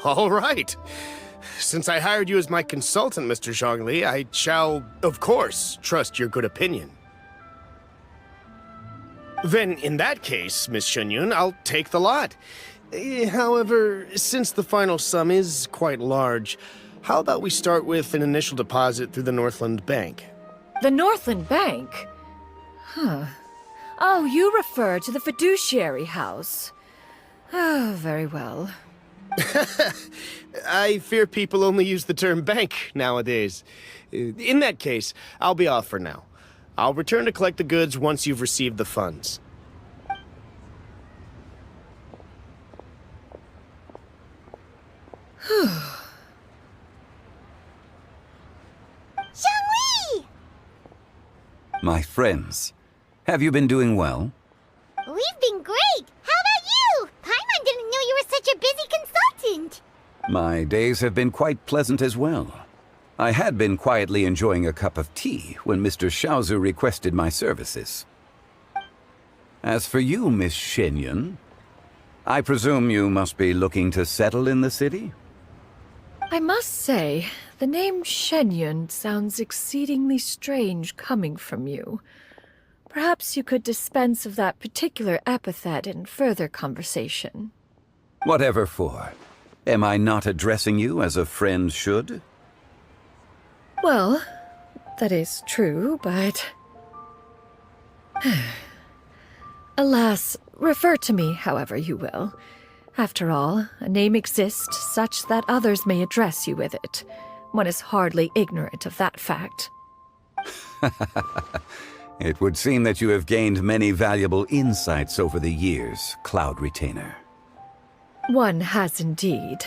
All right. Since I hired you as my consultant, Mr. Zhang Li, I shall, of course, trust your good opinion. Then, in that case, Miss Shen Yun, I'll take the lot. However, since the final sum is quite large, how about we start with an initial deposit through the Northland Bank? The Northland Bank? Huh. Oh, you refer to the fiduciary house. Oh, very well. I fear people only use the term bank nowadays. In that case, I'll be off for now. I'll return to collect the goods once you've received the funds. Xiangli! My friends, have you been doing well? We've been great! How about you? Paimon didn't know you were such a busy consultant! My days have been quite pleasant as well. I had been quietly enjoying a cup of tea when Mr. Xiaozu requested my services. As for you, Miss Shen Yun, I presume you must be looking to settle in the city? I must say, the name Shenyun sounds exceedingly strange coming from you. Perhaps you could dispense of that particular epithet in further conversation. Whatever for. Am I not addressing you as a friend should? Well, that is true, but... Alas, refer to me however you will. After all, a name exists such that others may address you with it. One is hardly ignorant of that fact. It would seem that you have gained many valuable insights over the years, Cloud Retainer. One has indeed.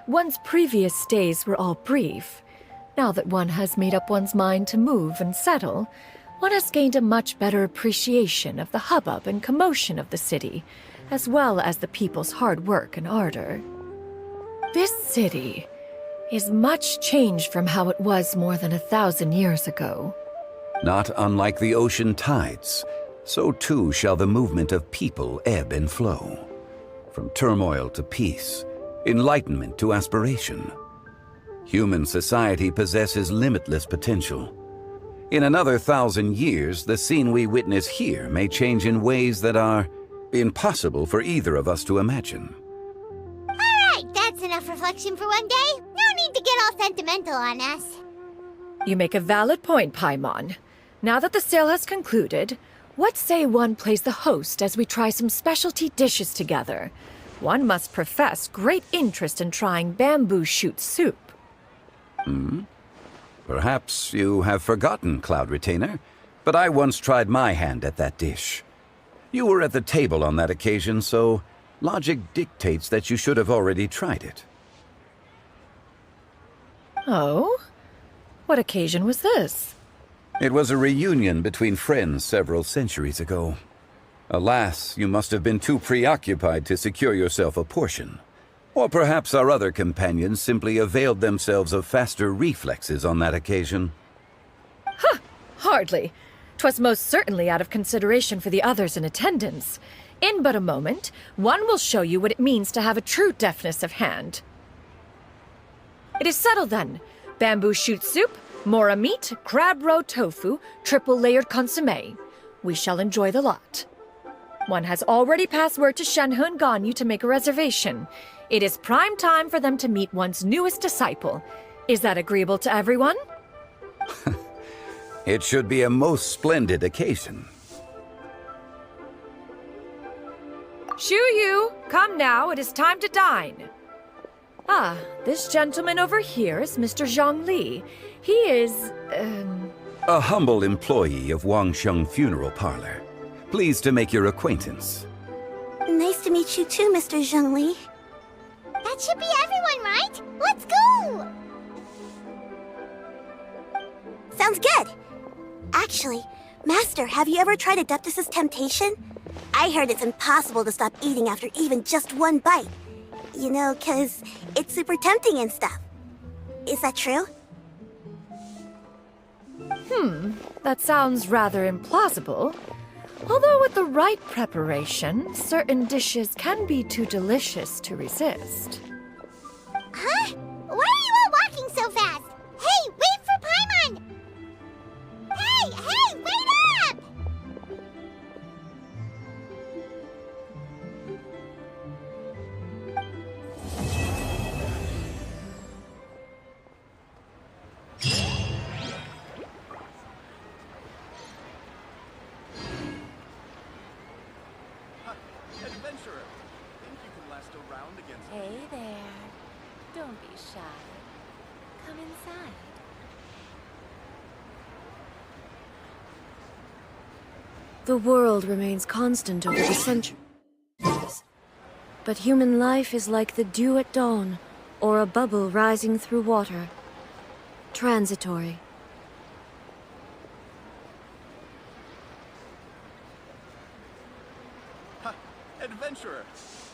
One's previous stays were all brief. Now that one has made up one's mind to move and settle, one has gained a much better appreciation of the hubbub and commotion of the city, as well as the people's hard work and ardor. This city is much changed from how it was more than 1,000 years ago. Not unlike the ocean tides, so too shall the movement of people ebb and flow. From turmoil to peace, enlightenment to aspiration. Human society possesses limitless potential. In another 1,000 years, the scene we witness here may change in ways that are impossible for either of us to imagine. Alright, that's enough reflection for one day. No need to get all sentimental on us. You make a valid point, Paimon. Now that the sale has concluded, what say one plays the host as we try some specialty dishes together? One must profess great interest in trying bamboo shoot soup. Perhaps you have forgotten, Cloud Retainer, but I once tried my hand at that dish. You were at the table on that occasion, so logic dictates that you should have already tried it. Oh? What occasion was this? It was a reunion between friends several centuries ago. Alas, you must have been too preoccupied to secure yourself a portion. Or perhaps our other companions simply availed themselves of faster reflexes on that occasion. Huh! Hardly. 'Twas most certainly out of consideration for the others in attendance. In but a moment, one will show you what it means to have a true deftness of hand. It is settled then. Bamboo shoot soup, mora meat, crab roe tofu, triple-layered consommé. We shall enjoy the lot. One has already passed word to Shenhe and Ganyu to make a reservation. It is prime time for them to meet one's newest disciple. Is that agreeable to everyone? It should be a most splendid occasion. Shu Yu, come now, it is time to dine. Ah, this gentleman over here is Mr. Zhang Li. He is, A humble employee of Wangsheng Funeral Parlor. Pleased to make your acquaintance. Nice to meet you too, Mr. Zhengli. That should be everyone, right? Let's go! Sounds good. Actually, Master, have you ever tried Adeptus' temptation? I heard it's impossible to stop eating after even just one bite. You know, 'cause it's super tempting and stuff. Is that true? That sounds rather implausible. Although with the right preparation, certain dishes can be too delicious to resist. Huh? Why are you all walking so fast? Hey, wait for Paimon! Hey, wait up! Adventurer, think you can last a round against me? Hey there. Don't be shy. Come inside. The world remains constant over the centuries. But human life is like the dew at dawn, or a bubble rising through water. Transitory. Adventurer,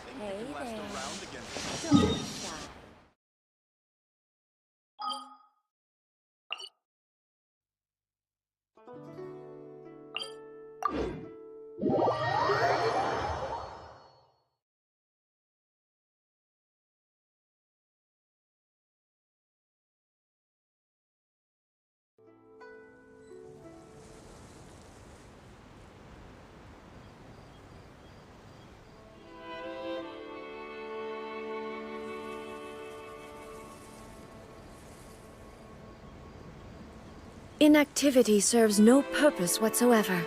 think you can last a round against me? Don't be shy. Inactivity serves no purpose whatsoever.